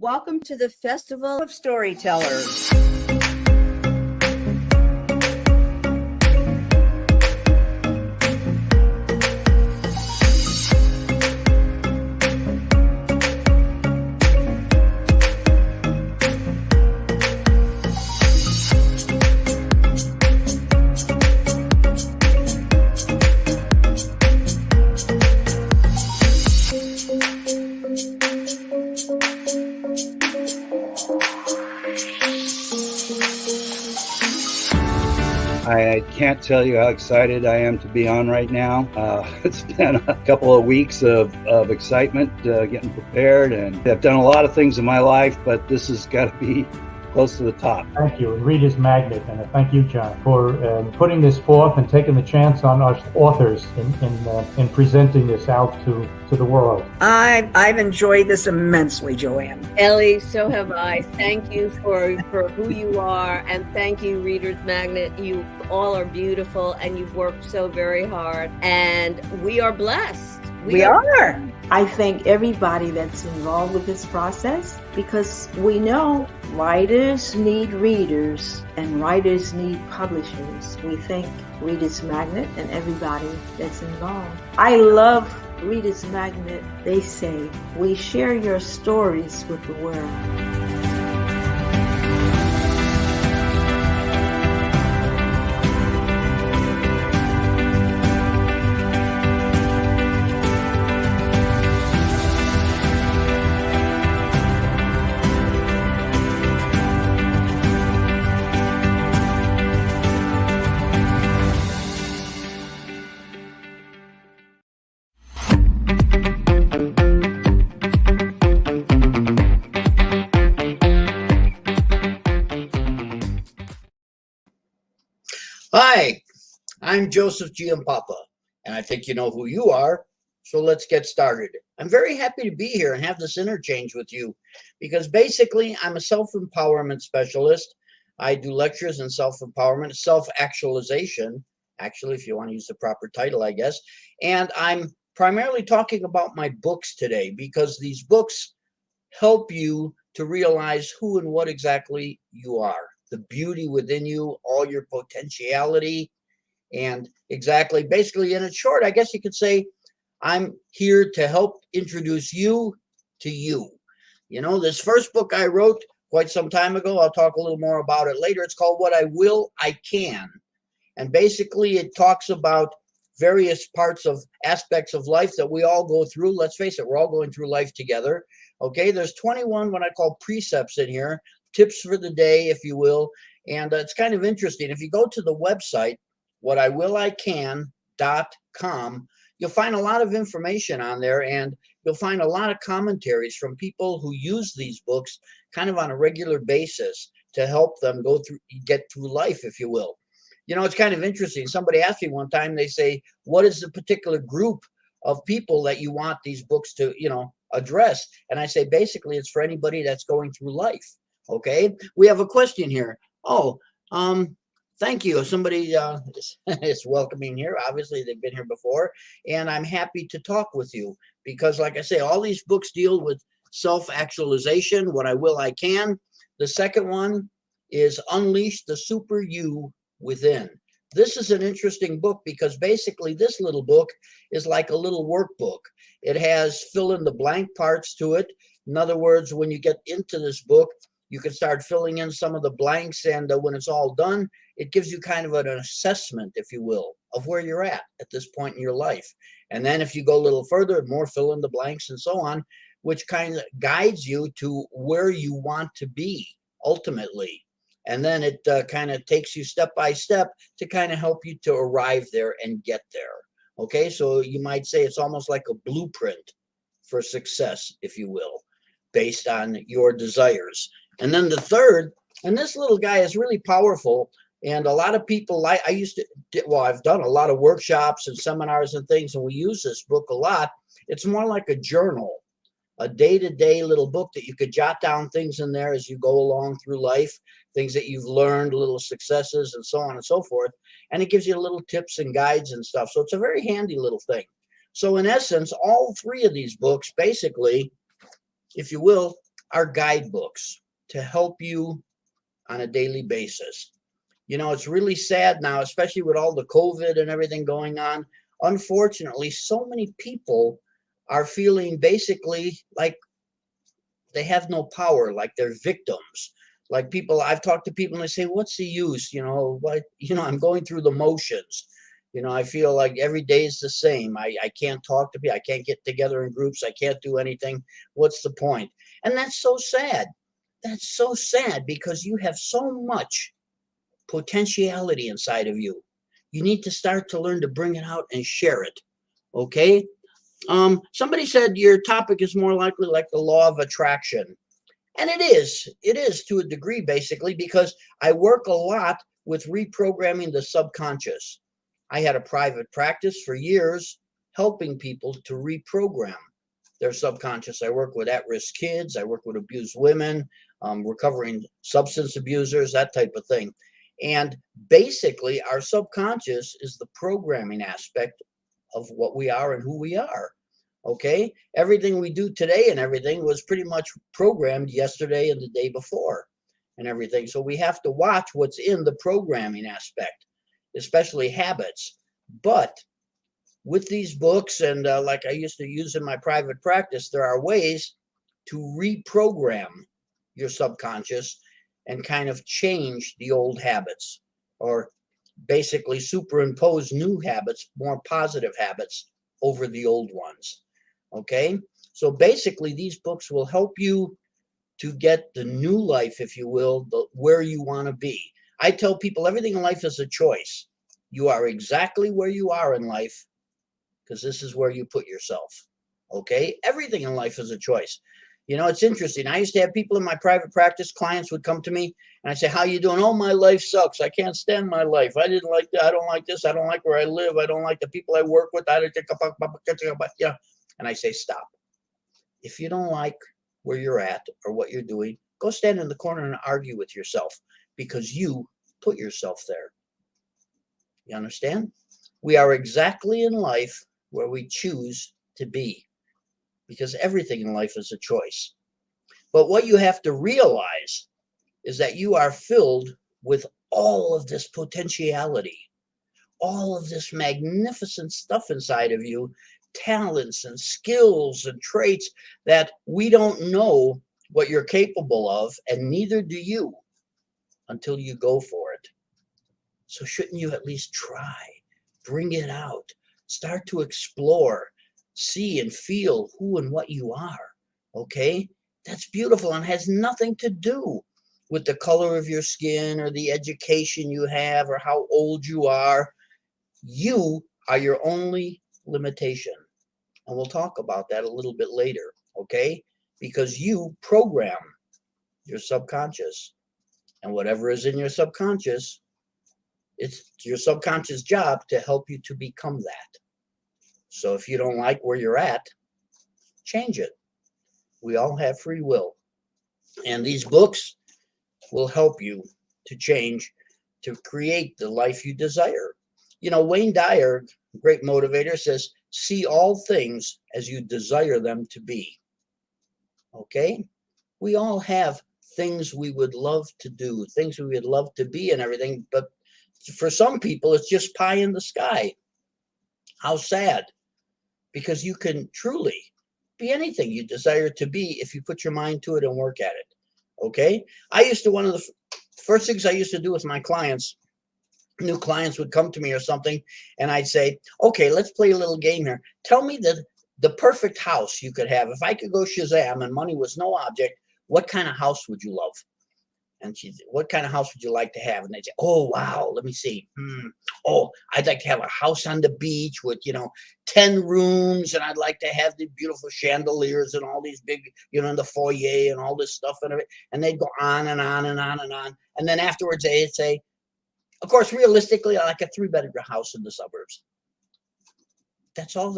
Welcome to the Festival of Storytellers. I can't tell you how excited I am to be on right now. It's been a couple of weeks of excitement getting prepared, and I've done a lot of things in my life, but this has got to be close to the top. Thank you, and Reader's Magnet, and thank you, John, for putting this forth and taking the chance on us authors in presenting this out to the world. I've enjoyed this immensely, Joanne. Ellie, so have I. Thank you for who you are, and thank you, Reader's Magnet. You all are beautiful, and you've worked so very hard, and we are blessed. We are. I thank everybody that's involved with this process, because we know writers need readers and writers need publishers. We thank Reader's Magnet and everybody that's involved. I love Reader's Magnet. They say, we share your stories with the world. Hi, I'm Joseph GIAMPAPA, and I think you know who you are, so let's get started. I'm very happy to be here and have this interchange with you, because basically I'm a self-empowerment specialist. I do lectures in self-empowerment, self-actualization, actually, if you want to use the proper title, I guess, and I'm primarily talking about my books today, because these books help you to realize who and what exactly you are. The beauty within you, all your potentiality, and exactly, basically, in short, I guess you could say, I'm here to help introduce you to you. You know, this first book I wrote quite some time ago, I'll talk a little more about it later. It's called What I Will, I Can. And basically, it talks about various parts of aspects of life that we all go through. Let's face it, we're all going through life together. Okay, there's 21 what I call precepts in here. Tips for the day, if you will, and it's kind of interesting. If you go to the website, whatIwillican.com, you'll find a lot of information on there, and you'll find a lot of commentaries from people who use these books kind of on a regular basis to help them get through life, if you will. You know, it's kind of interesting. Somebody asked me one time, they say, what is the particular group of people that you want these books to, address? And I say, basically, it's for anybody that's going through life. Okay, we have a question here. Thank you. Somebody is welcoming here. Obviously, they've been here before, and I'm happy to talk with you because, like I say, all these books deal with self-actualization, what I will, I can. The second one is Unleash the Super You Within. This is an interesting book because basically this little book is like a little workbook. It has fill in the blank parts to it. In other words, when you get into this book, you can start filling in some of the blanks, and when it's all done, it gives you kind of an assessment, if you will, of where you're at this point in your life. And then if you go a little further, more fill in the blanks and so on, which kind of guides you to where you want to be ultimately. And then it kind of takes you step by step to kind of help you to arrive there and get there. Okay, so you might say it's almost like a blueprint for success, if you will, based on your desires. And then the third, and this little guy is really powerful, and a lot of people, I've done a lot of workshops and seminars and things, and we use this book a lot. It's more like a journal, a day-to-day little book that you could jot down things in there as you go along through life, things that you've learned, little successes, and so on and so forth. And it gives you little tips and guides and stuff. So it's a very handy little thing. So in essence, all three of these books, basically, if you will, are guidebooks to help you on a daily basis. You know, it's really sad now, especially with all the COVID and everything going on. Unfortunately, so many people are feeling basically like they have no power, like they're victims. Like people, I've talked to people and they say, what's the use? You know, what, you know, I'm going through the motions. You know, I feel like every day is the same. I can't talk to people. I can't get together in groups. I can't do anything. What's the point? And that's so sad. That's so sad because you have so much potentiality inside of you. You need to start to learn to bring it out and share it. Okay. Somebody said your topic is more likely like the law of attraction. And it is to a degree, basically, because I work a lot with reprogramming the subconscious. I had a private practice for years helping people to reprogram their subconscious. I work with at-risk kids. I work with abused women, recovering substance abusers, that type of thing. And basically, our subconscious is the programming aspect of what we are and who we are. Okay, everything we do today and everything was pretty much programmed yesterday and the day before and everything. So we have to watch what's in the programming aspect, especially habits. But with these books and like I used to use in my private practice, there are ways to reprogram your subconscious and kind of change the old habits, or basically superimpose new habits, more positive habits over the old ones. Okay, so basically these books will help you to get the new life, if you will, where you want to be. I tell people everything in life is a choice. You are exactly where you are in life because this is where you put yourself. Okay, everything in life is a choice. You know, it's interesting. I used to have people in my private practice, clients would come to me and I say, how you doing? Oh, my life sucks. I can't stand my life. I didn't like that. I don't like this. I don't like where I live. I don't like the people I work with. Yeah. And I say, stop. If you don't like where you're at or what you're doing, go stand in the corner and argue with yourself because you put yourself there. You understand? We are exactly in life where we choose to be because everything in life is a choice. But what you have to realize is that you are filled with all of this potentiality, all of this magnificent stuff inside of you, talents and skills and traits that we don't know what you're capable of, and neither do you until you go for it. So shouldn't you at least try, bring it out, start to explore, see and feel who and what you are? Okay, that's beautiful and has nothing to do with the color of your skin or the education you have or how old you are. You are your only limitation. And we'll talk about that a little bit later, okay? Because you program your subconscious. And whatever is in your subconscious, it's your subconscious job to help you to become that. So if you don't like where you're at, change it. We all have free will. And these books will help you to change, to create the life you desire. You know, Wayne Dyer, great motivator, says, see all things as you desire them to be. Okay? We all have things we would love to do, things we would love to be and everything, but for some people, it's just pie in the sky. How sad. Because you can truly be anything you desire to be if you put your mind to it and work at it. Okay? One of the first things I used to do with my clients, new clients would come to me or something, and I'd say, okay, let's play a little game here. Tell me the perfect house you could have. If I could go Shazam and money was no object, what kind of house would you love? And she'd say, what kind of house would you like to have? And they'd say, oh, wow, let me see. Oh, I'd like to have a house on the beach with, 10 rooms. And I'd like to have the beautiful chandeliers and all these big, in the foyer and all this stuff. And they'd go on and on and on and on. And then afterwards, they'd say, of course, realistically, I like a 3-bedroom house in the suburbs. That's all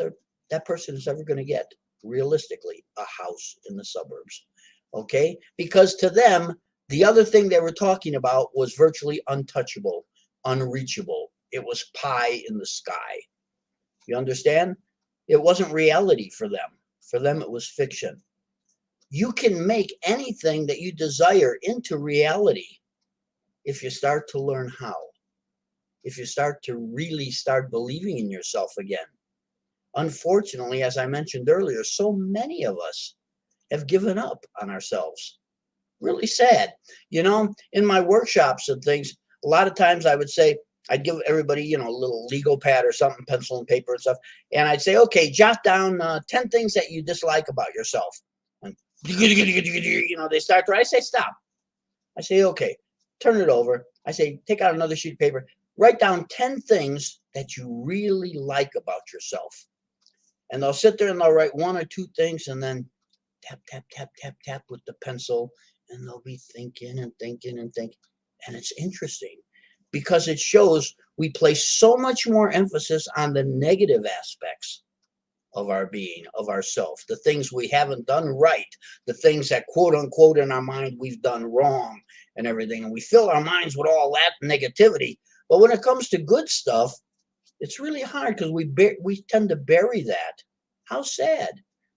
that person is ever going to get, realistically, a house in the suburbs. Okay? Because to them, the other thing they were talking about was virtually untouchable, unreachable. It was pie in the sky. You understand? It wasn't reality for them. For them, it was fiction. You can make anything that you desire into reality if you start to learn how, if you start to really start believing in yourself again. Unfortunately, as I mentioned earlier, so many of us have given up on ourselves. Really sad. You know, in my workshops and things, a lot of times I would say, I'd give everybody, you know, a little legal pad or something, pencil and paper and stuff. And I'd say, okay, jot down 10 things that you dislike about yourself. And, you know, they start to, I say, stop. I say, okay, turn it over. I say, take out another sheet of paper. Write down 10 things that you really like about yourself. And they'll sit there and they'll write 1 or 2 things and then tap, tap, tap, tap, tap with the pencil. And they'll be thinking and thinking and thinking. And it's interesting because it shows we place so much more emphasis on the negative aspects of our being, of ourself, the things we haven't done right, the things that quote unquote in our mind we've done wrong and everything. And we fill our minds with all that negativity. But when it comes to good stuff, it's really hard because we tend to bury that. How sad.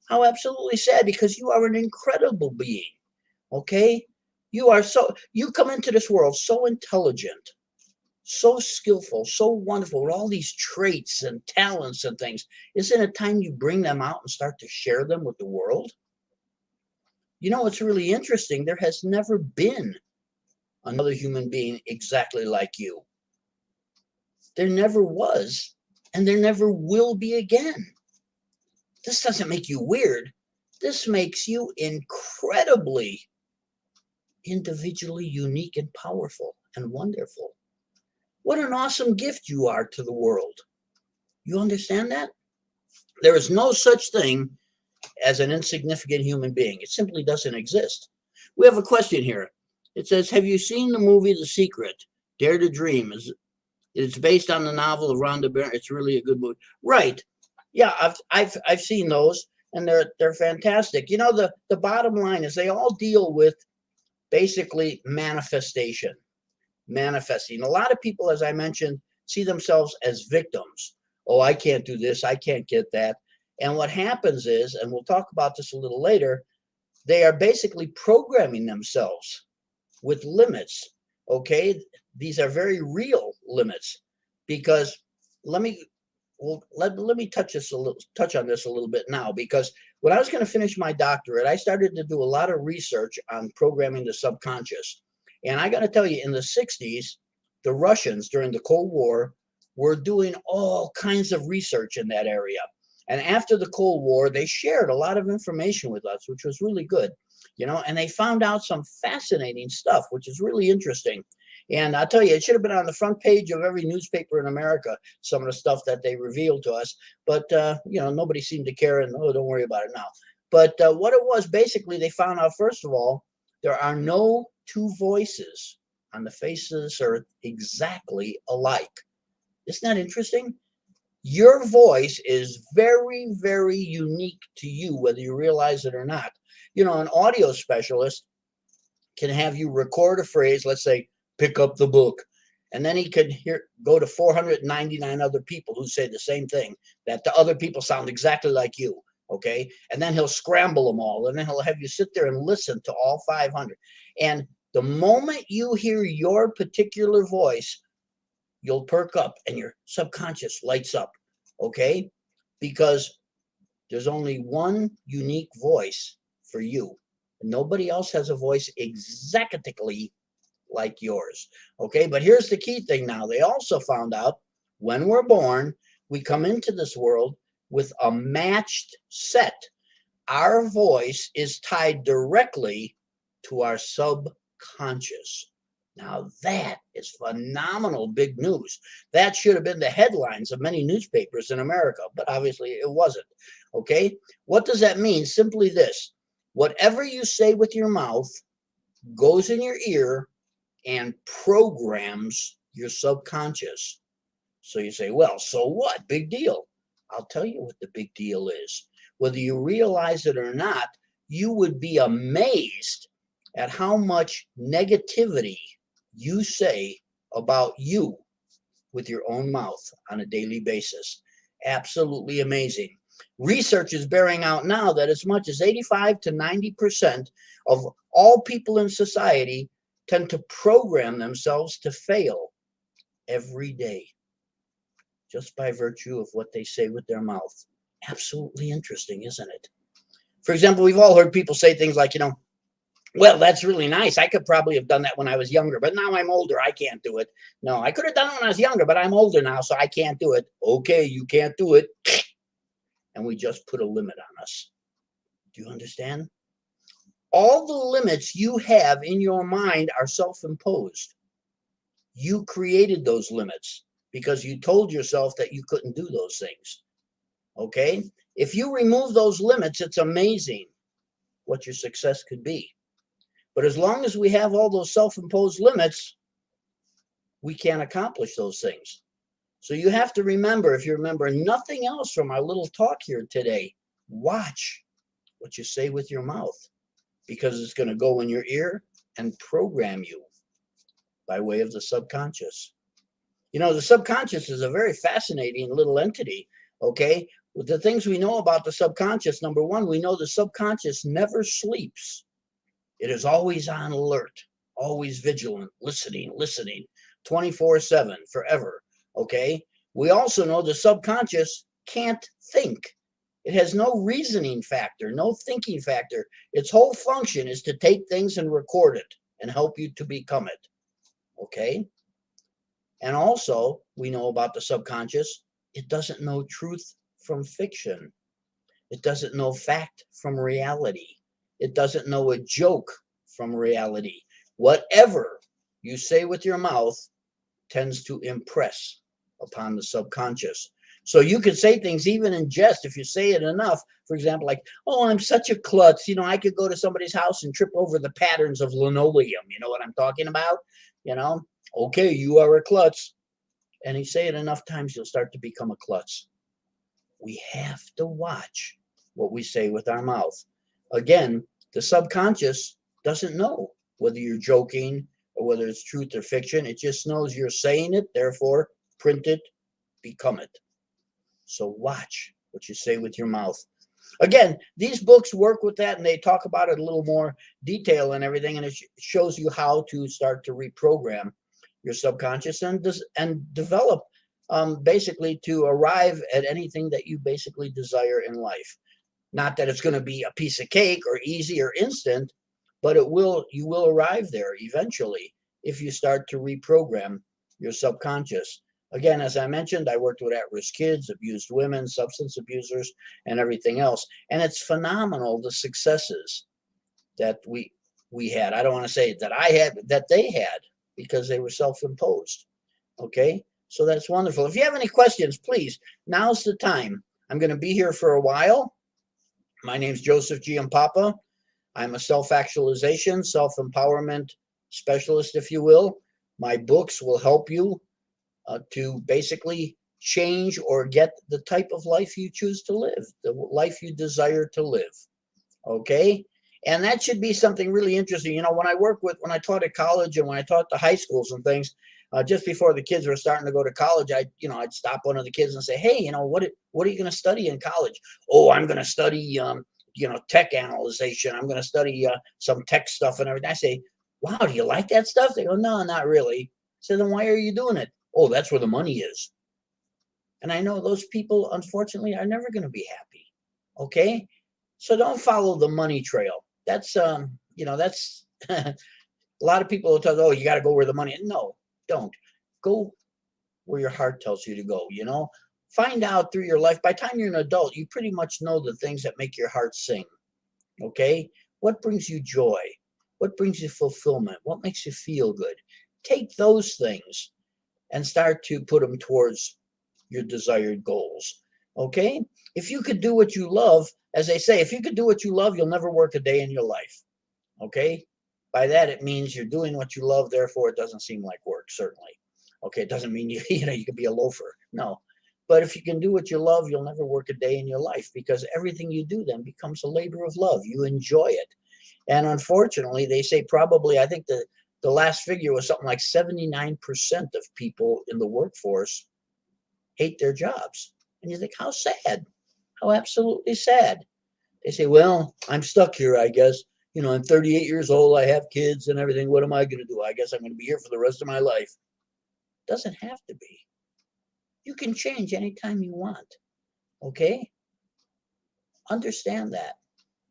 How absolutely sad, because you are an incredible being. Okay? You come into this world so intelligent, so skillful, so wonderful, with all these traits and talents and things. Isn't it time you bring them out and start to share them with the world? You know, it's really interesting. There has never been another human being exactly like you. There never was, and there never will be again. This doesn't make you weird. This makes you incredibly individually unique and powerful and wonderful. What an awesome gift you are to the world. You understand that? There is no such thing as an insignificant human being. It simply doesn't exist. We have a question here. It says, have you seen the movie The Secret? Dare to Dream. It's based on the novel of Rhonda Byrne. It's really a good movie. Right. Yeah, I've seen those, and they're fantastic. You know, the bottom line is they all deal with basically manifestation. Manifesting. A lot of people, as I mentioned, see themselves as victims. Oh, I can't do this. I can't get that. And what happens is, and we'll talk about this a little later, they are basically programming themselves with limits. Okay, these are very real limits, because let me touch on this a little bit now, because when I was going to finish my doctorate, I started to do a lot of research on programming the subconscious. And I got to tell you, in the 60s, the Russians during the Cold War were doing all kinds of research in that area. And after the Cold War, they shared a lot of information with us, which was really good, you know, and they found out some fascinating stuff, which is really interesting. And I'll tell you, it should have been on the front page of every newspaper in America, some of the stuff that they revealed to us. But, you know, nobody seemed to care, and, oh, don't worry about it now. But what it was, basically, they found out, first of all, there are no 2 voices on the face of this earth exactly alike. Isn't that interesting? Your voice is very, very unique to you, whether you realize it or not. You know, an audio specialist can have you record a phrase, let's say, pick up the book. And then he could go to 499 other people who say the same thing, that the other people sound exactly like you. Okay. And then he'll scramble them all. And then he'll have you sit there and listen to all 500. And the moment you hear your particular voice, you'll perk up and your subconscious lights up. Okay. Because there's only one unique voice for you. Nobody else has a voice exactly like yours. Okay, but here's the key thing now. They also found out when we're born, we come into this world with a matched set. Our voice is tied directly to our subconscious. Now that is phenomenal big news. That should have been the headlines of many newspapers in America, but obviously it wasn't. Okay, what does that mean? Simply this: whatever you say with your mouth goes in your ear and programs your subconscious. So you say, well, so what? Big deal. I'll tell you what the big deal is. Whether you realize it or not, you would be amazed at how much negativity you say about you with your own mouth on a daily basis. Absolutely amazing. Research is bearing out now that as much as 85 to 90% of all people in society tend to program themselves to fail every day, just by virtue of what they say with their mouth. Absolutely interesting, isn't it? For example, we've all heard people say things like, well, that's really nice. I could probably have done that when I was younger, but now I'm older. I can't do it. No, I could have done it when I was younger, but I'm older now, so I can't do it. Okay, you can't do it. And we just put a limit on us. Do you understand? All the limits you have in your mind are self-imposed. You created those limits because you told yourself that you couldn't do those things. Okay? If you remove those limits, it's amazing what your success could be. But as long as we have all those self-imposed limits, we can't accomplish those things. So you have to remember, if you remember nothing else from our little talk here today, watch what you say with your mouth, because it's going to go in your ear and program you by way of the subconscious. The subconscious is a very fascinating little entity, okay? With the things we know about the subconscious, number one, we know the subconscious never sleeps. It is always on alert, always vigilant, listening, 24/7, forever, okay? We also know the subconscious can't think. It has no reasoning factor, no thinking factor. Its whole function is to take things and record it and help you to become it, okay? And also, we know about the subconscious, it doesn't know truth from fiction. It doesn't know fact from reality. It doesn't know a joke from reality. Whatever you say with your mouth tends to impress upon the subconscious. So you can say things even in jest if you say it enough. For example, like, oh, I'm such a klutz. I could go to somebody's house and trip over the patterns of linoleum. You know what I'm talking about? Okay, you are a klutz. And you say it enough times, you'll start to become a klutz. We have to watch what we say with our mouth. Again, the subconscious doesn't know whether you're joking or whether it's truth or fiction. It just knows you're saying it, therefore print it, become it. So watch what you say with your mouth. Again, these books work with that, and they talk about it a little more detail and everything, and it shows you how to start to reprogram your subconscious and develop basically to arrive at anything that you basically desire in life. Not that it's going to be a piece of cake or easy or instant, but you will arrive there eventually if you start to reprogram your subconscious. Again, as I mentioned, I worked with at-risk kids, abused women, substance abusers, and everything else. And it's phenomenal, the successes that we had. I don't want to say that I had, that they had, because they were self-imposed. Okay? So that's wonderful. If you have any questions, please, now's the time. I'm going to be here for a while. My name's Joseph GIAMPAPA. I'm a self-actualization, self-empowerment specialist, if you will. My books will help you to basically change or get the type of life you choose to live, the life you desire to live. Okay? And that should be something really interesting. When I taught at college and when I taught the high schools and things, just before the kids were starting to go to college, I'd stop one of the kids and say, hey, what are you going to study in college? Oh, I'm going to study, tech analyzation. I'm going to study some tech stuff and everything. I say, wow, do you like that stuff? They go, no, not really. I said, then why are you doing it? Oh, that's where the money is. And I know those people, unfortunately, are never going to be happy. Okay? So don't follow the money trail. That's, that's a lot of people will tell you, oh, you got to go where the money is. No, don't. Go where your heart tells you to go, Find out through your life. By the time you're an adult, you pretty much know the things that make your heart sing. Okay? What brings you joy? What brings you fulfillment? What makes you feel good? Take those things and start to put them towards your desired goals. Okay? If you could do what you love, as they say, if you could do what you love, you'll never work a day in your life. Okay? By that, it means you're doing what you love, therefore it doesn't seem like work, certainly. Okay, it doesn't mean you could be a loafer. No. But if you can do what you love, you'll never work a day in your life, because everything you do then becomes a labor of love. You enjoy it. And unfortunately, they say probably, I think the last figure was something like 79% of people in the workforce hate their jobs. And you think, how sad. How absolutely sad. They say, well, I'm stuck here, I guess. You know, I'm 38 years old. I have kids and everything. What am I going to do? I guess I'm going to be here for the rest of my life. Doesn't have to be. You can change anytime you want. Okay? Understand that.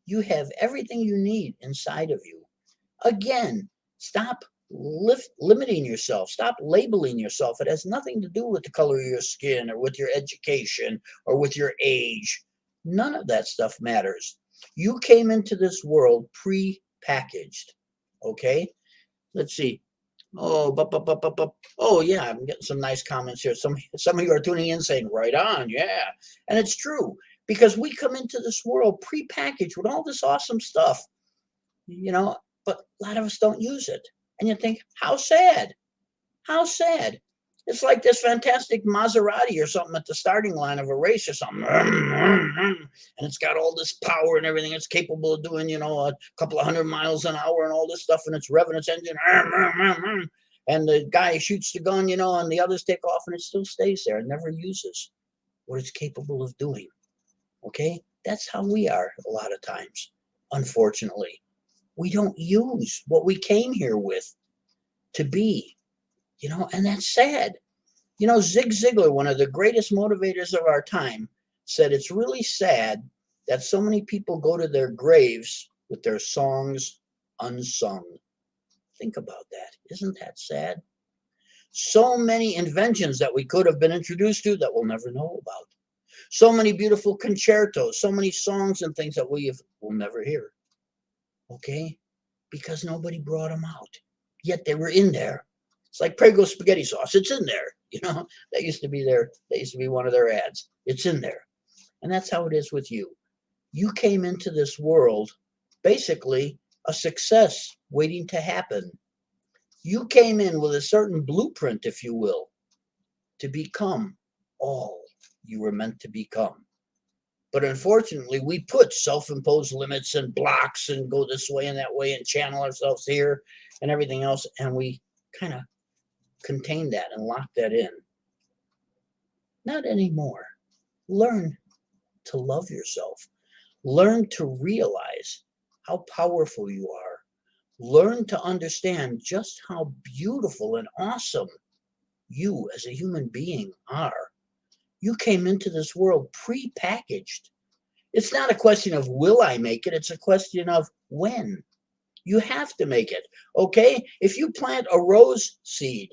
You have everything you need inside of you. Again, stop limiting yourself. Stop labeling yourself. It has nothing to do with the color of your skin or with your education or with your age. None of that stuff matters. You came into this world pre-packaged. Okay? Let's see. Oh, oh yeah, I'm getting some nice comments here. Some of you are tuning in saying, right on, yeah. And it's true, because we come into this world pre-packaged with all this awesome stuff, you know, but a lot of us don't use it. And you think, how sad? How sad. It's like this fantastic Maserati or something at the starting line of a race or something. And it's got all this power and everything. It's capable of doing, you know, a couple of 100 miles an hour and all this stuff. And it's revving its engine. And the guy shoots the gun, you know, and the others take off and it still stays there. It never uses what it's capable of doing. Okay? That's how we are a lot of times, unfortunately. We don't use what we came here with to be. You know, and that's sad. You know, Zig Ziglar, one of the greatest motivators of our time, said it's really sad that so many people go to their graves with their songs unsung. Think about that. Isn't that sad? So many inventions that we could have been introduced to that we'll never know about. So many beautiful concertos, so many songs and things that we'll never hear. Okay? Because nobody brought them out. Yet they were in there. It's like Prego spaghetti sauce. It's in there. You know, that used to be one of their ads. It's in there. And that's how it is with you. You came into this world basically a success waiting to happen. You came in with a certain blueprint, if you will, to become all you were meant to become. But unfortunately, we put self-imposed limits and blocks and go this way and that way and channel ourselves here and everything else. And we kind of contain that and lock that in. Not anymore. Learn to love yourself. Learn to realize how powerful you are. Learn to understand just how beautiful and awesome you as a human being are. You came into this world pre-packaged. It's not a question of will I make it? It's a question of when. You have to make it, okay? If you plant a rose seed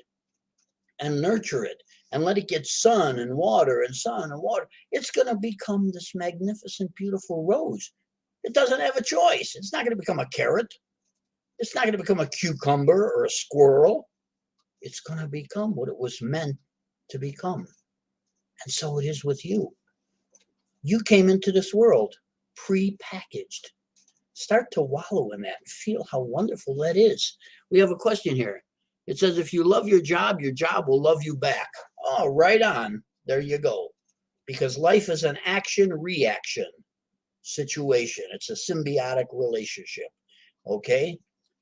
and nurture it and let it get sun and water, it's going to become this magnificent, beautiful rose. It doesn't have a choice. It's not going to become a carrot. It's not going to become a cucumber or a squirrel. It's going to become what it was meant to become. And so it is with you. You came into this world pre-packaged. Start to wallow in that and feel how wonderful that is. We have a question here. It says, if you love your job will love you back. Oh, right on. There you go. Because life is an action-reaction situation. It's a symbiotic relationship. Okay?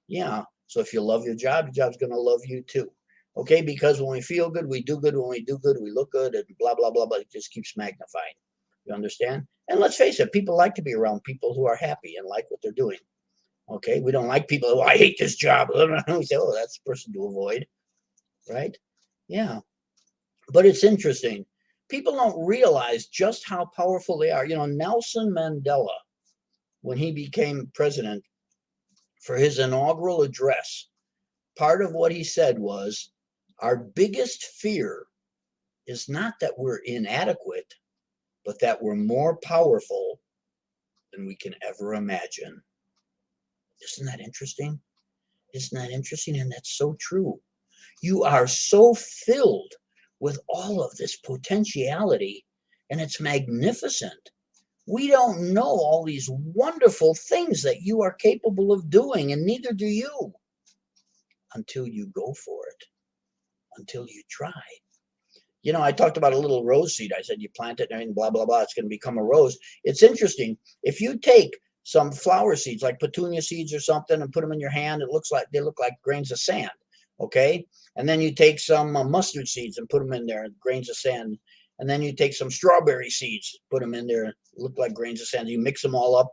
Yeah. So if you love your job's going to love you too. Okay? Because when we feel good, we do good. When we do good, we look good, and blah, blah, blah, blah. It just keeps magnifying. You understand? And let's face it, people like to be around people who are happy and like what they're doing. Okay, we don't like people who, I hate this job. We say, oh, that's the person to avoid, right? Yeah. But it's interesting. People don't realize just how powerful they are. You know, Nelson Mandela, when he became president, for his inaugural address, part of what he said was, our biggest fear is not that we're inadequate, but that we're more powerful than we can ever imagine. Isn't that interesting? Isn't that interesting? And that's so true. You are so filled with all of this potentiality, and it's magnificent. We don't know all these wonderful things that you are capable of doing, and neither do you until you go for it, until you try. You know, I talked about a little rose seed. I said you plant it and everything, blah, blah, blah. It's going to become a rose. It's interesting. If you take some flower seeds like petunia seeds or something and put them in your hand, they look like grains of sand. Okay. And then you take some mustard seeds and put them in there, grains of sand. And then you take some strawberry seeds, put them in there, look like grains of sand. You mix them all up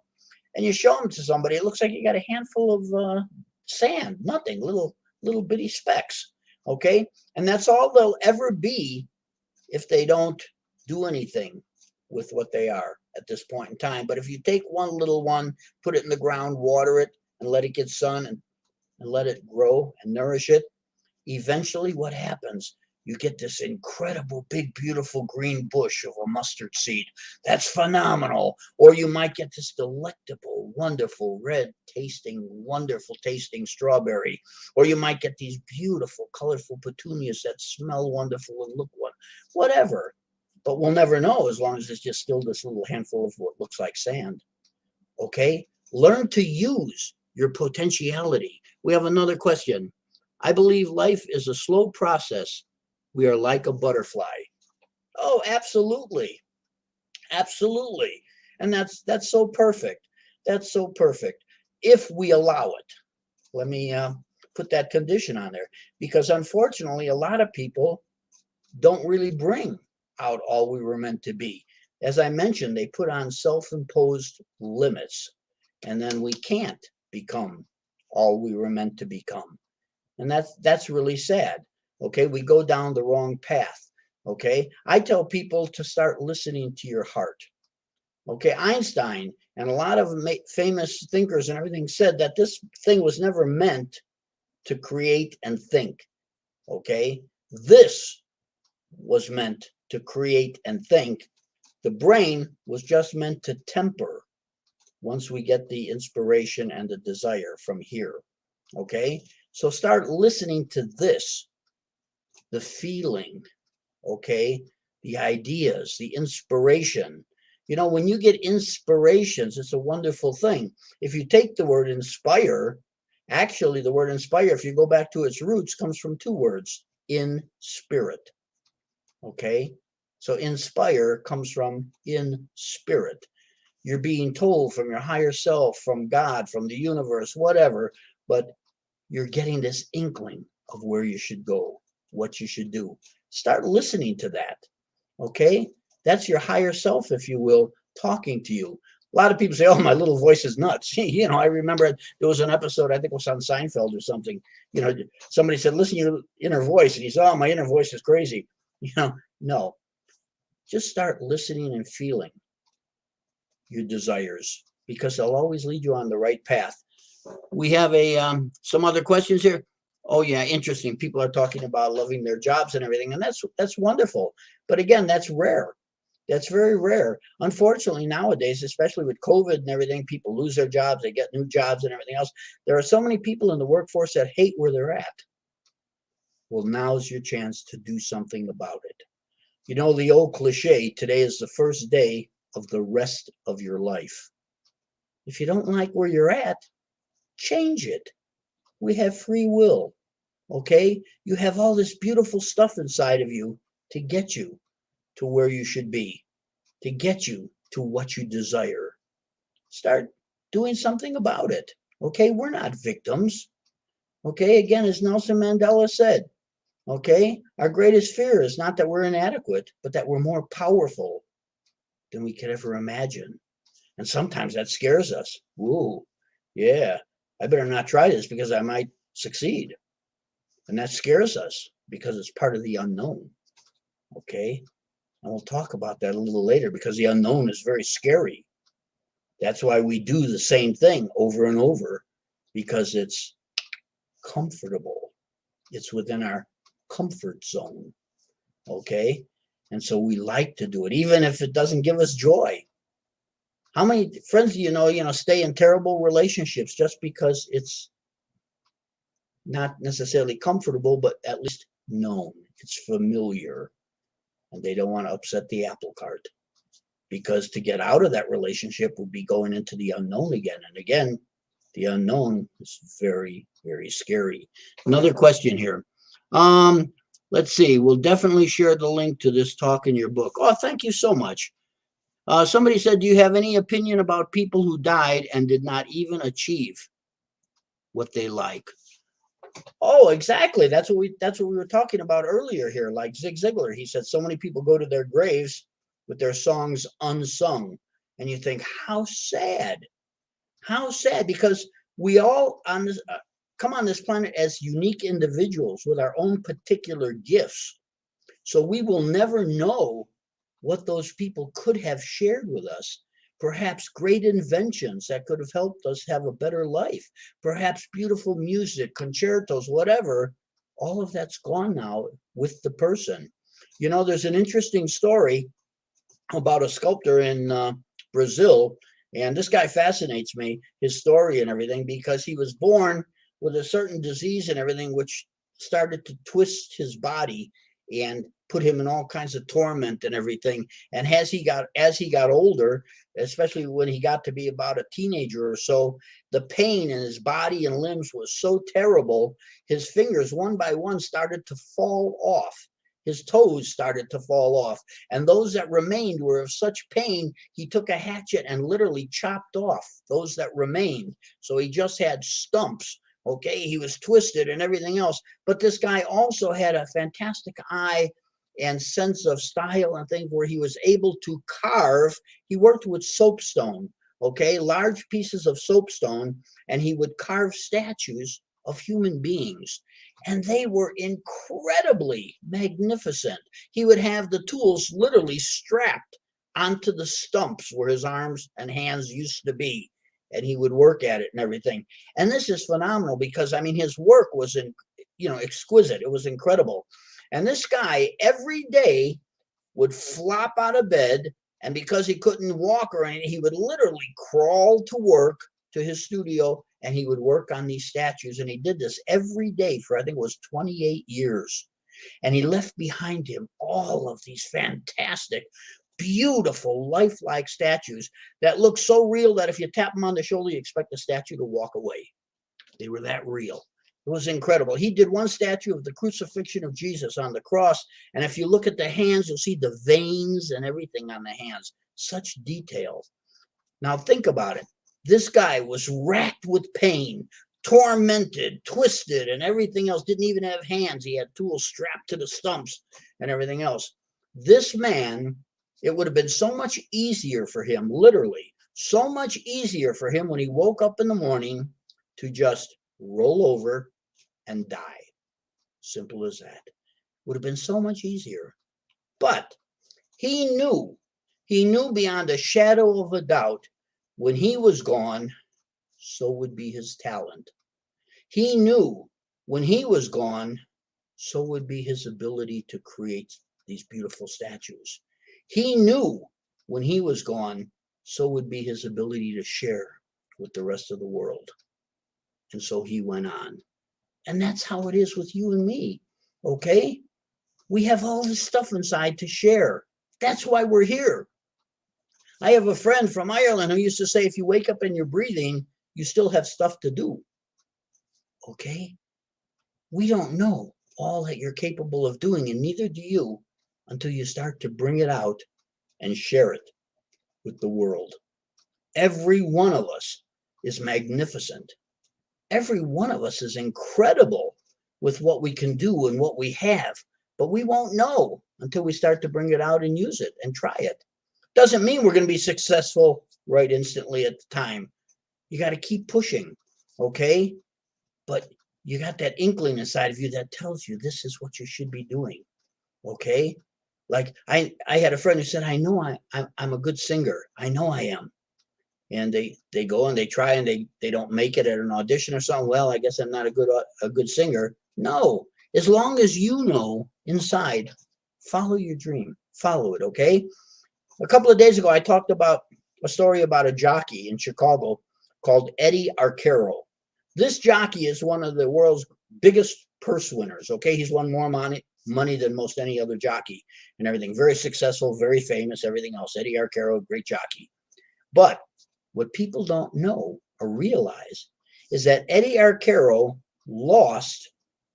and you show them to somebody. It looks like you got a handful of sand, nothing, little bitty specks. Okay. And that's all they'll ever be if they don't do anything with what they are at this point in time. But if you take one little one, put it in the ground, water it, and let it get sun and let it grow and nourish it, eventually what happens? You get this incredible, big, beautiful green bush of a mustard seed. That's phenomenal. Or you might get this delectable, wonderful, wonderful tasting strawberry. Or you might get these beautiful, colorful petunias that smell wonderful and look whatever. But we'll never know as long as it's just still this little handful of what looks like sand. Okay? Learn to use your potentiality. We have another question. I believe life is a slow process. We are like a butterfly. Oh, absolutely. Absolutely. And that's so perfect. That's so perfect. If we allow it. Let me put that condition on there, because unfortunately, a lot of people don't really bring out all we were meant to be. As I mentioned, they put on self-imposed limits, and then we can't become all we were meant to become. And that's really sad. Okay, we go down the wrong path. Okay, I tell people to start listening to your heart. Okay, Einstein and a lot of famous thinkers and everything said that this thing was never meant to create and think. Okay, this was meant to create and think. The brain was just meant to temper once we get the inspiration and the desire from here. Okay, so start listening to this, the feeling, okay, the ideas, the inspiration. You know, when you get inspirations, it's a wonderful thing. If you take the word inspire, actually the word inspire, if you go back to its roots, comes from two words, in spirit. Okay, so inspire comes from in spirit. You're being told from your higher self, from God, from the universe, whatever, but you're getting this inkling of where you should go, what you should do. Start listening to that. Okay, that's your higher self, if you will, talking to you. A lot of people say, oh, my little voice is nuts. You know, I remember there was an episode, I think it was on Seinfeld or something. You know, somebody said, listen to your inner voice. And he said, oh, my inner voice is crazy. You know, no. Just start listening and feeling your desires, because they'll always lead you on the right path. We have some other questions here. Oh yeah, interesting. People are talking about loving their jobs and everything, and that's wonderful. But again, that's rare. That's very rare. Unfortunately, nowadays, especially with COVID and everything, people lose their jobs, they get new jobs and everything else. There are so many people in the workforce that hate where they're at. Well, now's your chance to do something about it. You know, the old cliche, today is the first day of the rest of your life. If you don't like where you're at, change it. We have free will. Okay, you have all this beautiful stuff inside of you to get you to where you should be, to get you to what you desire. Start doing something about it. Okay, we're not victims. Okay, again, as Nelson Mandela said, okay, our greatest fear is not that we're inadequate, but that we're more powerful than we could ever imagine. And sometimes that scares us. Ooh, yeah, I better not try this because I might succeed. And that scares us because it's part of the unknown. Okay, and we'll talk about that a little later, because the unknown is very scary. That's why we do the same thing over and over, because it's comfortable. It's within our comfort zone. Okay, and so we like to do it, even if it doesn't give us joy. How many friends do you know, stay in terrible relationships just because it's not necessarily comfortable, but at least known, it's familiar, and they don't want to upset the apple cart, because to get out of that relationship would be going into the unknown again. And again, the unknown is very, very scary. Another question here. Let's see. We'll definitely share the link to this talk in your book. Oh, thank you so much. Somebody said, do you have any opinion about people who died and did not even achieve what they like? Oh, exactly. That's what we were talking about earlier here. Like Zig Ziglar, he said so many people go to their graves with their songs unsung. And you think, how sad, because we all on this come on this planet as unique individuals with our own particular gifts. So we will never know what those people could have shared with us. Perhaps great inventions that could have helped us have a better life. Perhaps beautiful music, concertos, whatever. All of that's gone now with the person. You know, there's an interesting story about a sculptor in Brazil. And this guy fascinates me, his story and everything, because he was born with a certain disease and everything, which started to twist his body and put him in all kinds of torment and everything. And as he got older, especially when he got to be about a teenager or so, the pain in his body and limbs was so terrible, his fingers one by one started to fall off. His toes started to fall off. And those that remained were of such pain, he took a hatchet and literally chopped off those that remained. So he just had stumps. Okay, he was twisted and everything else. But this guy also had a fantastic eye and sense of style and things where he was able to carve. He worked with soapstone, okay, large pieces of soapstone, and he would carve statues of human beings. And they were incredibly magnificent. He would have the tools literally strapped onto the stumps where his arms and hands used to be. And he would work at it and everything. And this is phenomenal because, I mean, his work was, exquisite. It was incredible. And this guy every day would flop out of bed. And because he couldn't walk or anything, he would literally crawl to work to his studio and he would work on these statues. And he did this every day for, I think it was 28 years. And he left behind him all of these fantastic, beautiful, lifelike statues that look so real that if you tap them on the shoulder, you expect the statue to walk away. They were that real. It was incredible. He did one statue of the crucifixion of Jesus on the cross. And if you look at the hands, you'll see the veins and everything on the hands. Such detail. Now think about it. This guy was racked with pain, tormented, twisted, and everything else. Didn't even have hands. He had tools strapped to the stumps and everything else. This man, it would have been so much easier for him, literally, so much easier for him when he woke up in the morning to just roll over and die. Simple as that. Would have been so much easier. But he knew beyond a shadow of a doubt, when he was gone, so would be his talent. He knew when he was gone, so would be his ability to create these beautiful statues. He knew when he was gone, so would be his ability to share with the rest of the world. And so he went on. And that's how it is with you and me, okay? We have all this stuff inside to share. That's why we're here. I have a friend from Ireland who used to say, if you wake up and you're breathing, you still have stuff to do, okay? We don't know all that you're capable of doing, and neither do you until you start to bring it out and share it with the world. Every one of us is magnificent. Every one of us is incredible with what we can do and what we have, but we won't know until we start to bring it out and use it and try it. Doesn't mean we're going to be successful right instantly at the time. You got to keep pushing, okay? But you got that inkling inside of you that tells you this is what you should be doing, okay? Like I had a friend who said, I know I'm a good singer. I know I am. And they go and they try and they don't make it at an audition or something. Well, I guess I'm not a good singer. No, as long as you know inside, follow your dream, follow it, okay? A couple of days ago, I talked about a story about a jockey in Chicago called Eddie Arcaro. This jockey is one of the world's biggest purse winners, okay? He's won more money than most any other jockey and everything. Very successful, very famous, everything else. Eddie Arcaro, great jockey. But what people don't know or realize is that Eddie Arcaro lost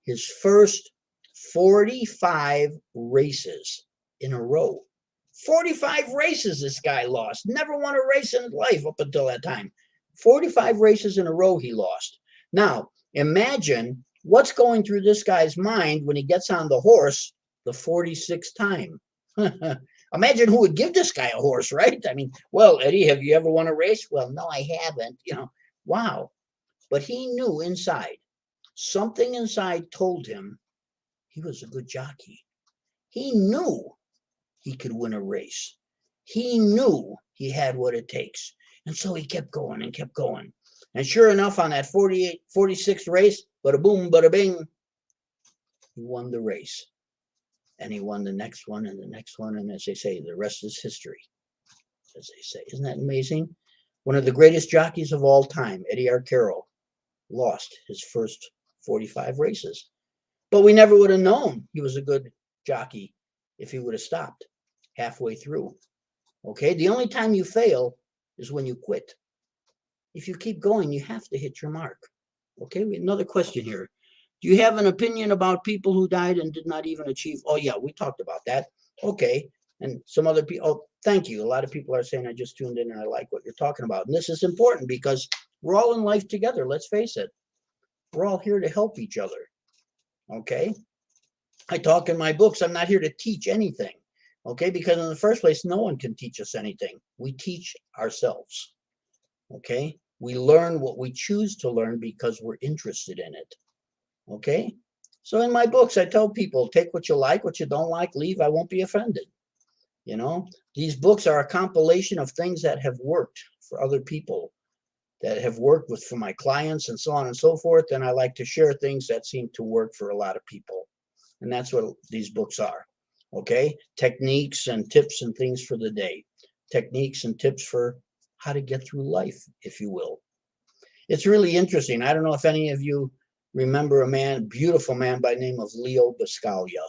his first 45 races in a row. 45 races this guy lost. Never won a race in his life up until that time. 45 races in a row he lost. Now, imagine what's going through this guy's mind when he gets on the horse the 46th time. Imagine who would give this guy a horse, right? I mean, well, Eddie, have you ever won a race? Well, no, I haven't. Wow. But he knew inside, something inside told him he was a good jockey. He knew he could win a race. He knew he had what it takes. And so he kept going and kept going. And sure enough, on that 46th race, bada boom, bada bing, he won the race. And he won the next one and the next one. And as they say, the rest is history, as they say. Isn't that amazing? One of the greatest jockeys of all time, Eddie Arcaro, lost his first 45 races. But we never would have known he was a good jockey if he would have stopped halfway through. Okay, the only time you fail is when you quit. If you keep going, you have to hit your mark. Okay, another question here. Do you have an opinion about people who died and did not even achieve? Oh, yeah, we talked about that. Okay, and some other people, oh, thank you. A lot of people are saying, I just tuned in and I like what you're talking about. And this is important because we're all in life together. Let's face it. We're all here to help each other. Okay, I talk in my books. I'm not here to teach anything. Okay, because in the first place, no one can teach us anything. We teach ourselves. Okay, we learn what we choose to learn because we're interested in it. Okay, so in my books, I tell people, take what you like, what you don't like, leave. I won't be offended. These books are a compilation of things that have worked for other people, that have worked for my clients and so on and so forth. And I like to share things that seem to work for a lot of people. And that's what these books are. Okay, techniques and tips and things for the day, techniques and tips for how to get through life, if you will. It's really interesting. I don't know if any of you remember a beautiful man by the name of Leo Buscaglia.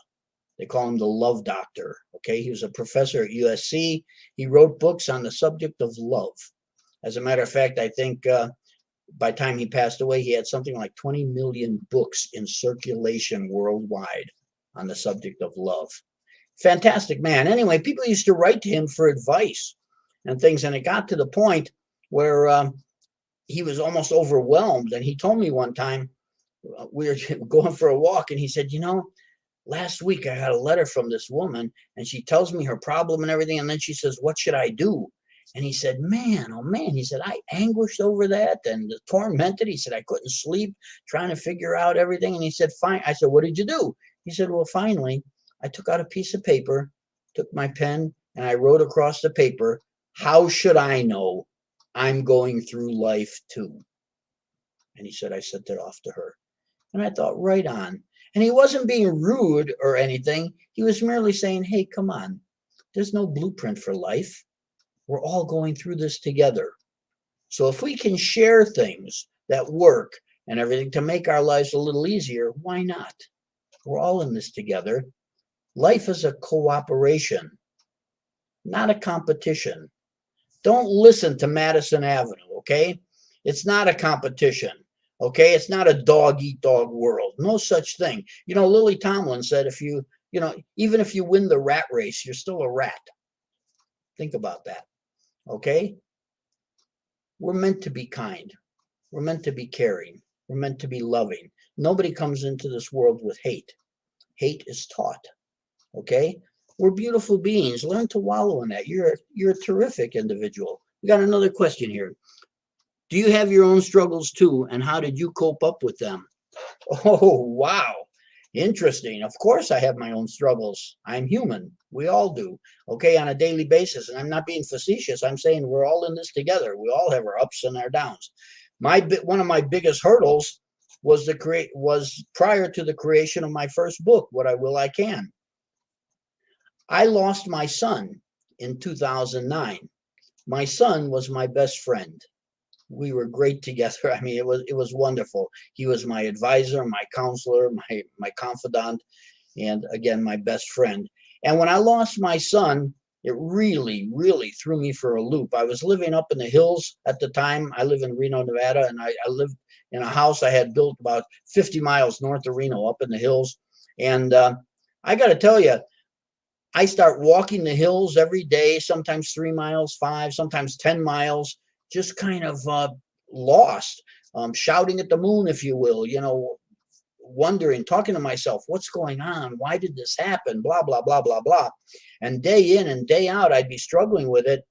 They call him the Love Doctor. Okay, he was a professor at USC. He wrote books on the subject of love. As a matter of fact, I think by the time he passed away, he had something like 20 million books in circulation worldwide on the subject of love. Fantastic man. Anyway, people used to write to him for advice and things, and it got to the point where he was almost overwhelmed. And he told me one time, we were going for a walk, and he said, last week I got a letter from this woman, and she tells me her problem and everything, and then she says, what should I do? And he said, man, oh man, he said, I anguished over that and tormented. He said, I couldn't sleep trying to figure out everything. And he said, fine. I said, what did you do? He said, well, finally, I took out a piece of paper, took my pen, and I wrote across the paper, how should I know I'm going through life too? And he said, I sent it off to her. And I thought, right on. And he wasn't being rude or anything. He was merely saying, hey, come on. There's no blueprint for life. We're all going through this together. So if we can share things that work and everything to make our lives a little easier, why not? We're all in this together. Life is a cooperation, not a competition. Don't listen to Madison Avenue, okay? It's not a competition, okay? It's not a dog-eat-dog world. No such thing. Lily Tomlin said, even if you win the rat race, you're still a rat. Think about that, okay? We're meant to be kind. We're meant to be caring. We're meant to be loving. Nobody comes into this world with hate. Hate is taught. Okay, we're beautiful beings. Learn to wallow in that. You're a terrific individual. We got another question here. Do you have your own struggles too, and how did you cope up with them? Oh, wow, interesting. Of course, I have my own struggles. I'm human. We all do. Okay, on a daily basis, and I'm not being facetious. I'm saying we're all in this together. We all have our ups and our downs. One of my biggest hurdles was prior to the creation of my first book, What I Will, I Can. I lost my son in 2009. My son was my best friend. We were great together. I mean, it was wonderful. He was my advisor, my counselor, my confidant, and again, my best friend. And when I lost my son, it really, really threw me for a loop. I was living up in the hills at the time. I live in Reno, Nevada, and I lived in a house I had built about 50 miles north of Reno, up in the hills. And I got to tell you, I start walking the hills every day, sometimes 3 miles, 5, sometimes 10 miles, just kind of lost, shouting at the moon, if you will, wondering, talking to myself, what's going on? Why did this happen? Blah, blah, blah, blah, blah. And day in and day out, I'd be struggling with it.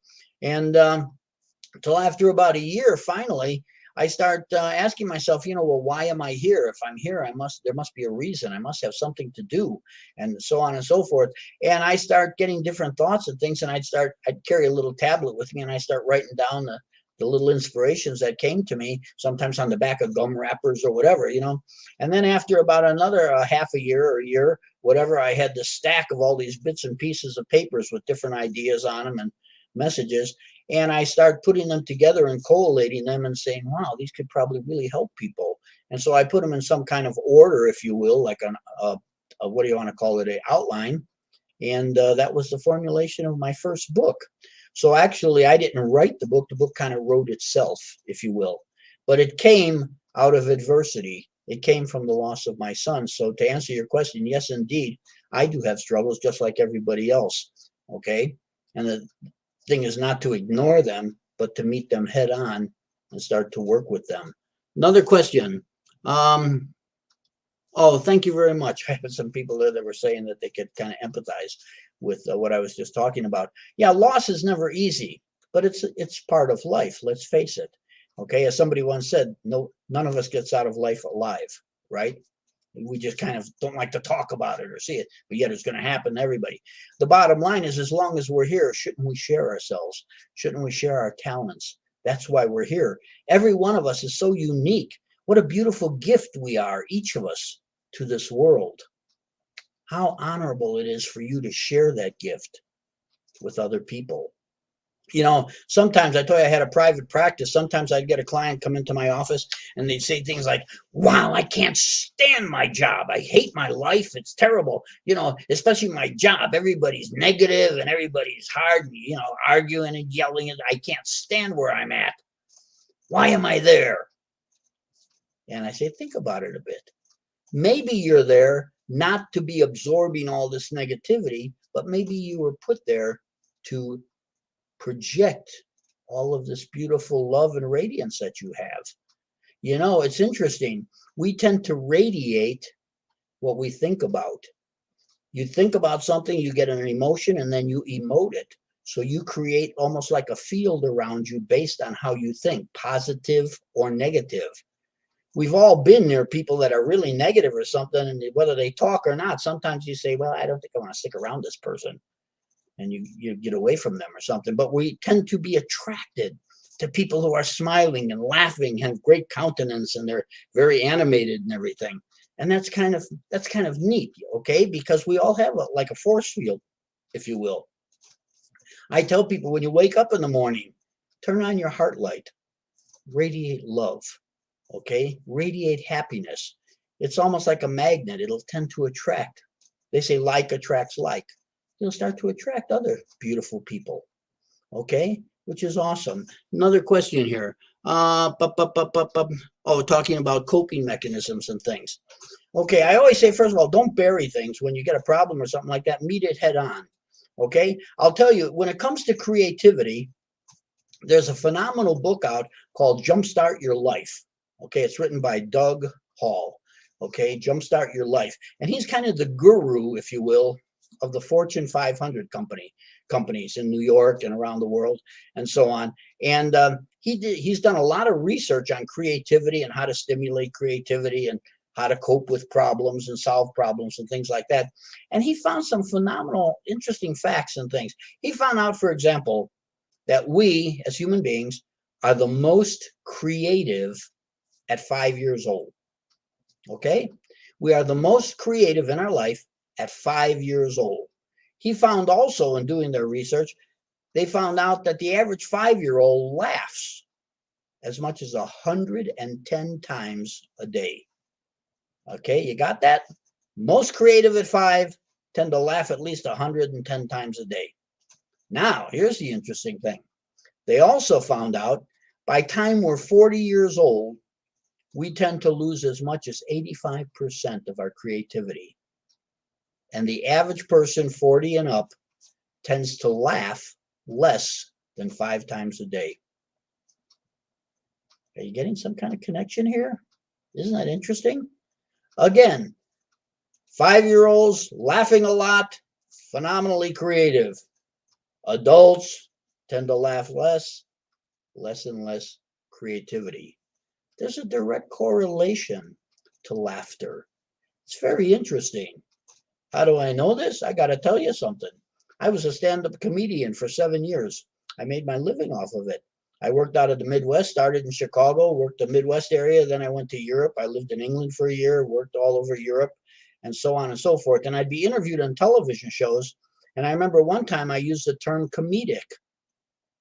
And until after about a year, finally, I start asking myself, well, why am I here? If I'm here, there must be a reason. I must have something to do, and so on and so forth. And I start getting different thoughts and things, and I'd carry a little tablet with me, and I start writing down the little inspirations that came to me, sometimes on the back of gum wrappers or whatever, And then after about another half a year or a year, whatever, I had this stack of all these bits and pieces of papers with different ideas on them and messages. And I start putting them together and collating them and saying, wow, these could probably really help people. And so I put them in some kind of order, if you will, like what do you want to call it, an outline. And that was the formulation of my first book. So actually, I didn't write the book. The book kind of wrote itself, if you will. But it came out of adversity. It came from the loss of my son. So to answer your question, yes, indeed, I do have struggles just like everybody else. Okay. And the thing is not to ignore them, but to meet them head on and start to work with them. Another question. Oh, thank you very much. I had some people there that were saying that they could kind of empathize with what I was just talking about. Yeah, loss is never easy, but it's part of life. Let's face it. Okay, as somebody once said, no, none of us gets out of life alive, right? We just kind of don't like to talk about it or see it, but yet it's going to happen to everybody. The bottom line is, as long as we're here, shouldn't we share ourselves? Shouldn't we share our talents? That's why we're here. Every one of us is so unique. What a beautiful gift we are, each of us, to this world. How honorable it is for you to share that gift with other people. Sometimes I told you I had a private practice. Sometimes I'd get a client come into my office and they'd say things like, wow, I can't stand my job. I hate my life. It's terrible. Especially my job. Everybody's negative and everybody's hard, arguing and yelling. And I can't stand where I'm at. Why am I there? And I say, think about it a bit. Maybe you're there not to be absorbing all this negativity, but maybe you were put there to project all of this beautiful love and radiance that you have. It's interesting. We tend to radiate what we think about. You think about something, you get an emotion, and then you emote it. So you create almost like a field around you based on how you think, positive or negative. We've all been near people that are really negative or something, and whether they talk or not, sometimes you say, well, I don't think I want to stick around this person. And you get away from them or something. But we tend to be attracted to people who are smiling and laughing, have great countenance, and they're very animated and everything. And that's kind of neat, okay? Because we all have like a force field, if you will. I tell people, when you wake up in the morning, turn on your heart light, radiate love, okay? Radiate happiness. It's almost like a magnet. It'll tend to attract. They say like attracts like. You'll start to attract other beautiful people, okay? Which is awesome. Another question here. Talking about coping mechanisms and things. Okay, I always say, first of all, don't bury things. When you get a problem or something like that, meet it head on, okay? I'll tell you, when it comes to creativity, there's a phenomenal book out called Jumpstart Your Life, okay? It's written by Doug Hall, okay? Jumpstart Your Life. And he's kind of the guru, if you will, of the Fortune 500 companies in New York and around the world and so on. And he's done a lot of research on creativity and how to stimulate creativity and how to cope with problems and solve problems and things like that. And he found some phenomenal, interesting facts and things. He found out, for example, that we as human beings are the most creative at 5 years old. Okay? We are the most creative in our life at 5 years old. He found also, in doing their research, they found out that the average 5-year-old laughs as much as 110 times a day. Okay, you got that? Most creative at 5 tend to laugh at least 110 times a day. Now, here's the interesting thing. They also found out by the time we're 40 years old, we tend to lose as much as 85% of our creativity. And the average person 40 and up tends to laugh less than 5 times a day. Are you getting some kind of connection here? Isn't that interesting? Again, 5-year-olds laughing a lot, phenomenally creative. Adults tend to laugh less and less creativity. There's a direct correlation to laughter. It's very interesting. How do I know this? I got to tell you something. I was a stand-up comedian for 7 years. I made my living off of it. I worked out of the Midwest, started in Chicago, worked the Midwest area. Then I went to Europe. I lived in England for a year, worked all over Europe, and so on and so forth. And I'd be interviewed on television shows. And I remember one time I used the term comedic.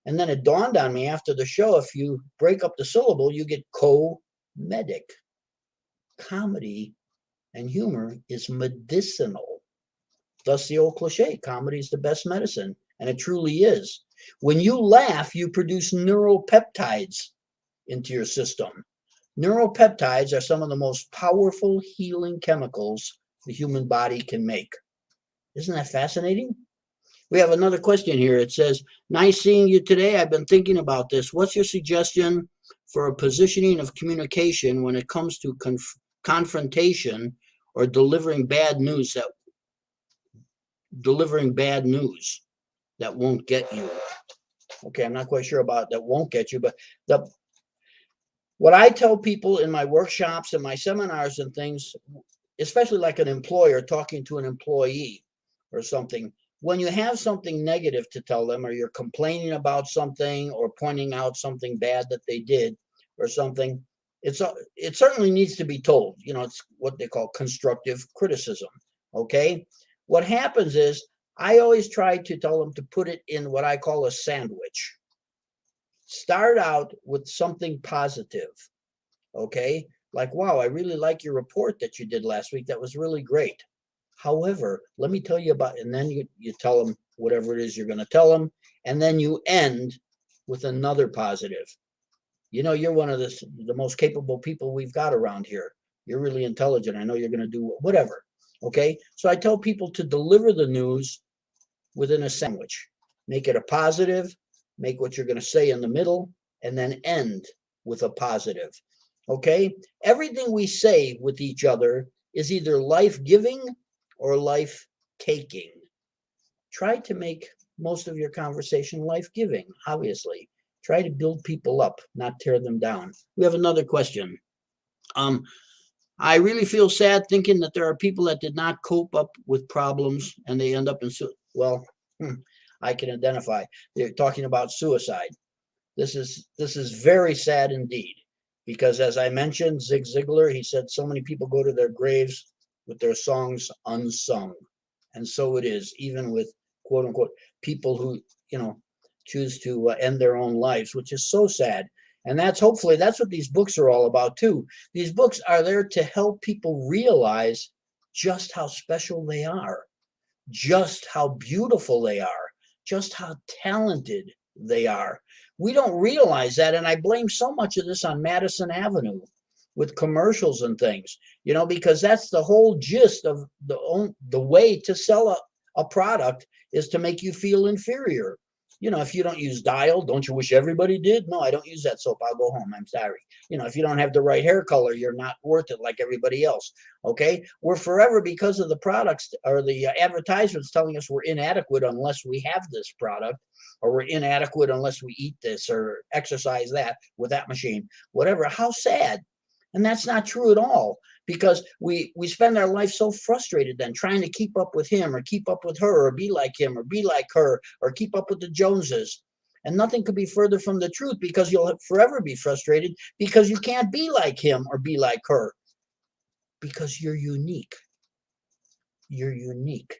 And then it dawned on me after the show, if you break up the syllable, you get co-medic. Comedy and humor is medicinal. Thus the old cliche, comedy is the best medicine. And it truly is. When you laugh, you produce neuropeptides into your system. Neuropeptides are some of the most powerful healing chemicals the human body can make. Isn't that fascinating? We have another question here. It says, nice seeing you today. I've been thinking about this. What's your suggestion for a positioning of communication when it comes to confrontation or delivering bad news that won't get you? Okay, I'm not quite sure about that won't get you, but what I tell people in my workshops and my seminars and things, especially like an employer talking to an employee or something, when you have something negative to tell them, or you're complaining about something or pointing out something bad that they did or something, it certainly needs to be told. You know, it's what they call constructive criticism. Okay, what happens is I always try to tell them to put it in what I call a sandwich. Start out with something positive. Okay, like, wow, I really like your report that you did last week. That was really great. However, let me tell you about, and then you tell them whatever it is you're going to tell them, and then you end with another positive. You know, you're one of the most capable people we've got around here. You're really intelligent. I know you're going to do whatever. Okay, so I tell people to deliver the news within a sandwich. Make it a positive, make what you're going to say in the middle, and then end with a positive. Okay, everything we say with each other is either life-giving or life-taking. Try to make most of your conversation life-giving, obviously. Try to build people up, not tear them down. We have another question. I really feel sad thinking that there are people that did not cope up with problems and they end up in I can identify. They're talking about suicide. This is very sad indeed, because as I mentioned, Zig Ziglar, he said so many people go to their graves with their songs unsung. And so it is, even with quote unquote people who, you know, choose to end their own lives, which is so sad. And hopefully that's what these books are all about too. These books are there to help people realize just how special they are, just how beautiful they are, just how talented they are. We don't realize that. And I blame so much of this on Madison Avenue with commercials and things, you know, because that's the whole gist of the way to sell a product is to make you feel inferior. You know, if you don't use Dial, don't you wish everybody did? No, I don't use that soap. I'll go home. I'm sorry. You know, if you don't have the right hair color, you're not worth it like everybody else. Okay. We're forever, because of the products or the advertisements telling us we're inadequate unless we have this product, or we're inadequate unless we eat this or exercise that with that machine, whatever. How sad. And that's not true at all, because we spend our life so frustrated then trying to keep up with him or keep up with her or be like him or be like her or keep up with the Joneses. And nothing could be further from the truth, because you'll forever be frustrated because you can't be like him or be like her, because you're unique. You're unique.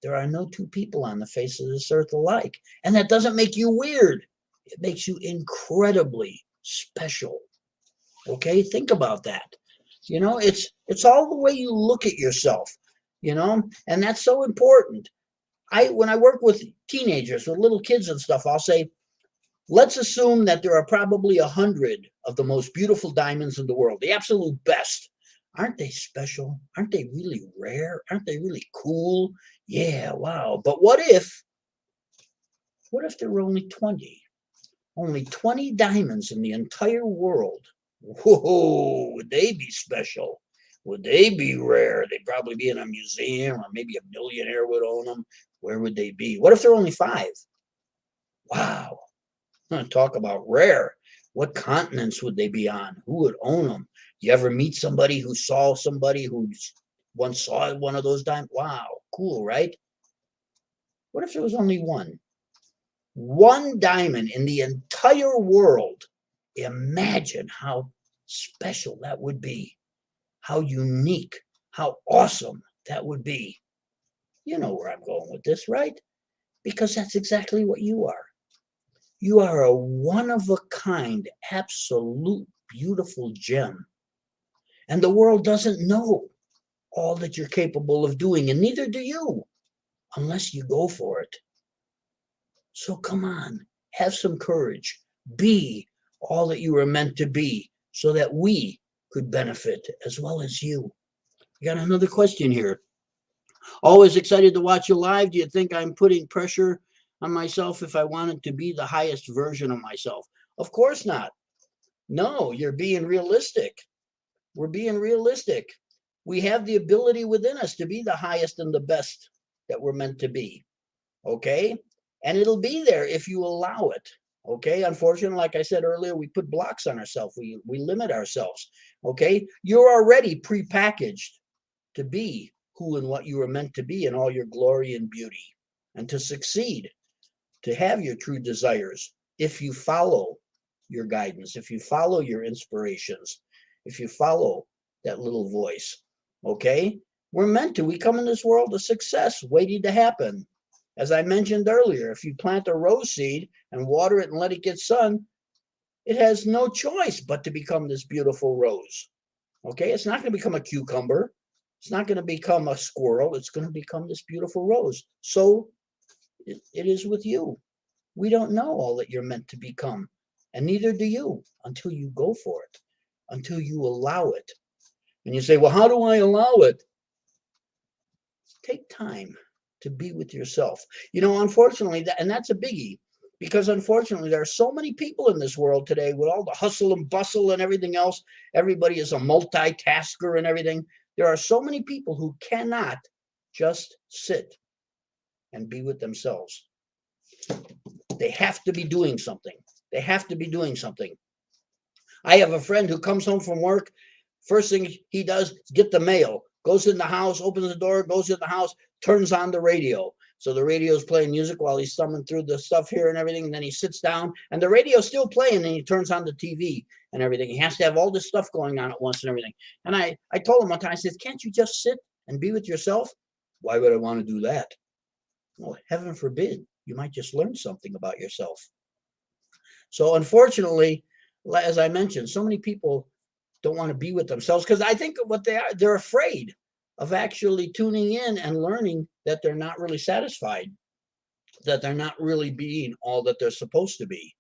There are no two people on the face of this earth alike. And that doesn't make you weird. It makes you incredibly special. Okay, think about that. You know, it's all the way you look at yourself, you know, and that's so important. When I work with teenagers, with little kids and stuff, I'll say, let's assume that there are probably 100 of the most beautiful diamonds in the world, the absolute best. Aren't they special? Aren't they really rare? Aren't they really cool? Yeah, wow. But what if there were only 20? Only 20 diamonds in the entire world. Whoa, would they be special? Would they be rare? They'd probably be in a museum, or maybe a millionaire would own them. Where would they be? What if there are only 5? Wow. Talk about rare. What continents would they be on? Who would own them? You ever meet somebody who saw somebody who once saw one of those diamonds? Wow, cool, right? What if there was only one? One diamond in the entire world. Imagine how special that would be. How unique, how awesome that would be. You know where I'm going with this, right? Because that's exactly what you are. You are a one-of-a-kind, absolute, beautiful gem. And the world doesn't know all that you're capable of doing, and neither do you, unless you go for it. So come on, have some courage. Be all that you were meant to be, so that we could benefit as well as you. I got another question here. Always excited to watch you live. Do you think I'm putting pressure on myself if I wanted to be the highest version of myself? Of course not. No, you're being realistic. We're being realistic. We have the ability within us to be the highest and the best that we're meant to be. Okay? And it'll be there if you allow it. Okay? Unfortunately, like I said earlier, we put blocks on ourselves. We limit ourselves. Okay? You're already prepackaged to be who and what you were meant to be in all your glory and beauty, and to succeed, to have your true desires, if you follow your guidance, if you follow your inspirations, if you follow that little voice. Okay? We're meant to. We come in this world a success waiting to happen. As I mentioned earlier, if you plant a rose seed and water it and let it get sun, it has no choice but to become this beautiful rose. Okay? It's not going to become a cucumber. It's not going to become a squirrel. It's going to become this beautiful rose. So it is with you. We don't know all that you're meant to become, and neither do you, until you go for it, until you allow it. And you say, well, how do I allow it? Take time to be with yourself. You know, unfortunately, and that's a biggie, because unfortunately, there are so many people in this world today with all the hustle and bustle and everything else. Everybody is a multitasker and everything. There are so many people who cannot just sit and be with themselves. They have to be doing something. They have to be doing something. I have a friend who comes home from work. First thing he does is get the mail, goes in the house, opens the door, goes in the house, turns on the radio. So the radio is playing music while he's thumbing through the stuff here and everything. And then he sits down and the radio's still playing, and he turns on the TV and everything. He has to have all this stuff going on at once and everything. And I told him one time, I said, can't you just sit and be with yourself? Why would I want to do that? Well, heaven forbid, you might just learn something about yourself. So unfortunately, as I mentioned, so many people don't want to be with themselves because I think what they are, they're afraid of actually tuning in and learning that they're not really satisfied, that they're not really being all that they're supposed to be.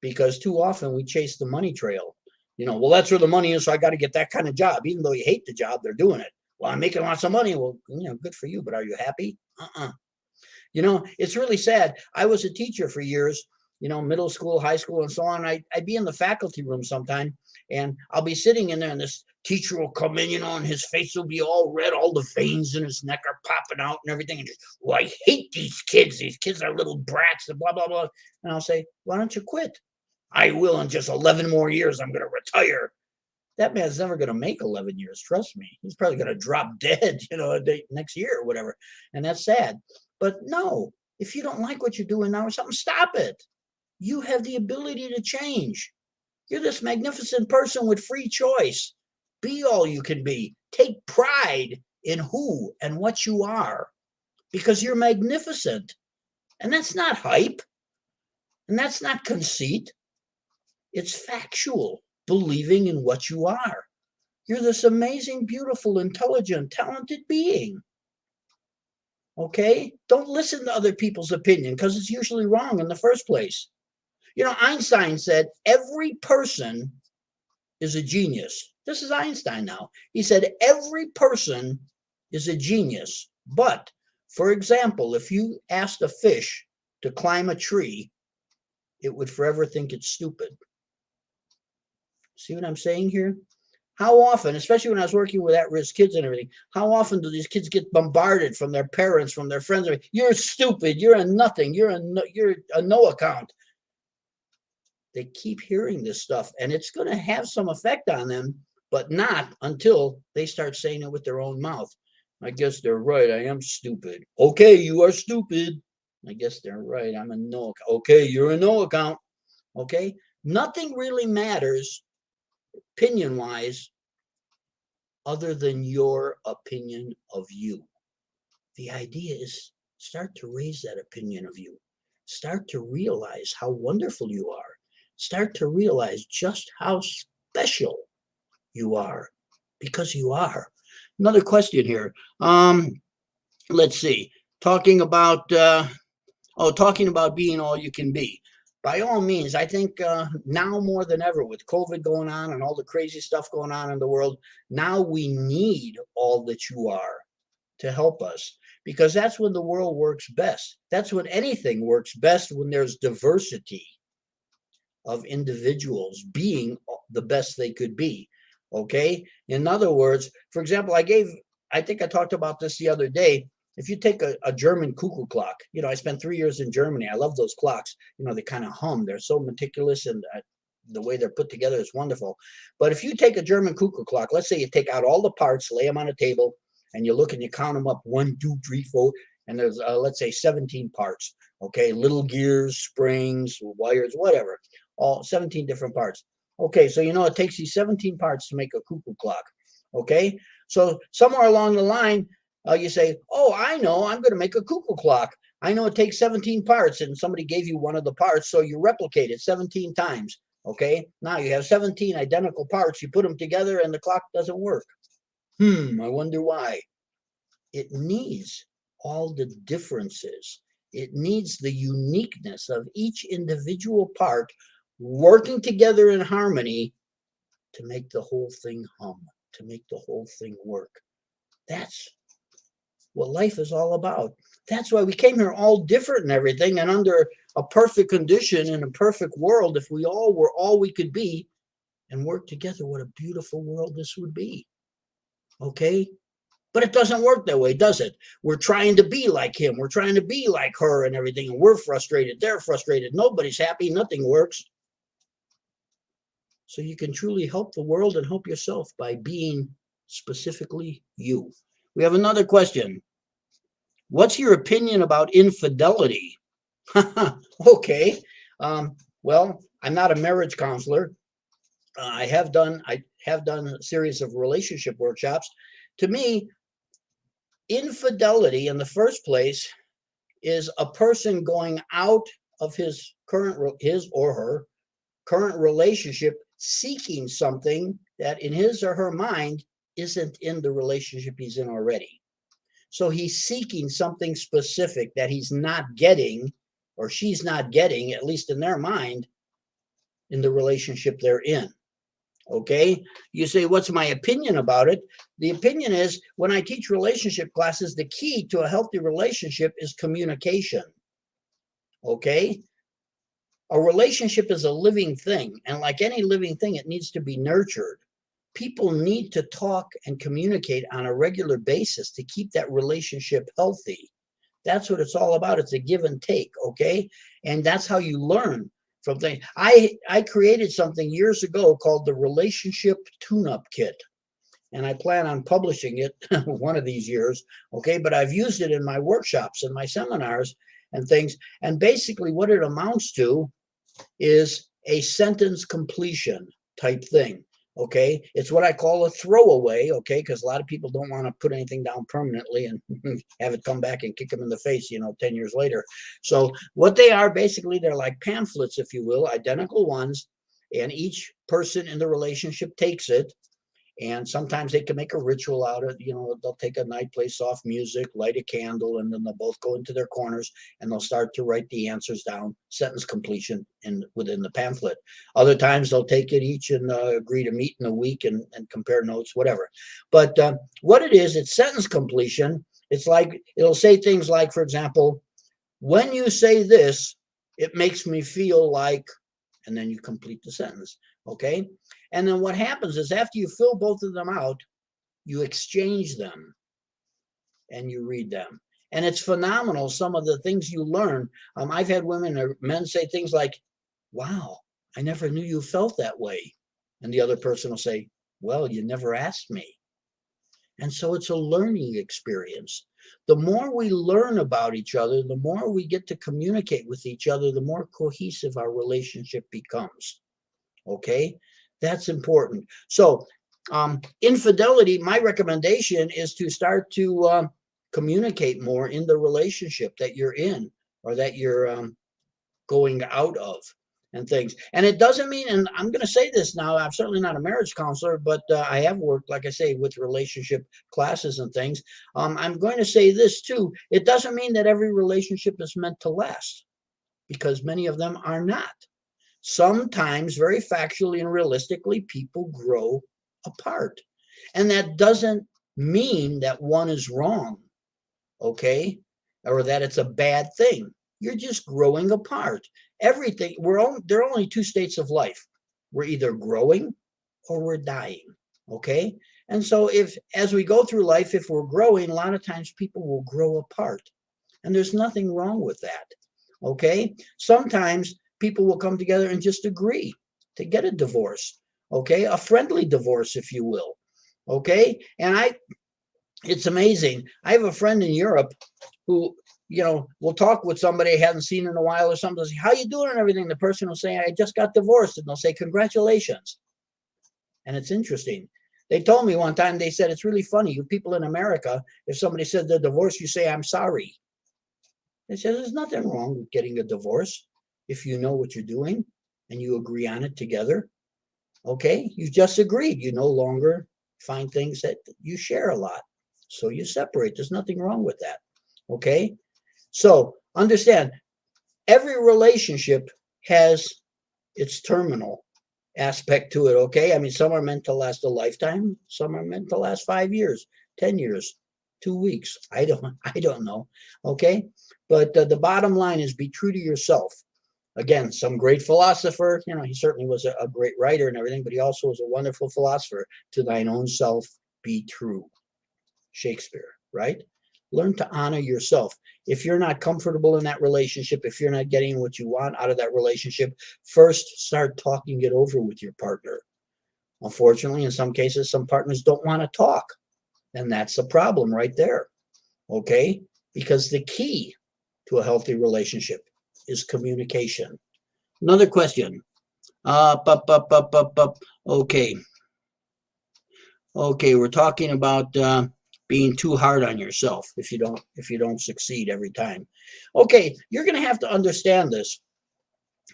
Because too often we chase the money trail. You know, well, that's where the money is, so I got to get that kind of job. Even though you hate the job, they're doing it. Well, I'm making lots of money. Well, you know, good for you, but are you happy? You know, it's really sad. I was a teacher for years, you know, middle school, high school, and so on. I'd be in the faculty room sometime, and I'll be sitting in there, and this teacher will come in, you know, and his face will be all red. All the veins in his neck are popping out and everything. And just, well, I hate these kids. These kids are little brats and blah, blah, blah. And I'll say, why don't you quit? I will in just 11 more years. I'm going to retire. That man's never going to make 11 years. Trust me. He's probably going to drop dead, you know, next year or whatever. And that's sad. But no, if you don't like what you're doing now or something, stop it. You have the ability to change. You're this magnificent person with free choice. Be all you can be. Take pride in who and what you are, because you're magnificent. And that's not hype. And that's not conceit. It's factual, believing in what you are. You're this amazing, beautiful, intelligent, talented being. Okay? Don't listen to other people's opinion, because it's usually wrong in the first place. You know, Einstein said, every person is a genius. This is Einstein now. He said, every person is a genius. But, for example, if you asked a fish to climb a tree, it would forever think it's stupid. See what I'm saying here? How often, especially when I was working with at-risk kids and everything, how often do these kids get bombarded from their parents, from their friends? You're stupid. You're a nothing. You're a no account. They keep hearing this stuff, and it's going to have some effect on them, but not until they start saying it with their own mouth. I guess they're right. I am stupid. Okay, you are stupid. I guess they're right. I'm a no account. Okay, you're a no account. Okay, nothing really matters opinion-wise other than your opinion of you. The idea is start to raise that opinion of you. Start to realize how wonderful you are. Start to realize just how special you are, because you are. Another question here. Let's see. Talking about being all you can be. By all means, I think now more than ever, with COVID going on and all the crazy stuff going on in the world, now we need all that you are to help us, because that's when the world works best. That's when anything works best, when there's diversity of individuals being the best they could be. Okay. In other words, for example, I think I talked about this the other day. If you take a German cuckoo clock, I spent 3 years in Germany. I love those clocks. They kind of hum. They're so meticulous, and the way they're put together is wonderful. But if you take a German cuckoo clock, let's say you take out all the parts, lay them on a table, and you look and you count them up, 1, 2, 3, 4, and there's let's say 17 parts. Okay, little gears, springs, wires, whatever, all 17 different parts. Okay, so it takes these 17 parts to make a cuckoo clock. Okay, so somewhere along the line, you say, oh, I know, I'm going to make a cuckoo clock. I know it takes 17 parts, and somebody gave you one of the parts, so you replicate it 17 times. Okay, now you have 17 identical parts. You put them together, and the clock doesn't work. I wonder why. It needs all the differences. It needs the uniqueness of each individual part working together in harmony to make the whole thing hum, to make the whole thing work. That's what life is all about. That's why we came here all different and everything, and under a perfect condition in a perfect world. If we all were all we could be and work together, what a beautiful world this would be. Okay? But it doesn't work that way, does it? We're trying to be like him. We're trying to be like her and everything. And we're frustrated. They're frustrated. Nobody's happy. Nothing works. So you can truly help the world and help yourself by being specifically you. We have another question. What's your opinion about infidelity? Okay. Well, I'm not a marriage counselor. I have done a series of relationship workshops. To me, infidelity in the first place is a person going out of his or her current relationship, seeking something that in his or her mind isn't in the relationship he's in already. So he's seeking something specific that he's not getting, or she's not getting, at least in their mind, in the relationship they're in. Okay, you say, what's my opinion about it? The opinion is, when I teach relationship classes, the key to a healthy relationship is communication. Okay, a relationship is a living thing, and like any living thing, it needs to be nurtured. People need to talk and communicate on a regular basis to keep that relationship healthy. That's what it's all about. It's a give and take. Okay, and that's how you learn from things. I created something years ago called the Relationship Tune-Up Kit, and I plan on publishing it one of these years. Okay, but I've used it in my workshops and my seminars and things. And basically what it amounts to is a sentence completion type thing. Okay, it's what I call a throwaway. Okay, because a lot of people don't want to put anything down permanently and have it come back and kick them in the face, 10 years later. So what they are, basically, they're like pamphlets, if you will, identical ones, and each person in the relationship takes it. And sometimes they can make a ritual out of it. They'll take a night, play soft music, light a candle, and then they'll both go into their corners and they'll start to write the answers down, sentence completion within the pamphlet. Other times they'll take it each and agree to meet in a week and compare notes, whatever. But what it is, it's sentence completion. It's like, it'll say things like, for example, when you say this, it makes me feel like, and then you complete the sentence. Okay. And then what happens is after you fill both of them out, you exchange them and you read them. And it's phenomenal, some of the things you learn. I've had women or men say things like, wow, I never knew you felt that way. And the other person will say, well, you never asked me. And so it's a learning experience. The more we learn about each other, the more we get to communicate with each other, the more cohesive our relationship becomes. Okay, that's important. So infidelity, my recommendation is to start to communicate more in the relationship that you're in or that you're going out of and things. And it doesn't mean, and I'm going to say this now, I'm certainly not a marriage counselor, but I have worked, like I say, with relationship classes and things. I'm going to say this too. It doesn't mean that every relationship is meant to last, because many of them are not. Sometimes, very factually and realistically, people grow apart. And that doesn't mean that one is wrong, okay? Or that it's a bad thing. You're just growing apart. Everything, there are only two states of life. We're either growing or we're dying, okay? And so as we go through life, if we're growing, a lot of times people will grow apart. And there's nothing wrong with that, okay? Sometimes people will come together and just agree to get a divorce, okay? A friendly divorce, if you will, okay? And it's amazing. I have a friend in Europe who, will talk with somebody I hadn't seen in a while or something. Say, how you doing and everything? The person will say, I just got divorced. And they'll say, congratulations. And it's interesting. They told me one time, they said, it's really funny. You people in America, if somebody said they're divorced, you say, I'm sorry. They said, there's nothing wrong with getting a divorce if you know what you're doing and you agree on it together. Okay, you just agreed. You no longer find things that you share a lot. So you separate. There's nothing wrong with that. Okay, so understand, every relationship has its terminal aspect to it. Okay, I mean, some are meant to last a lifetime. Some are meant to last 5 years, 10 years, 2 weeks. I don't know. Okay, but the bottom line is be true to yourself. Again, some great philosopher, he certainly was a great writer and everything, but he also was a wonderful philosopher. To thine own self be true. Shakespeare, right? Learn to honor yourself. If you're not comfortable in that relationship, if you're not getting what you want out of that relationship, first start talking it over with your partner. Unfortunately, in some cases, some partners don't want to talk. And that's the problem right there. Okay? Because the key to a healthy relationship is communication. Another question. Okay. Okay, we're talking about being too hard on yourself if you don't succeed every time. Okay, you're going to have to understand this.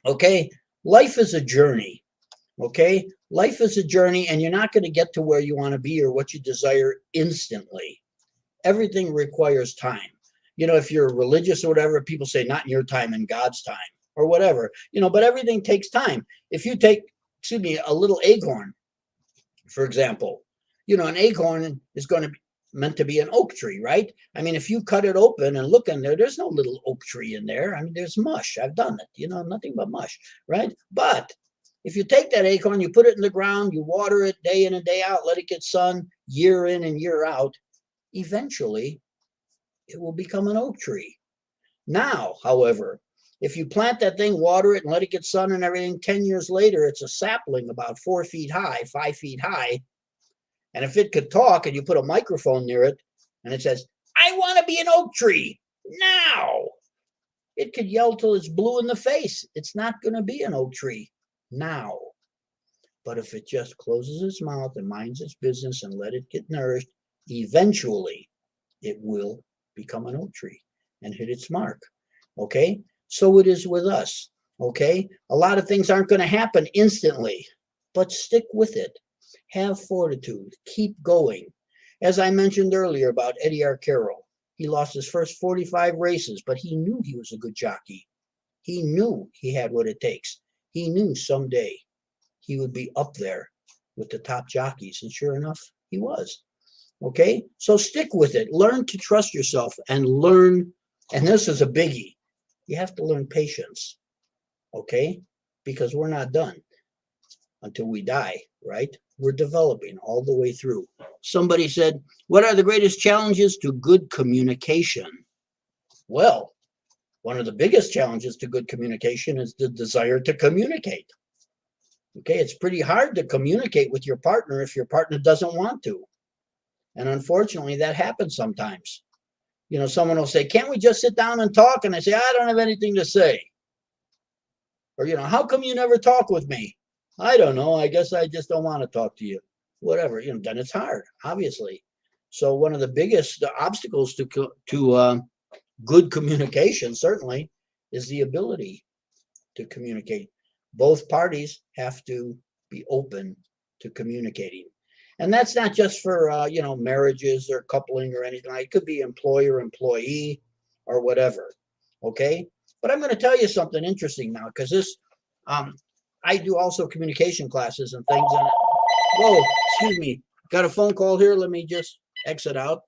Okay, life is a journey. Okay, life is a journey, and you're not going to get to where you want to be or what you desire instantly. Everything requires time. If you're religious or whatever, people say not in your time, in God's time, or whatever. But everything takes time. If you take, a little acorn, for example, an acorn is meant to be an oak tree, right? I mean, if you cut it open and look in there, there's no little oak tree in there. I mean, there's mush. I've done it, nothing but mush, right? But if you take that acorn, you put it in the ground, you water it day in and day out, let it get sun year in and year out, eventually it will become an oak tree. Now, however, if you plant that thing, water it, and let it get sun and everything, 10 years later, it's a sapling about 4 feet high, 5 feet high. And if it could talk and you put a microphone near it and it says, I want to be an oak tree now, it could yell till it's blue in the face. It's not going to be an oak tree now. But if it just closes its mouth and minds its business and let it get nourished, eventually it will become an oak tree and hit its mark. Okay? So it is with us. Okay? A lot of things aren't going to happen instantly, but stick with it. Have fortitude. Keep going. As I mentioned earlier about Eddie R. Carroll, he lost his first 45 races, but he knew he was a good jockey. He knew he had what it takes. He knew someday he would be up there with the top jockeys, and sure enough, he was. Okay? So stick with it. Learn to trust yourself and learn, and this is a biggie, you have to learn patience. Okay? Because we're not done. until we die, right? We're developing all the way through. Somebody said, what are the greatest challenges to good communication? Well, one of the biggest challenges to good communication is the desire to communicate. Okay, it's pretty hard to communicate with your partner if your partner doesn't want to. And unfortunately, that happens sometimes. You know, someone will say, can't we just sit down and talk? And I say, I don't have anything to say. Or, you know, how come you never talk with me? I don't know. I guess I just don't want to talk to you. Whatever, you know, then it's hard, obviously. So one of the biggest obstacles to good communication, certainly, is the ability to communicate. Both parties have to be open to communicating. And that's not just for, you know, marriages or coupling or anything. It could be employer, employee, or whatever. Okay. But I'm going to tell you something interesting now, because this, I do also communication classes and things. And, whoa, excuse me. Got a phone call here. Let me just exit out.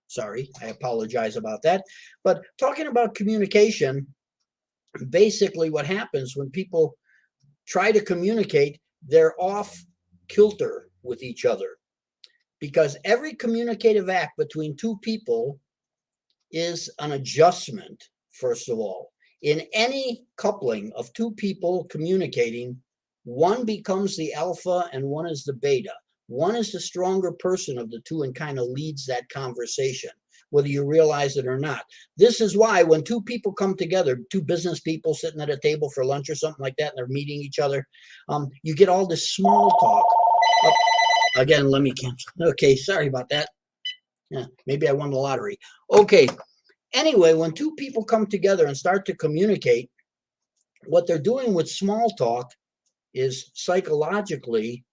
Sorry. I apologize about that. But talking about communication, basically what happens when people try to communicate, they're off kilter with each other, because every communicative act between two people is an adjustment. First of all, in any coupling of two people communicating, one becomes the alpha and one is the beta. One is the stronger person of the two and kind of leads that conversation, whether you realize it or not. This is why when two people come together, two business people sitting at a table for lunch or something like that, and they're meeting each other, you get all this small talk. Again, let me cancel. Okay, sorry about that. Yeah, maybe I won the lottery. Okay. Anyway, when two people come together and start to communicate, what they're doing with small talk is psychologically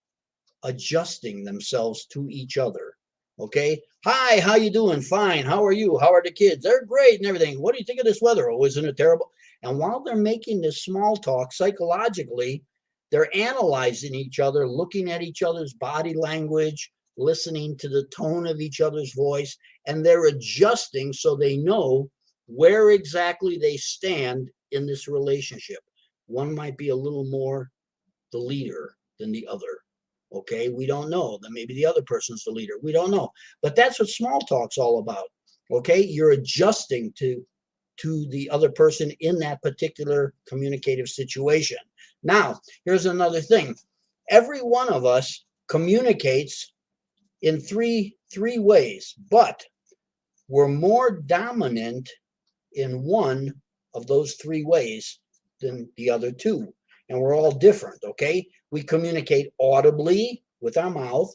adjusting themselves to each other. Okay. Hi, how you doing? Fine. How are you? How are the kids? They're great and everything. What do you think of this weather? Oh, isn't it terrible? And while they're making this small talk, psychologically, they're analyzing each other, looking at each other's body language, listening to the tone of each other's voice, and they're adjusting so they know where exactly they stand in this relationship. One might be a little more the leader than the other. Okay, we don't know. Then maybe the other person's the leader. We don't know. But that's what small talk's all about. Okay, you're adjusting to the other person in that particular communicative situation. Now, here's another thing. Every one of us communicates in three ways, but we're more dominant in one of those three ways than the other two. And we're all different, okay? We communicate audibly with our mouth.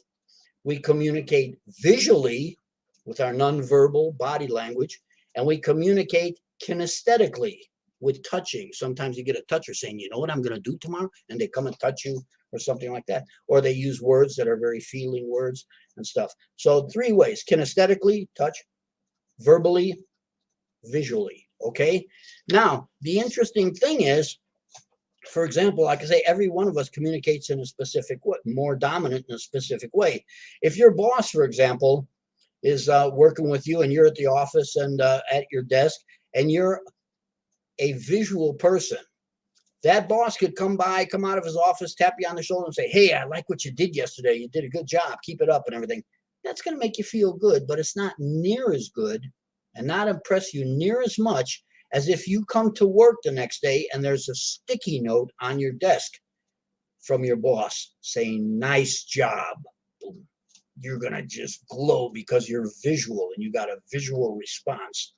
We communicate visually with our nonverbal body language. And we communicate kinesthetically with touching. Sometimes you get a toucher saying, you know what I'm going to do tomorrow? And they come and touch you or something like that. Or they use words that are very feeling words and stuff. So three ways: kinesthetically, touch; verbally; visually. Okay. Now, the interesting thing is, for example, like I say, every one of us communicates in a specific way, more dominant in a specific way. If your boss, for example, is working with you and you're at the office and at your desk and you're a visual person, that boss could come out of his office, tap you on the shoulder and say, hey, I like what you did yesterday. You did a good job. Keep it up and everything. That's going to make you feel good, but it's not near as good and not impress you near as much as if you come to work the next day and there's a sticky note on your desk from your boss saying, nice job. You're going to just glow because you're visual and you got a visual response.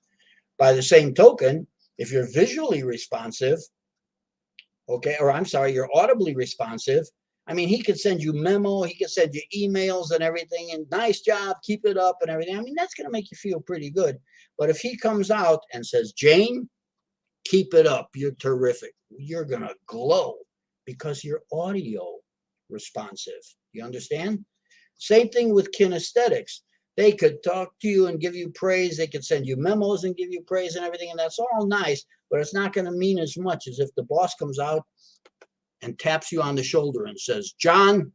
By the same token, if you're visually responsive, okay, or I'm sorry, you're audibly responsive, I mean, he could send you memo, he could send you emails and everything, and nice job, keep it up and everything. I mean, that's going to make you feel pretty good. But if he comes out and says, Jane, keep it up, you're terrific, you're going to glow because you're audio responsive. You understand? Same thing with kinesthetics. They could talk to you and give you praise. They could send you memos and give you praise and everything. And that's all nice, but it's not going to mean as much as if the boss comes out and taps you on the shoulder and says, John,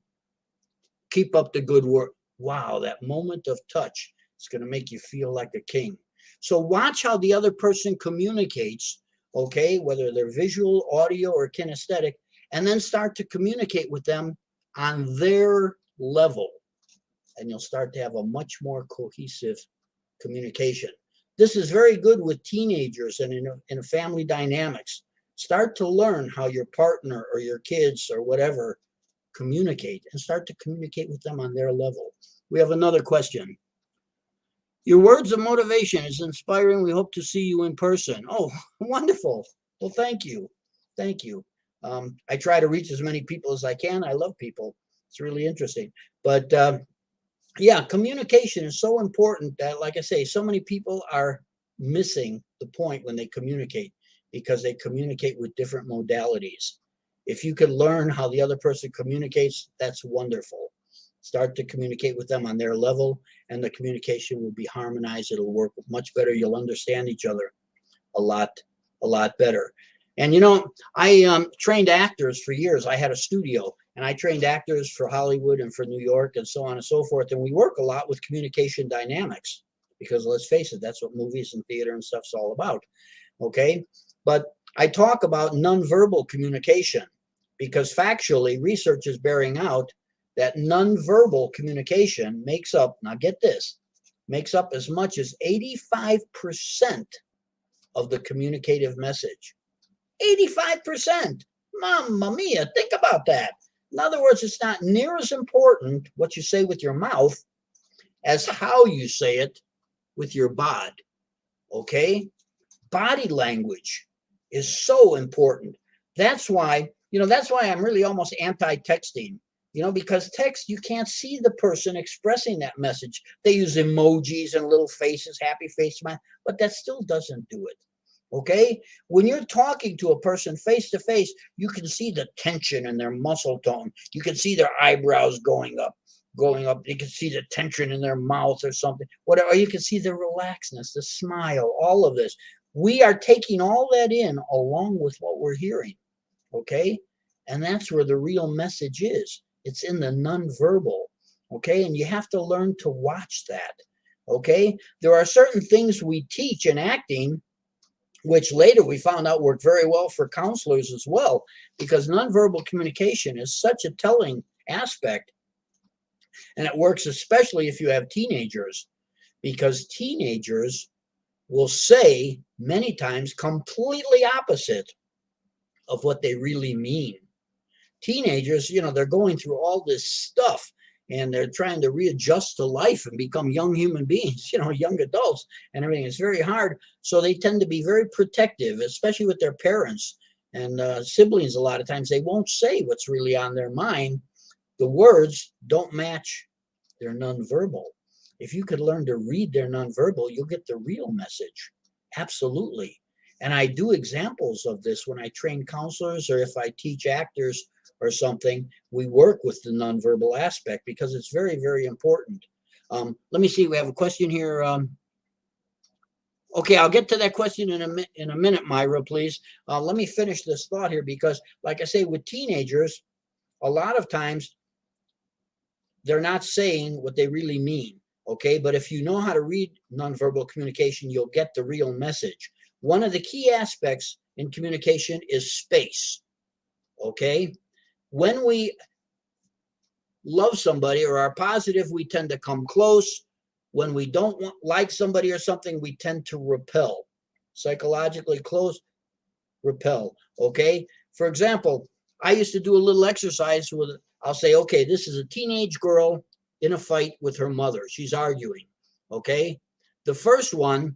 keep up the good work. Wow, that moment of touch is going to make you feel like a king. So watch how the other person communicates, okay, whether they're visual, audio, or kinesthetic, and then start to communicate with them on their level. And you'll start to have a much more cohesive communication. This is very good with teenagers and in family dynamics. Start to learn how your partner or your kids or whatever communicate, and start to communicate with them on their level. We have another question. Your words of motivation is inspiring. We hope to see you in person. Oh, wonderful. Well, thank you. Thank you. I try to reach as many people as I can. I love people. It's really interesting. But yeah, communication is so important that, like I say, so many people are missing the point when they communicate, because they communicate with different modalities. If you can learn how the other person communicates, that's wonderful. Start to communicate with them on their level, and the communication will be harmonized. It'll work much better. You'll understand each other a lot better. And you know, I trained actors for years. I had a studio, and I trained actors for Hollywood and for New York and so on and so forth. And we work a lot with communication dynamics, because let's face it, that's what movies and theater and stuff's all about. Okay, but I talk about nonverbal communication, because factually, research is bearing out that nonverbal communication makes up, now get this, makes up as much as 85% of the communicative message. 85%. Mamma mia, think about that. In other words, it's not near as important what you say with your mouth as how you say it with your bod. Okay? Body language is so important. That's why, that's why I'm really almost anti-texting. Because text, you can't see the person expressing that message. They use emojis and little faces, happy face, smile, but that still doesn't do it. Okay? When you're talking to a person face to face, you can see the tension in their muscle tone. You can see their eyebrows going up. You can see the tension in their mouth or something, whatever. Or you can see the relaxedness, the smile, all of this. We are taking all that in along with what we're hearing. Okay? And that's where the real message is. It's in the nonverbal, okay? And you have to learn to watch that, okay? There are certain things we teach in acting, which later we found out work very well for counselors as well, because nonverbal communication is such a telling aspect. And it works especially if you have teenagers, because teenagers will say many times completely opposite of what they really mean. Teenagers, they're going through all this stuff, and they're trying to readjust to life and become young human beings, young adults and everything. It's very hard. So they tend to be very protective, especially with their parents and siblings. A lot of times they won't say what's really on their mind. The words don't match their nonverbal. If you could learn to read their nonverbal, you'll get the real message. Absolutely. And I do examples of this when I train counselors, or if I teach actors or something. We work with the nonverbal aspect, because it's very, very important. Let me see. We have a question here. Okay, I'll get to that question in a minute, Myra, please. Let me finish this thought here, because, like I say, with teenagers, a lot of times they're not saying what they really mean. Okay, but if you know how to read nonverbal communication, you'll get the real message. One of the key aspects in communication is space. Okay. When we love somebody or are positive, we tend to come close. When we don't like somebody or something, we tend to repel. Psychologically close, repel. Okay? For example, I used to do a little exercise with, I'll say, okay, this is a teenage girl in a fight with her mother. She's arguing. Okay? The first one,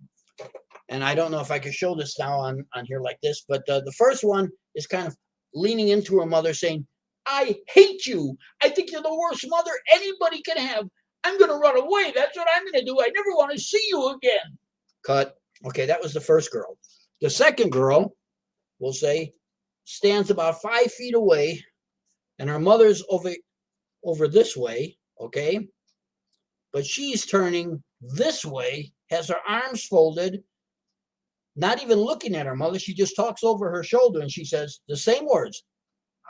and I don't know if I can show this now on here like this, but the first one is kind of leaning into her mother saying, I hate you. I think you're the worst mother anybody can have. I'm going to run away. That's what I'm going to do. I never want to see you again. Cut. Okay, that was the first girl. The second girl, we'll say, stands about 5 feet away, and her mother's over this way, okay? But she's turning this way, has her arms folded, not even looking at her mother. She just talks over her shoulder, and she says the same words.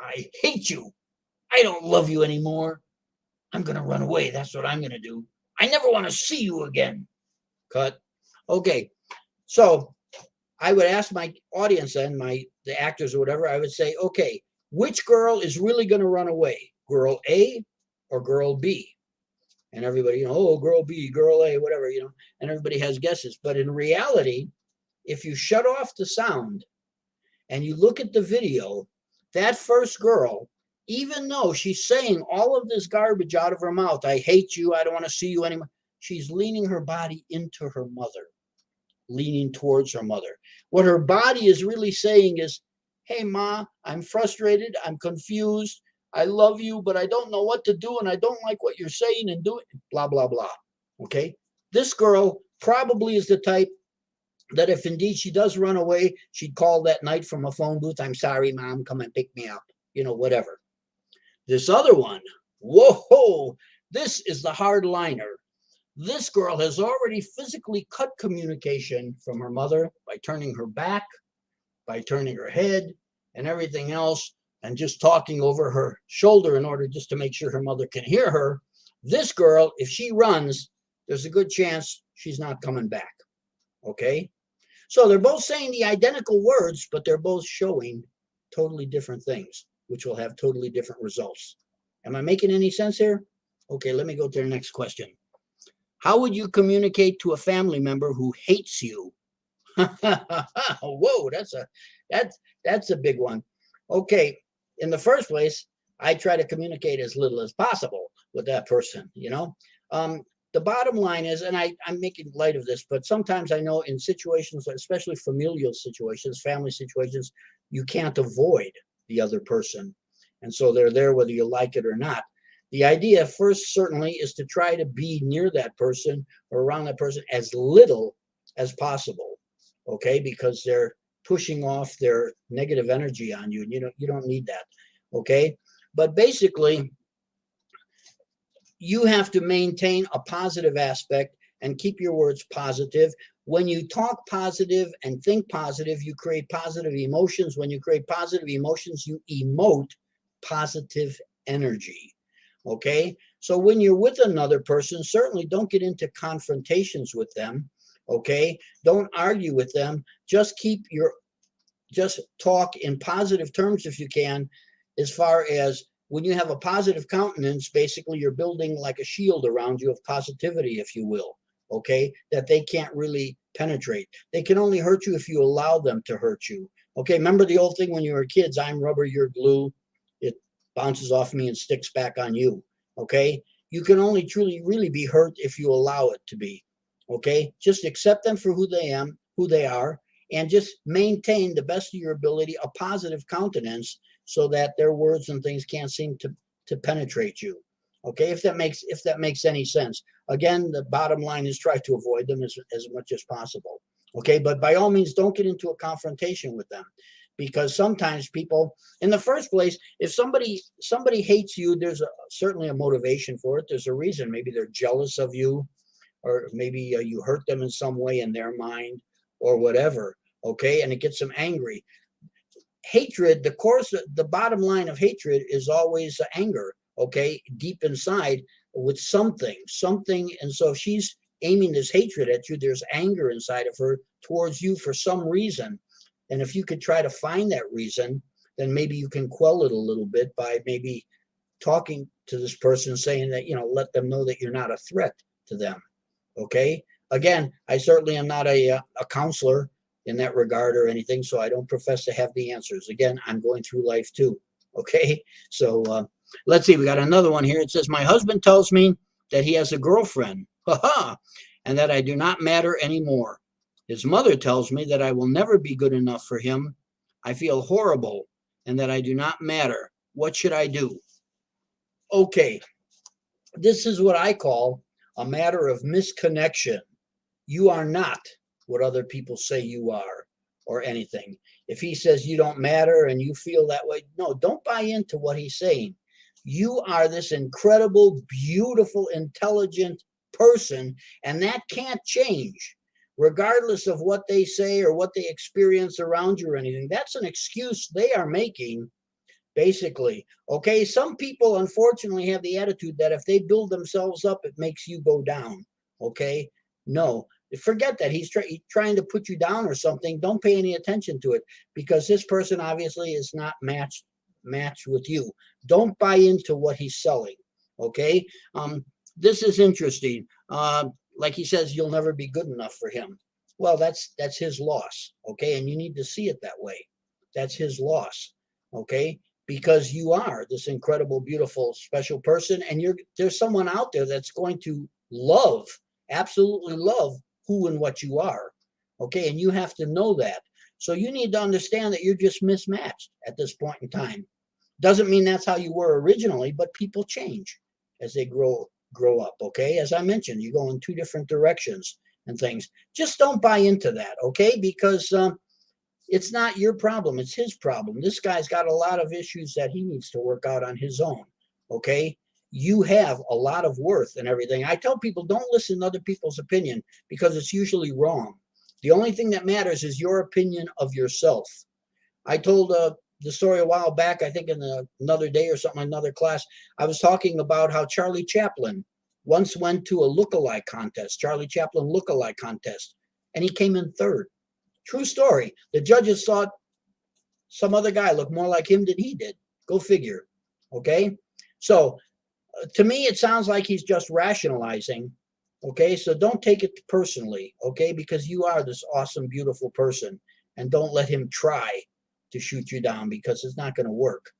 I hate you. I don't love you anymore. I'm going to run away. That's what I'm going to do. I never want to see you again. Cut. Okay. So I would ask my audience then, the actors or whatever, I would say, okay, Which girl is really going to run away? Girl A or girl B? And everybody, oh, girl B, girl A, whatever, and everybody has guesses. But in reality, if you shut off the sound and you look at the video, that first girl, even though she's saying all of this garbage out of her mouth, I hate you, I don't want to see you anymore, she's leaning her body into her mother, leaning towards her mother. What her body is really saying is, hey, Ma, I'm frustrated, I'm confused, I love you, but I don't know what to do, and I don't like what you're saying and doing, blah, blah, blah. Okay? This girl probably is the type that if indeed she does run away, she'd call that night from a phone booth, I'm sorry, Mom, come and pick me up, whatever. This other one, whoa, this is the hardliner. This girl has already physically cut communication from her mother by turning her back, by turning her head, and everything else, and just talking over her shoulder in order just to make sure her mother can hear her. This girl, if she runs, there's a good chance she's not coming back. Okay? So they're both saying the identical words, but they're both showing totally different things, which will have totally different results. Am I making any sense here? Okay, let me go to the next question. How would you communicate to a family member who hates you? Whoa, that's a big one. Okay, in the first place, I try to communicate as little as possible with that person, The bottom line is, and I'm making light of this, but sometimes I know in situations, especially familial situations, family situations, you can't avoid the other person. And so they're there whether you like it or not. The idea first certainly is to try to be near that person or around that person as little as possible, okay? Because they're pushing off their negative energy on you, and you don't need that, okay? But basically, you have to maintain a positive aspect and keep your words positive. When you talk positive and think positive, you create positive emotions. When you create positive emotions, you emote positive energy. Okay? So when you're with another person, certainly don't get into confrontations with them. Okay? Don't argue with them. Just talk in positive terms if you can, as far as when you have a positive countenance, basically you're building like a shield around you of positivity, if you will, okay, that they can't really penetrate. They can only hurt you if you allow them to hurt you. Okay, remember the old thing when you were kids, I'm rubber, you're glue. It bounces off me and sticks back on you, okay? You can only truly, really be hurt if you allow it to be, okay? Just accept them for who they are, and just maintain the best of your ability a positive countenance so that their words and things can't seem to penetrate you. Okay, if that makes any sense. Again, the bottom line is try to avoid them as much as possible. Okay, but by all means, don't get into a confrontation with them, because sometimes people, in the first place, if somebody hates you, there's certainly a motivation for it. There's a reason. Maybe they're jealous of you, or maybe you hurt them in some way in their mind, or whatever. Okay, and it gets them angry. Hatred, the bottom line of hatred is always anger, okay, deep inside with something. And so if she's aiming this hatred at you, there's anger inside of her towards you for some reason. And if you could try to find that reason, then maybe you can quell it a little bit by maybe talking to this person, saying that, let them know that you're not a threat to them, okay? Again, I certainly am not a counselor in that regard or anything, so I don't profess to have the answers. Again, I'm going through life too, okay? So let's see, we got another one here. It says, my husband tells me that he has a girlfriend, and that I do not matter anymore. His mother tells me that I will never be good enough for him. I feel horrible and that I do not matter. What should I do? Okay, this is what I call a matter of misconnection. You are not what other people say you are or anything. If he says you don't matter and you feel that way, no, don't buy into what he's saying. You are this incredible, beautiful, intelligent person, and that can't change regardless of what they say or what they experience around you or anything. That's an excuse they are making, basically. Okay, some people unfortunately have the attitude that if they build themselves up, it makes you go down. Okay, no. Forget that. He's trying to put you down or something. Don't pay any attention to it, because this person obviously is not match with you. Don't buy into what he's selling. Okay. This is interesting. Like he says, you'll never be good enough for him. Well, that's his loss. Okay. And you need to see it that way. That's his loss. Okay. Because you are this incredible, beautiful, special person. And there's someone out there that's going to love, absolutely love who and what you are. Okay. And you have to know that. So you need to understand that you're just mismatched at this point in time. Doesn't mean that's how you were originally, but people change as they grow up. Okay. As I mentioned, you go in two different directions and things. Just don't buy into that. Okay. Because it's not your problem. It's his problem. This guy's got a lot of issues that he needs to work out on his own. Okay. You have a lot of worth and everything. I tell people, don't listen to other people's opinion because it's usually wrong. The only thing that matters is your opinion of yourself. I told the story a while back, I think in another day or something, another class. I was talking about how Charlie Chaplin once went to a lookalike contest, Charlie Chaplin lookalike contest, and he came in third. True story. The judges thought some other guy looked more like him than he did. Go figure. Okay. So to me, it sounds like he's just rationalizing. Okay. So don't take it personally. Okay. Because you are this awesome, beautiful person, and don't let him try to shoot you down because it's not going to work.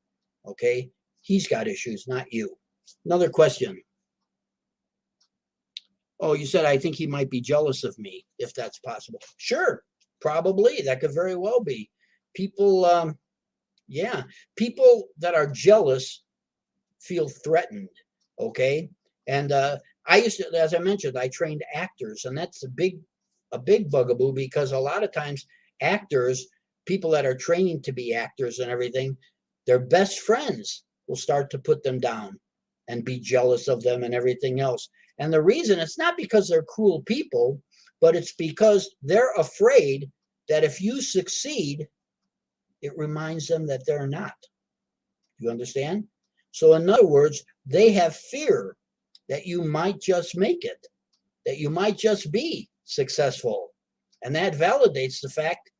Okay. He's got issues, not you. Another question. Oh, you said, I think he might be jealous of me, if that's possible. Sure. Probably. That could very well be. People, yeah, people that are jealous feel threatened. Okay. And I used to, as I mentioned, I trained actors, and that's a big bugaboo, because a lot of times actors, people that are training to be actors and everything, their best friends will start to put them down and be jealous of them and everything else. And the reason, it's not because they're cruel people, but it's because they're afraid that if you succeed, it reminds them that they're not. You understand? So in other words, they have fear that you might just make it, that you might just be successful. And that validates the fact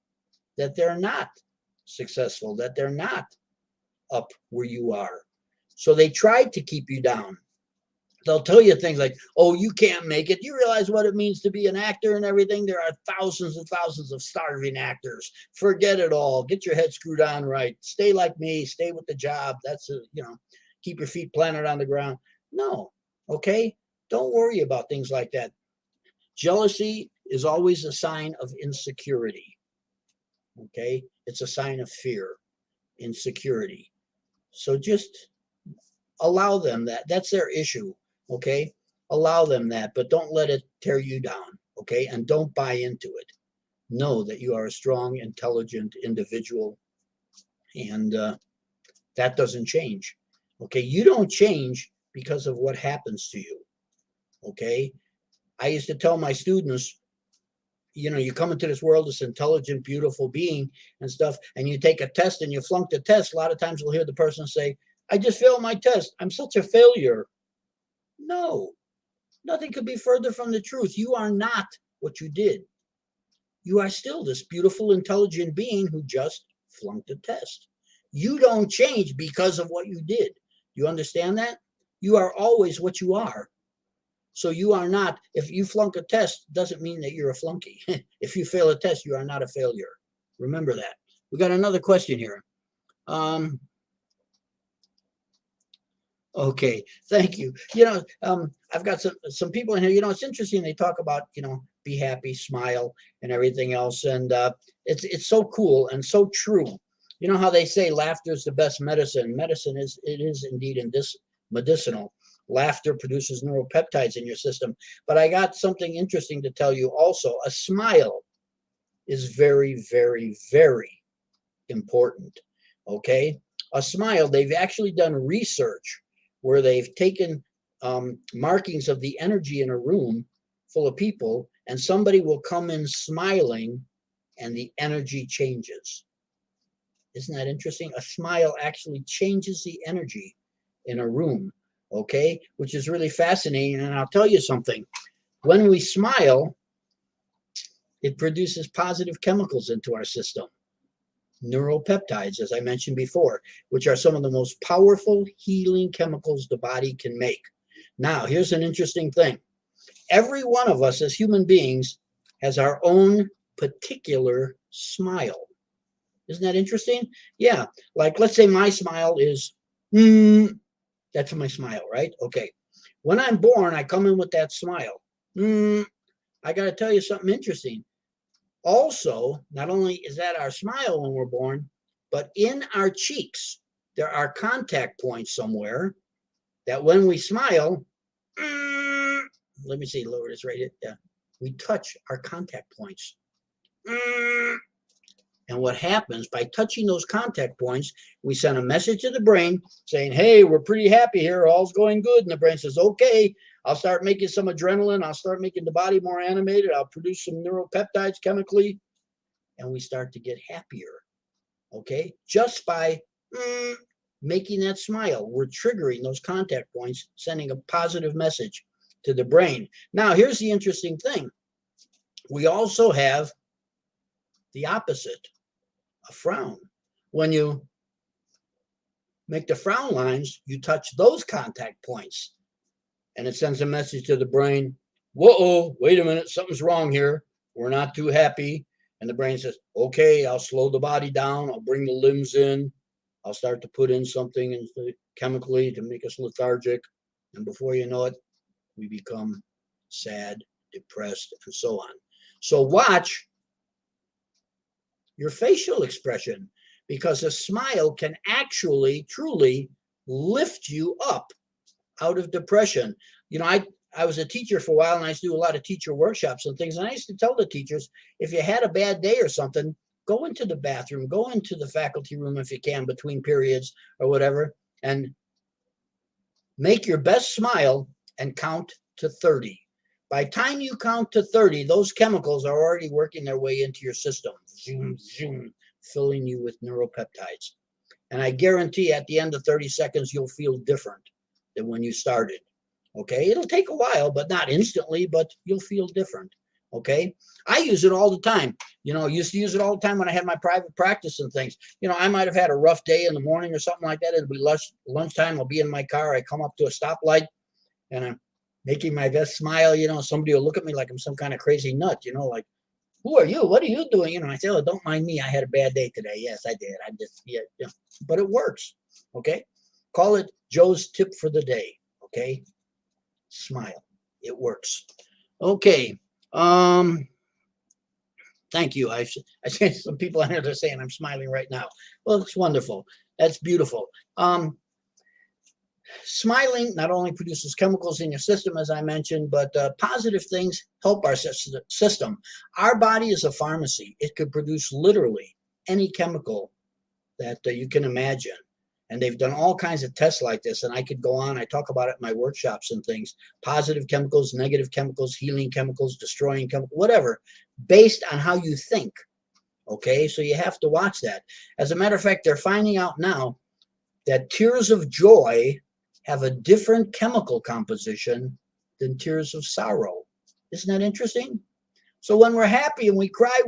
that they're not successful, that they're not up where you are. So they tried to keep you down. They'll tell you things like, oh, you can't make it. You realize what it means to be an actor and everything? There are thousands and thousands of starving actors. Forget it all. Get your head screwed on right. Stay like me. Stay with the job. That's, keep your feet planted on the ground. No. Okay. Don't worry about things like that. Jealousy is always a sign of insecurity. Okay. It's a sign of fear, insecurity. So just allow them that. That's their issue. Okay. Allow them that, but don't let it tear you down. Okay. And don't buy into it. Know that you are a strong, intelligent individual, and that doesn't change. Okay. You don't change because of what happens to you. Okay. I used to tell my students, you come into this world, this intelligent, beautiful being and stuff, and you take a test and you flunk the test. A lot of times we'll hear the person say, I just failed my test. I'm such a failure. No, nothing could be further from the truth. You are not what you did. You are still this beautiful, intelligent being who just flunked the test. You don't change because of what you did. You understand that? You are always what you are. So you are not, if you flunk a test, doesn't mean that you're a flunky. If you fail a test, you are not a failure. Remember that. We got another question here. Okay, thank you. I've got some people in here, it's interesting. They talk about, be happy, smile, and everything else. And it's so cool and so true. You know how they say laughter is the best medicine. Medicine is indeed in this medicinal. Laughter produces neuropeptides in your system. But I got something interesting to tell you also. A smile is very, very, very important. Okay? A smile, they've actually done research where they've taken markings of the energy in a room full of people, and somebody will come in smiling and the energy changes. Isn't that interesting? A smile actually changes the energy in a room, okay? Which is really fascinating. And I'll tell you something. When we smile, it produces positive chemicals into our system. neuropeptides, as I mentioned before, which are some of the most powerful healing chemicals the body can make. Now, here's an interesting thing. Every one of us as human beings has our own particular smile. Isn't that interesting? Yeah, like let's say my smile is, that's my smile, right? Okay. When I'm born, I come in with that smile. I got to tell you something interesting. Also, not only is that our smile when we're born, but in our cheeks, there are contact points somewhere that when we smile, let me see, lower this right here. Yeah, we touch our contact points. And what happens by touching those contact points, we send a message to the brain saying, hey, we're pretty happy here. All's going good. And the brain says, okay, I'll start making some adrenaline. I'll start making the body more animated. I'll produce some neuropeptides chemically. And we start to get happier. Okay, just by making that smile, we're triggering those contact points, sending a positive message to the brain. Now, here's the interesting thing. We also have the opposite, a frown. When you make the frown lines, you touch those contact points, and it sends a message to the brain, whoa, wait a minute, something's wrong here. We're not too happy. And the brain says, okay, I'll slow the body down. I'll bring the limbs in. I'll start to put in something chemically to make us lethargic. And before you know it, we become sad, depressed, and so on. So watch your facial expression, because a smile can actually, truly lift you up out of depression. You know, I was a teacher for a while, and I used to do a lot of teacher workshops and things. And I used to tell the teachers, if you had a bad day or something, go into the bathroom, go into the faculty room if you can between periods or whatever, and make your best smile and count to 30. By the time you count to 30, those chemicals are already working their way into your system, zoom, zoom, filling you with neuropeptides. And I guarantee at the end of 30 seconds, you'll feel different than when you started. Okay, it'll take a while, but not instantly, but you'll feel different. Okay, I use it all the time. You know, I used to use it all the time when I had my private practice and things. You know, I might have had a rough day in the morning or something like that. It'll be lunchtime. I'll be in my car. I come up to a stoplight and I'm making my best smile. You know, somebody will look at me like I'm some kind of crazy nut, you know, like, who are you? What are you doing? You know, I say, oh, don't mind me. I had a bad day today. Yes, I did. I just, yeah, but it works. Okay, call it Joe's tip for the day. Okay. Smile. It works. Okay. Thank you. I see some people out there saying I'm smiling right now. Well, it's wonderful. That's beautiful. Smiling not only produces chemicals in your system, as I mentioned, but positive things help our system. Our body is a pharmacy. It could produce literally any chemical that you can imagine. And they've done all kinds of tests like this, and I could go on. I talk about it in my workshops and things. Positive chemicals, negative chemicals, healing chemicals, destroying chemicals, whatever, based on how you think. Okay, so you have to watch that. As a matter of fact, they're finding out now that tears of joy have a different chemical composition than tears of sorrow. Isn't that interesting? So when we're happy and we cry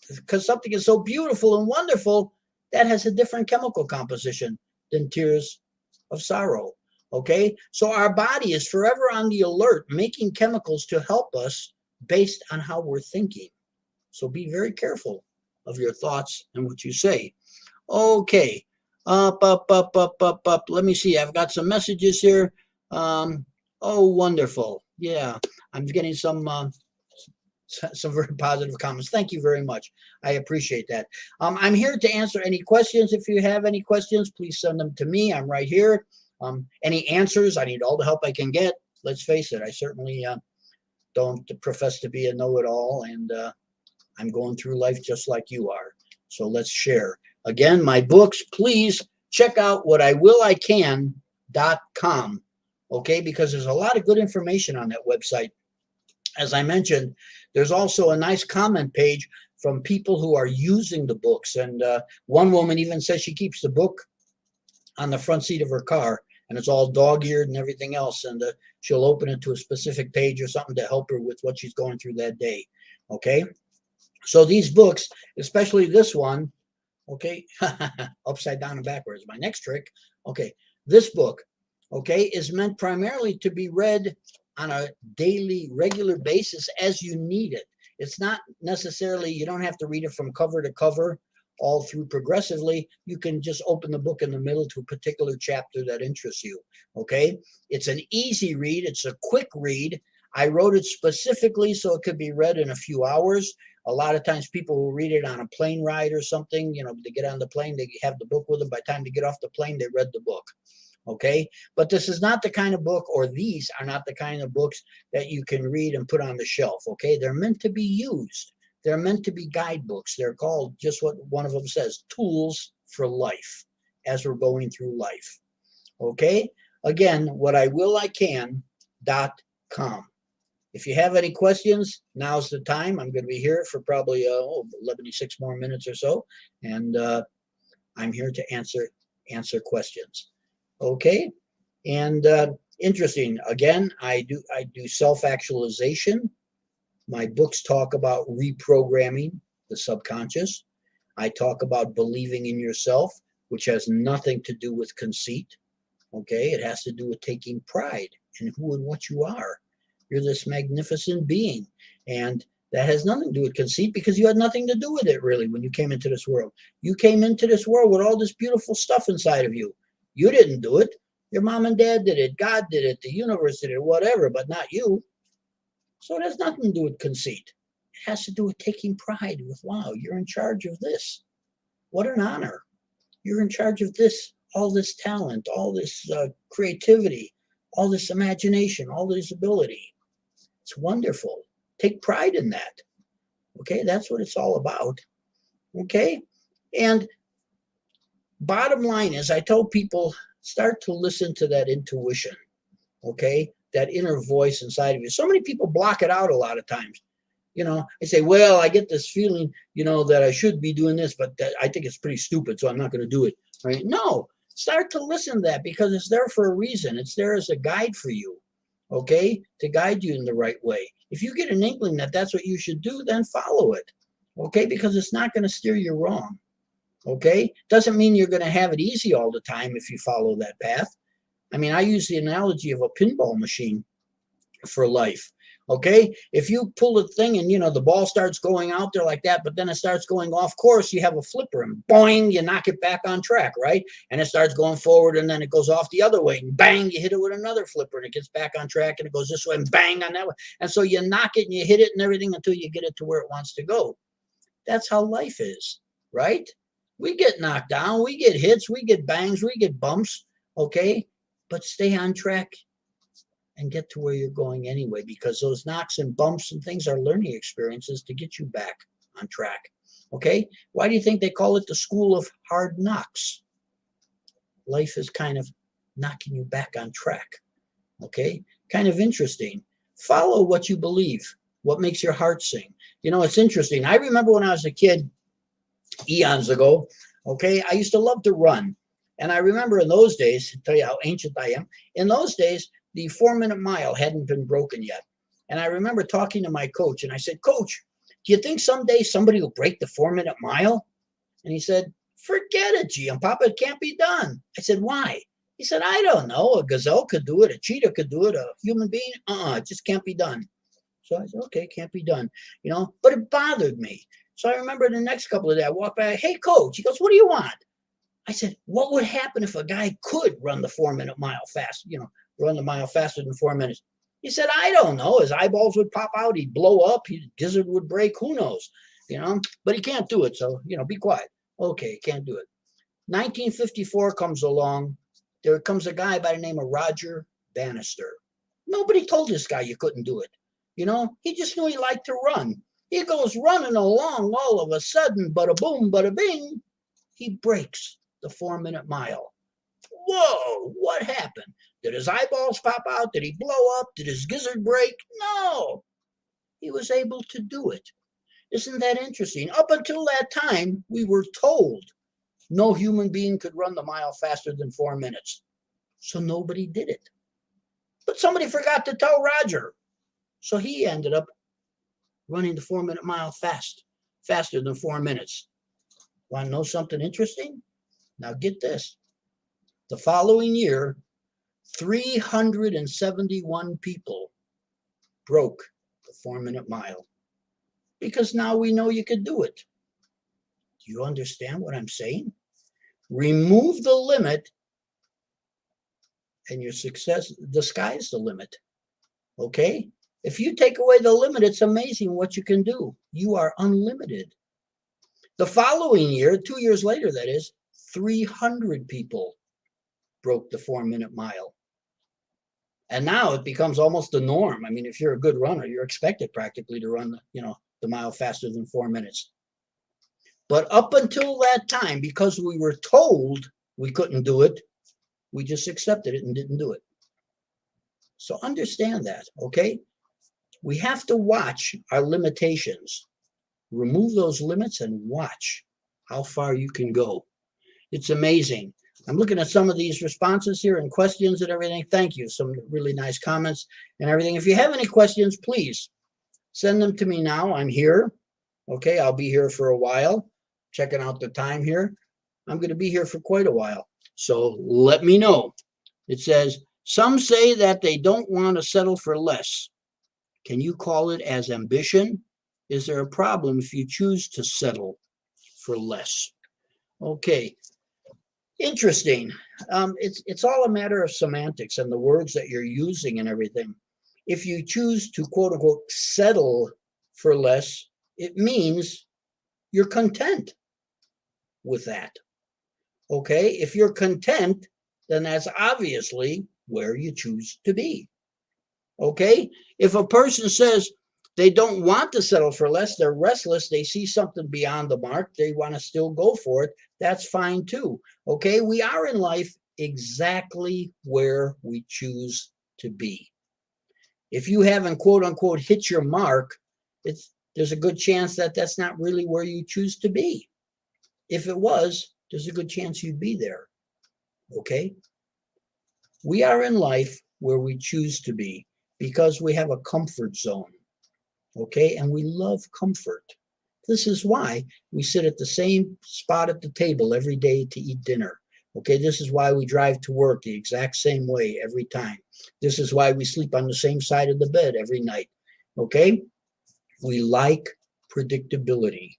because something is so beautiful and wonderful, that has a different chemical composition than tears of sorrow. Okay, so our body is forever on the alert, making chemicals to help us based on how we're thinking. So be very careful of your thoughts and what you say. Okay, up. Let me see. I've got some messages here. Oh, wonderful. Yeah, I'm getting some very positive comments. Thank you very much. I appreciate that. I'm here to answer any questions. If you have any questions, please send them to me. I'm right here. Any answers, I need all the help I can get. Let's face it, I certainly don't profess to be a know-it-all, and I'm going through life just like you are. So let's share. Again, my books, please check out whatIwillican.com, okay, because there's a lot of good information on that website. As I mentioned, there's also a nice comment page from people who are using the books. And one woman even says she keeps the book on the front seat of her car, and it's all dog-eared and everything else. And she'll open it to a specific page or something to help her with what she's going through that day. Okay? So these books, especially this one, Okay, upside down and backwards. My next trick. Okay, this book, okay, is meant primarily to be read on a daily, regular basis as you need it. It's not necessarily, you don't have to read it from cover to cover all through progressively. You can just open the book in the middle to a particular chapter that interests you. Okay, it's an easy read, it's a quick read. I wrote it specifically so it could be read in a few hours. A lot of times people will read it on a plane ride or something. You know, they get on the plane, they have the book with them. By the time they get off the plane, they read the book. Okay, but this is not the kind of book, or these are not the kind of books that you can read and put on the shelf. Okay, they're meant to be used. They're meant to be guidebooks. They're called just what one of them says, tools for life as we're going through life. Okay, again, whatIwillIcan.com. If you have any questions, now's the time. I'm going to be here for probably 6 more minutes or so, and I'm here to answer questions. Okay, and interesting. Again, I do self-actualization. My books talk about reprogramming the subconscious. I talk about believing in yourself, which has nothing to do with conceit. Okay, it has to do with taking pride in who and what you are. You're this magnificent being, and that has nothing to do with conceit, because you had nothing to do with it really when you came into this world. You came into this world with all this beautiful stuff inside of you. You didn't do it. Your mom and dad did it. God did it. The universe did it. Whatever, but not you. So it has nothing to do with conceit. It has to do with taking pride with, wow, you're in charge of this. What an honor. You're in charge of this, all this talent, all this creativity, all this imagination, all this ability. It's wonderful. Take pride in that. Okay, that's what it's all about. Okay, and bottom line is, I tell people, start to listen to that intuition. Okay, that inner voice inside of you. So many people block it out a lot of times. You know, I say, well, I get this feeling, you know, that I should be doing this, but I think it's pretty stupid, so I'm not going to do it. Right? No, start to listen to that, because it's there for a reason. It's there as a guide for you, okay, to guide you in the right way. If you get an inkling that that's what you should do, then follow it, okay, because it's not going to steer you wrong, okay? Doesn't mean you're going to have it easy all the time if you follow that path. I mean, I use the analogy of a pinball machine for life. Okay, if you pull the thing and, you know, the ball starts going out there like that, but then it starts going off course, you have a flipper and boing, you knock it back on track, right? And it starts going forward, and then it goes off the other way, and bang, you hit it with another flipper, and it gets back on track, and it goes this way, and bang on that way. And so you knock it and you hit it and everything until you get it to where it wants to go. That's how life is, right? We get knocked down, we get hits, we get bangs, we get bumps, okay? But stay on track and get to where you're going anyway, because those knocks and bumps and things are learning experiences to get you back on track. Okay, why do you think they call it the school of hard knocks? Life is kind of knocking you back on track. Okay, kind of interesting. Follow what you believe, what makes your heart sing. You know, it's interesting. I remember when I was a kid, eons ago, okay, I used to love to run. And I remember in those days, to tell you how ancient I am, in those days, the 4-minute mile hadn't been broken yet. And I remember talking to my coach, and I said, Coach, do you think someday somebody will break the 4-minute mile? And he said, forget it, GIAMPAPA, it can't be done. I said, why? He said, I don't know. A gazelle could do it. A cheetah could do it. A human being, it just can't be done. So I said, okay, can't be done. You know, but it bothered me. So I remember the next couple of days, I walked by, hey, Coach. He goes, what do you want? I said, what would happen if a guy could run the 4-minute mile fast, you know, run the mile faster than 4 minutes? He said, I don't know. His eyeballs would pop out. He'd blow up. His gizzard would break. Who knows? You know, but he can't do it. So, you know, be quiet. Okay, can't do it. 1954 comes along. There comes a guy by the name of Roger Bannister. Nobody told this guy you couldn't do it. You know, he just knew he liked to run. He goes running along. All of a sudden, bada boom, bada bing, he breaks the 4-minute mile. Whoa, what happened? Did his eyeballs pop out? Did he blow up? Did his gizzard break? No, he was able to do it. Isn't that interesting? Up until that time, we were told no human being could run the mile faster than 4 minutes. So nobody did it. But somebody forgot to tell Roger. So he ended up running the 4-minute mile faster than 4 minutes. Want to know something interesting? Now get this. The following year, 371 people broke the 4-minute mile because now we know you could do it. Do you understand what I'm saying? Remove the limit and your success, the sky's the limit. Okay? If you take away the limit, it's amazing what you can do. You are unlimited. The following year, 2 years later, that is, 300 people broke the 4-minute mile. And now it becomes almost the norm. I mean, if you're a good runner, you're expected practically to run, the mile faster than 4 minutes. But up until that time, because we were told we couldn't do it, we just accepted it and didn't do it. So understand that, okay? We have to watch our limitations. Remove those limits and watch how far you can go. It's amazing. I'm looking at some of these responses here and questions and everything. Thank you. Some really nice comments and everything. If you have any questions, please send them to me now. I'm here. Okay, I'll be here for a while. Checking out the time here. I'm going to be here for quite a while. So let me know. It says, some say that they don't want to settle for less. Can you call it as ambition? Is there a problem if you choose to settle for less? Okay. Interesting. It's all a matter of semantics and the words that you're using and everything. If you choose to, quote unquote, settle for less, it means you're content with that. Okay? If you're content, then that's obviously where you choose to be. Okay? If a person says they don't want to settle for less, they're restless, they see something beyond the mark, they want to still go for it, that's fine too. Okay? We are in life exactly where we choose to be. If you haven't, quote unquote, hit your mark, there's a good chance that that's not really where you choose to be. If it was, there's a good chance you'd be there. Okay? We are in life where we choose to be because we have a comfort zone. Okay? And we love comfort. This is why we sit at the same spot at the table every day to eat dinner. Okay? This is why we drive to work the exact same way every time. This is why we sleep on the same side of the bed every night. Okay? We like predictability.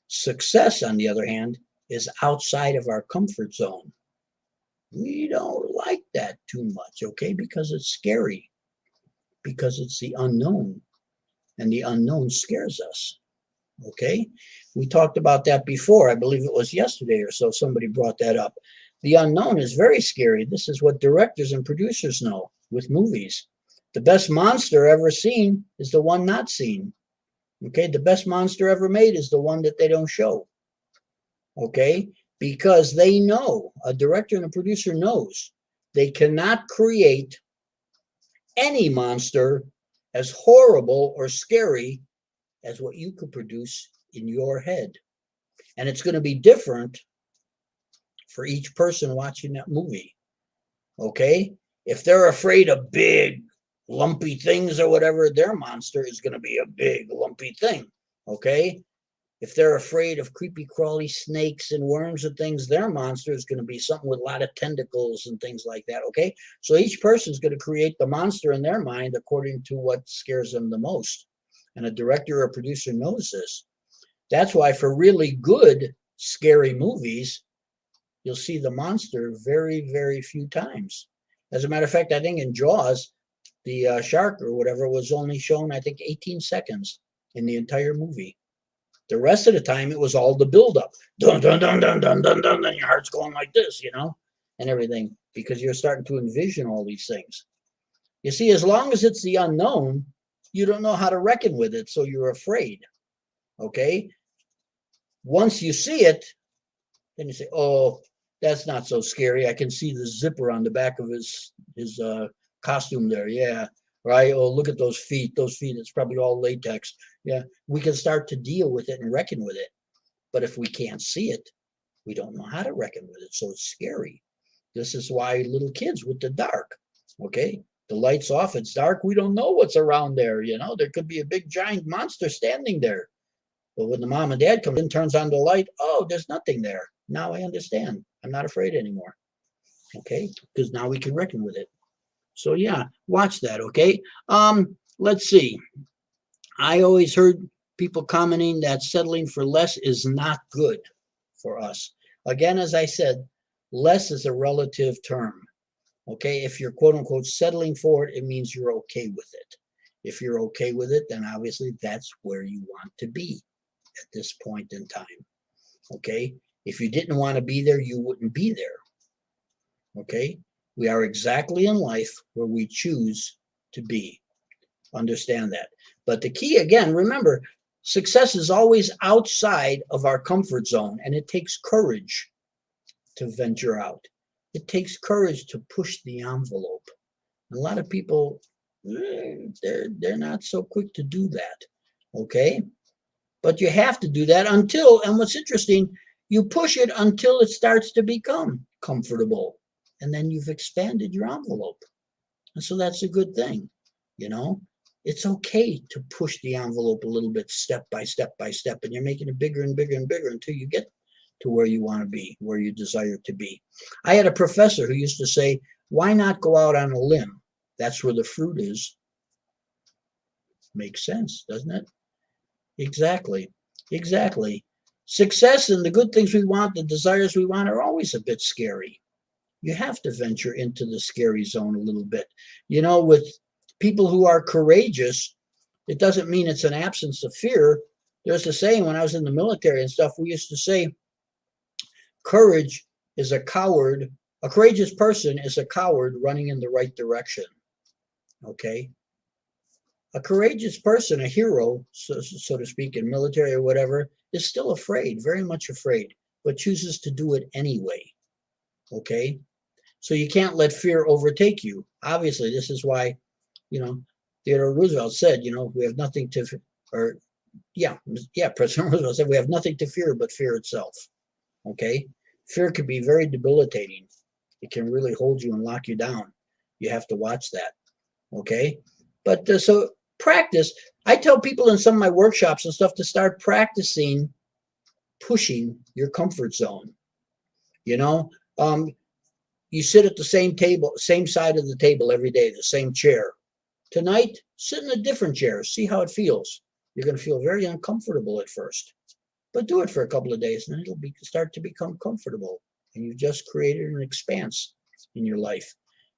Success, on the other hand, is outside of our comfort zone. We don't like that too much, okay? Because it's scary. Because it's the unknown. And the unknown scares us. Okay? We talked about that before. I believe it was yesterday or so. Somebody brought that up. The unknown is very scary. This is what directors and producers know with movies. The best monster ever seen is the one not seen. Okay? The best monster ever made is the one that they don't show. Okay? Because they know, a director and a producer knows, they cannot create any monster as horrible or scary as what you could produce in your head. And it's going to be different for each person watching that movie. Okay? If they're afraid of big, lumpy things or whatever, their monster is going to be a big, lumpy thing. Okay? If they're afraid of creepy, crawly snakes and worms and things, their monster is going to be something with a lot of tentacles and things like that, okay? So each person is going to create the monster in their mind according to what scares them the most. And a director or a producer knows this. That's why for really good, scary movies, you'll see the monster very, very few times. As a matter of fact, I think in Jaws, the shark or whatever was only shown, I think, 18 seconds in the entire movie. The rest of the time, it was all the buildup. Dun, dun, dun, dun, dun, dun, dun, and your heart's going like this, and everything, because you're starting to envision all these things. You see, as long as it's the unknown, you don't know how to reckon with it, so you're afraid, okay? Once you see it, then you say, oh, that's not so scary. I can see the zipper on the back of his costume there, yeah. Right? Oh, look at those feet. Those feet, it's probably all latex. Yeah, we can start to deal with it and reckon with it. But if we can't see it, we don't know how to reckon with it. So it's scary. This is why little kids with the dark, okay? The light's off, it's dark. We don't know what's around there, There could be a big giant monster standing there. But when the mom and dad come in, turns on the light, oh, there's nothing there. Now I understand. I'm not afraid anymore. Okay, because now we can reckon with it. So yeah, watch that. Okay. Let's see. I always heard people commenting that settling for less is not good for us. Again, as I said, less is a relative term. Okay, if you're quote unquote settling for it, it means you're okay with it. If you're okay with it, then obviously that's where you want to be at this point in time. Okay, if you didn't want to be there, you wouldn't be there. Okay, we are exactly in life where we choose to be. Understand that. But the key, again, remember, success is always outside of our comfort zone, and it takes courage to venture out. It takes courage to push the envelope. A lot of people, they're not so quick to do that. Okay, but you have to do that until, and what's interesting, you push it until it starts to become comfortable, and then you've expanded your envelope. And so that's a good thing. You know, it's okay to push the envelope a little bit, step by step by step, and you're making it bigger and bigger and bigger until you get to where you want to be, where you desire to be. I had a professor who used to say, why not go out on a limb? That's where the fruit is. Makes sense, doesn't it? Exactly. Exactly. Success and the good things we want, the desires we want, are always a bit scary. You have to venture into the scary zone a little bit. You know, with people who are courageous, it doesn't mean it's an absence of fear. There's a saying when I was in the military and stuff, we used to say, courage is a coward. A courageous person is a coward running in the right direction. Okay? A courageous person, a hero, so to speak, in military or whatever, is still afraid, very much afraid, but chooses to do it anyway. Okay? So you can't let fear overtake you. Obviously, this is why, you know, Theodore Roosevelt said, you know, we have nothing to, or President Roosevelt said, we have nothing to fear but fear itself. Okay? Fear can be very debilitating. It can really hold you and lock you down. You have to watch that. Okay? But so practice. I tell people in some of my workshops and stuff to start practicing pushing your comfort zone. You know, you sit at the same table, same side of the table every day, the same chair. Tonight, sit in a different chair, see how it feels. You're going to feel very uncomfortable at first, but do it for a couple of days and it'll start to become comfortable. And you've just created an expanse in your life.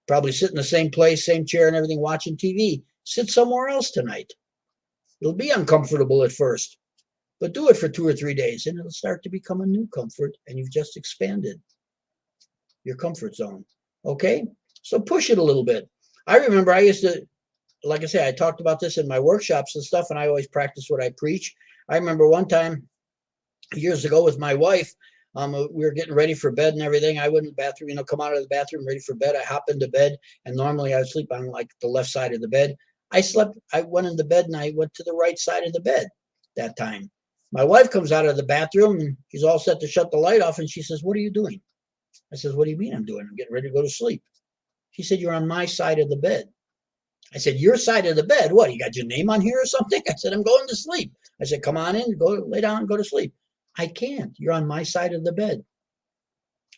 Probably sit in the same place, same chair and everything, watching TV. Sit somewhere else tonight. It'll be uncomfortable at first, but do it for 2 or 3 days and it'll start to become a new comfort and you've just expanded your comfort zone. Okay? So push it a little bit. I remember I used to, like I say, I talked about this in my workshops and stuff, and I always practice what I preach. I remember one time years ago with my wife, we were getting ready for bed and everything. I went in the bathroom, you know, come out of the bathroom ready for bed. I hop into bed, and normally I would sleep on like the left side of the bed. I went into bed and I went to the right side of the bed that time. My wife comes out of the bathroom and she's all set to shut the light off, and she says, "What are you doing?" I says, "What do you mean I'm doing? I'm getting ready to go to sleep." She said, "You're on my side of the bed." I said, "Your side of the bed? What, you got your name on here or something?" I said, "I'm going to sleep." I said, "Come on in, go lay down, go to sleep." "I can't. You're on my side of the bed."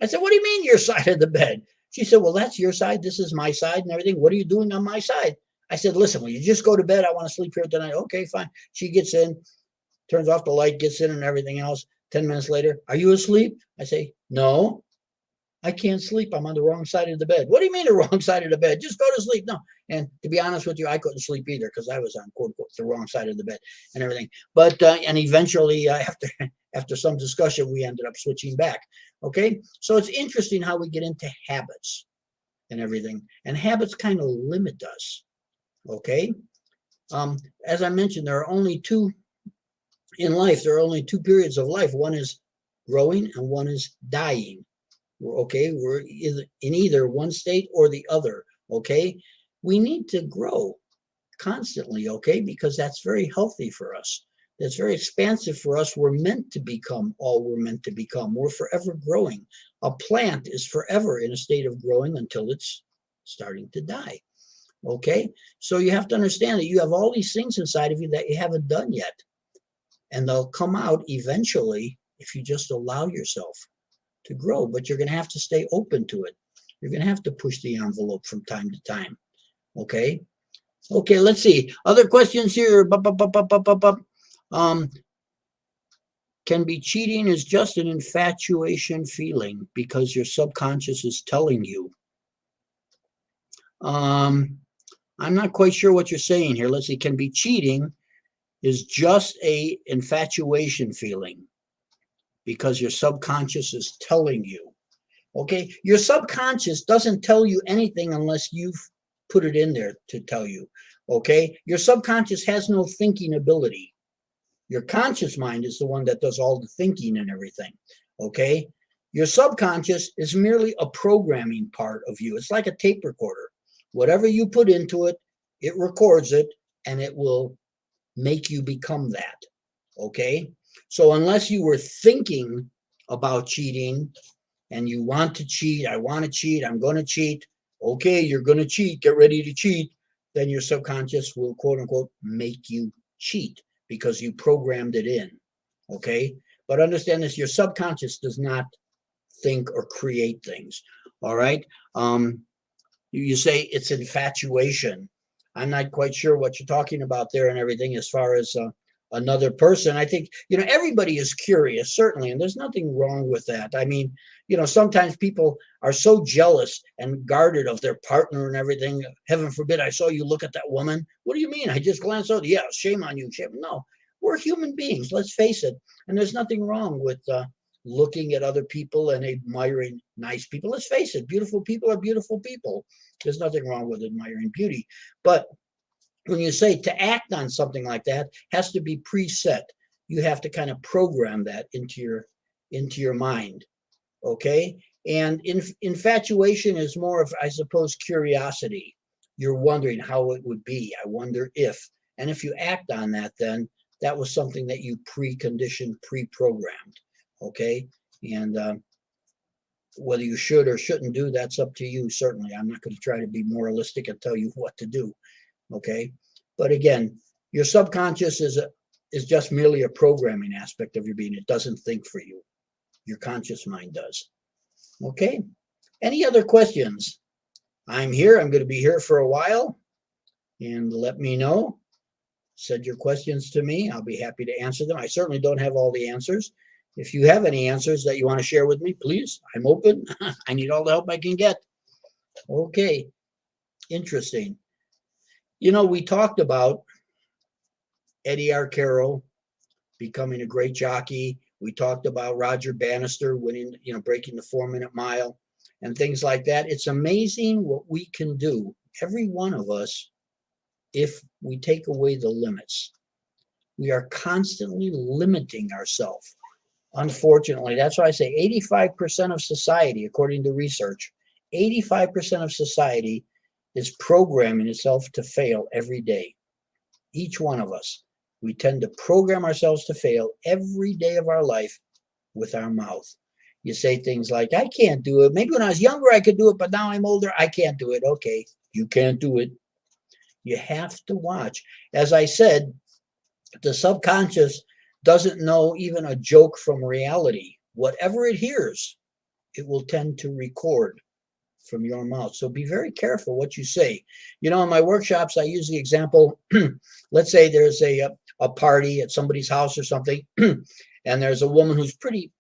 I said, "What do you mean your side of the bed?" She said, "Well, that's your side. This is my side and everything. What are you doing on my side?" I said, "Listen, will you just go to bed? I want to sleep here tonight." "Okay, fine." She gets in, turns off the light, gets in and everything else. 10 minutes later, "Are you asleep?" I say, "No. I can't sleep. I'm on the wrong side of the bed." "What do you mean the wrong side of the bed? Just go to sleep." "No." And to be honest with you, I couldn't sleep either because I was on quote unquote the wrong side of the bed and everything. But and eventually, after some discussion, we ended up switching back. Okay, so it's interesting how we get into habits and everything, and habits kind of limit us. Okay, as I mentioned, there are only two in life. There are only two periods of life. One is growing, and one is dying. Okay, we're in either one state or the other. Okay, we need to grow constantly. Okay, because that's very healthy for us. That's very expansive for us. We're meant to become all we're meant to become. We're forever growing. A plant is forever in a state of growing until it's starting to die. Okay, so you have to understand that you have all these things inside of you that you haven't done yet. and they'll come out eventually if you just allow yourself to grow. But you're going to have to stay open to it. You're going to have to push the envelope from time to time. Okay. Okay, let's see. Other questions here. Can be cheating is just an infatuation feeling because your subconscious is telling you. I'm not quite sure what you're saying here. Let's see. Can be cheating is just a infatuation feeling because your subconscious is telling you. Okay, your subconscious doesn't tell you anything unless you've put it in there to tell you. Okay, your subconscious has no thinking ability. Your conscious mind is the one that does all the thinking and everything. Okay, your subconscious is merely a programming part of you. It's like a tape recorder. Whatever you put into it, it records it, and it will make you become that. Okay, so unless you were thinking about cheating and you want to cheat, I want to cheat, I'm going to cheat. Okay, you're going to cheat, get ready to cheat. Then your subconscious will, quote unquote, make you cheat because you programmed it in. Okay, but understand this, your subconscious does not think or create things. All right, you say it's infatuation. I'm not quite sure what you're talking about there and everything as far as another person. I think, everybody is curious, certainly, and there's nothing wrong with that. I mean, sometimes people are so jealous and guarded of their partner and everything. Heaven forbid I saw you look at that woman. What do you mean? I just glanced out. Yeah, shame on you. Shame. No, we're human beings. Let's face it. And there's nothing wrong with looking at other people and admiring nice people. Let's face it. Beautiful people are beautiful people. There's nothing wrong with admiring beauty. But when you say to act on something like that, has to be preset. You have to kind of program that into your mind. Okay, and infatuation is more of, I suppose, curiosity. You're wondering how it would be. I wonder if, and if you act on that, then that was something that you preconditioned, pre-programmed. Okay, and whether you should or shouldn't do, that's up to you. Certainly, I'm not going to try to be moralistic and tell you what to do. Okay, but again, your subconscious is just merely a programming aspect of your being. It doesn't think for you. Your conscious mind does. Okay, any other questions? I'm here. I'm going to be here for a while, and let me know. Send your questions to me. I'll be happy to answer them. I certainly don't have all the answers. If you have any answers that you want to share with me, please, I'm open. I need all the help I can get. Okay, interesting. We talked about Eddie Arcaro becoming a great jockey. We talked about Roger Bannister winning, breaking the 4-minute mile and things like that. It's amazing what we can do, every one of us, if we take away the limits. We are constantly limiting ourselves. Unfortunately, that's why I say 85% of society, according to research, 85% of society is programming itself to fail every day. Each one of us, we tend to program ourselves to fail every day of our life with our mouth. You say things like, I can't do it. Maybe when I was younger, I could do it, but now I'm older, I can't do it. Okay, you can't do it. You have to watch. As I said, the subconscious doesn't know even a joke from reality. Whatever it hears, it will tend to record from your mouth. So be very careful what you say. In my workshops, I use the example, let's say there's a party at somebody's house or something, and there's a woman who's pretty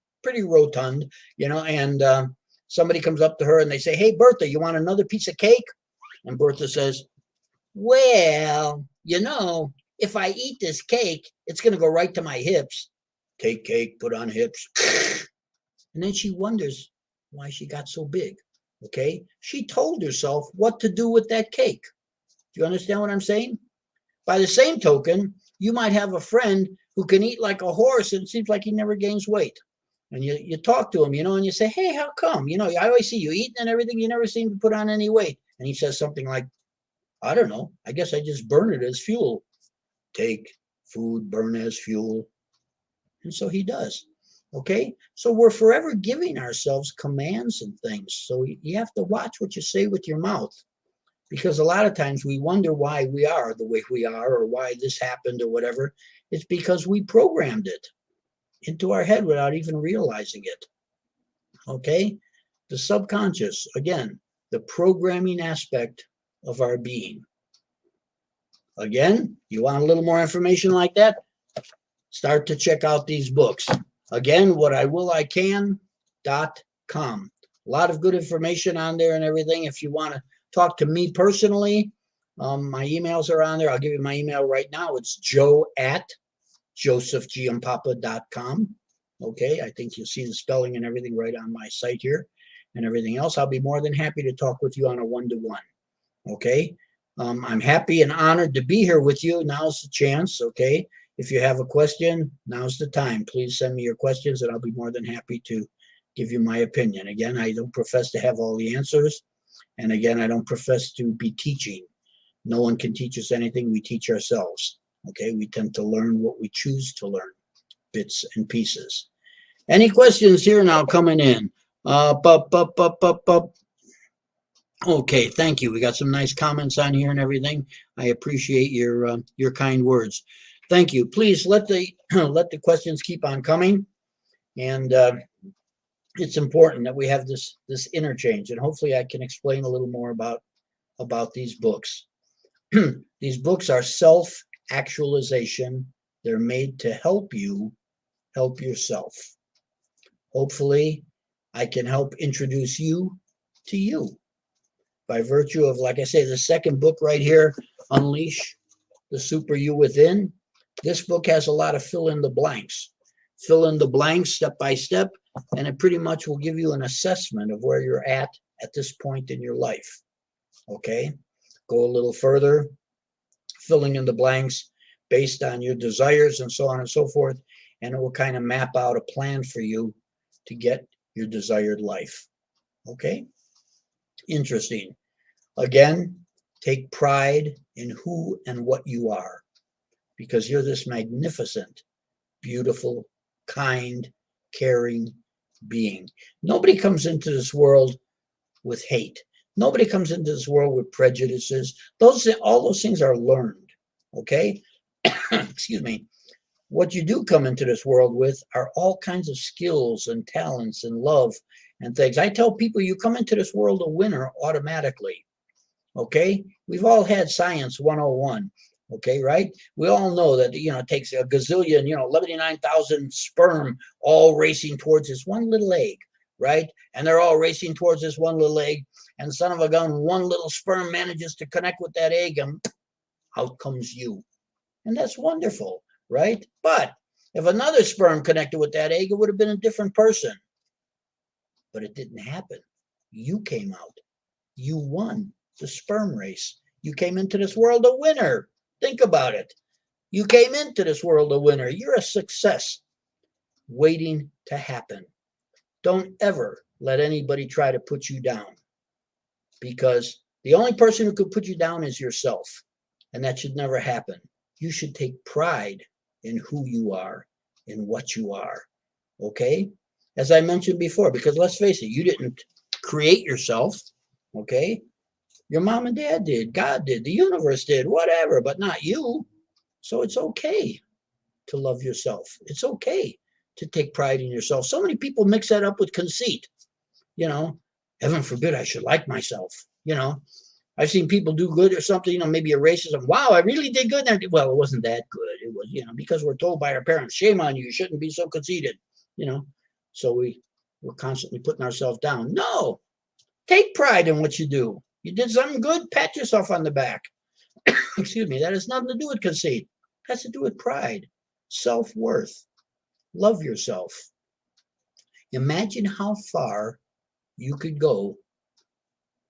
rotund, and somebody comes up to her and they say, hey, Bertha, you want another piece of cake? And Bertha says, well, if I eat this cake, it's going to go right to my hips. Take cake, put on hips. And then she wonders why she got so big. Okay, she told herself what to do with that cake. Do you understand what I'm saying? By the same token, you might have a friend who can eat like a horse and it seems like he never gains weight. And you talk to him, and you say, hey, how come? I always see you eating and everything. You never seem to put on any weight. And he says something like, I don't know. I guess I just burn it as fuel. Take food, burn as fuel. And so he does. Okay, so we're forever giving ourselves commands and things. So you have to watch what you say with your mouth. Because a lot of times we wonder why we are the way we are, or why this happened or whatever. It's because we programmed it into our head without even realizing it. Okay? The subconscious, again, the programming aspect of our being. Again, you want a little more information like that? Start to check out these books. Again, whatiwill.com. A lot of good information on there and everything. If you want to talk to me personally, my emails are on there. I'll give you my email right now. It's joe@josephgiampapa.com. Okay, I think you'll see the spelling and everything right on my site here and everything else. I'll be more than happy to talk with you on a one-to-one. Okay, I'm happy and honored to be here with you. Now's the chance. Okay, if you have a question, now's the time. Please send me your questions and I'll be more than happy to give you my opinion. Again, I don't profess to have all the answers. And again, I don't profess to be teaching. No one can teach us anything. We teach ourselves. Okay, we tend to learn what we choose to learn, bits and pieces. Any questions here now coming in? Okay, thank you. We got some nice comments on here and everything. I appreciate your kind words. Thank you. Please let the let the questions keep on coming, and it's important that we have this interchange. And hopefully, I can explain a little more about these books. These books are self-actualization. They're made to help you help yourself. Hopefully, I can help introduce you to you by virtue of, like I say, the second book right here, Unleash the Super You Within. This book has a lot of fill in the blanks step by step, and it pretty much will give you an assessment of where you're at this point in your life. Okay, go a little further, filling in the blanks based on your desires and so on and so forth, and it will kind of map out a plan for you to get your desired life. Okay, interesting. Again, take pride in who and what you are, because you're this magnificent, beautiful, kind, caring being. Nobody comes into this world with hate. Nobody comes into this world with prejudices. All those things are learned. Okay? Excuse me. What you do come into this world with are all kinds of skills and talents and love and things. I tell people you come into this world a winner automatically. Okay? We've all had Science 101. Okay, right? We all know that, it takes a gazillion, 99,000 sperm all racing towards this one little egg, right? And they're all racing towards this one little egg. And son of a gun, one little sperm manages to connect with that egg, and out comes you. And that's wonderful, right? But if another sperm connected with that egg, it would have been a different person. But it didn't happen. You came out. You won the sperm race. You came into this world a winner. Think about it. You came into this world a winner. You're a success waiting to happen. Don't ever let anybody try to put you down, because the only person who could put you down is yourself, and that should never happen. You should take pride in who you are, in what you are, okay? As I mentioned before, because let's face it, you didn't create yourself, okay? Your mom and dad did, God did, the universe did, whatever, but not you. So it's okay to love yourself. It's okay to take pride in yourself. So many people mix that up with conceit. Heaven forbid I should like myself. I've seen people do good or something, maybe a racism. Wow, I really did good. Well, it wasn't that good. It was, because we're told by our parents, shame on you, you shouldn't be so conceited, So we're constantly putting ourselves down. No, take pride in what you do. You did something good, pat yourself on the back. Excuse me, that has nothing to do with conceit. It has to do with pride, self-worth. Love yourself. Imagine how far you could go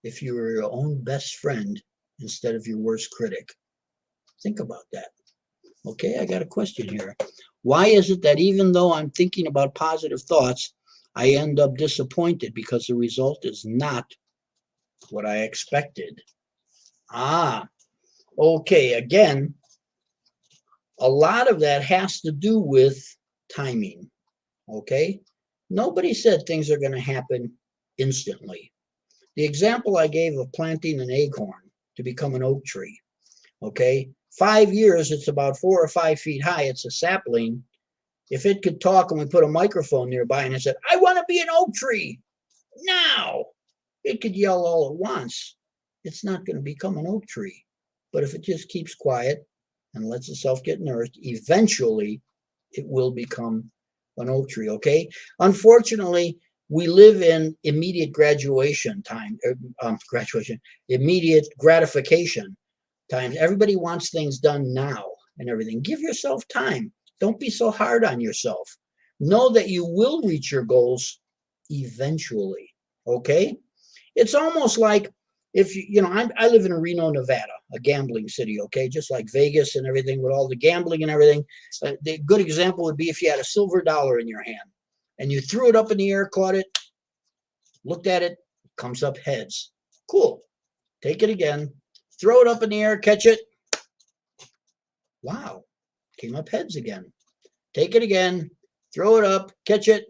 if you were your own best friend instead of your worst critic. Think about that. Okay, I got a question here. Why is it that even though I'm thinking about positive thoughts, I end up disappointed because the result is not what I expected? Okay, again, a lot of that has to do with timing, okay? Nobody said things are going to happen instantly. The example I gave of planting an acorn, to become an oak tree. Okay, 5 years, it's about 4 or 5 feet high. It's a sapling. If it could talk and we put a microphone nearby and it said, I want to be an oak tree now, it could yell all at once. It's not going to become an oak tree. But if it just keeps quiet and lets itself get nourished, eventually it will become an oak tree. Okay, unfortunately, we live in immediate graduation time, immediate gratification times. Everybody wants things done now and everything. Give yourself time. Don't be so hard on yourself. Know that you will reach your goals eventually. Okay, it's almost like if I live in Reno, Nevada, a gambling city. Okay, just like Vegas and everything with all the gambling and everything. The good example would be if you had a silver dollar in your hand and you threw it up in the air, caught it, looked at it, comes up heads. Cool. Take it again. Throw it up in the air, catch it. Wow. Came up heads again. Take it again. Throw it up, catch it.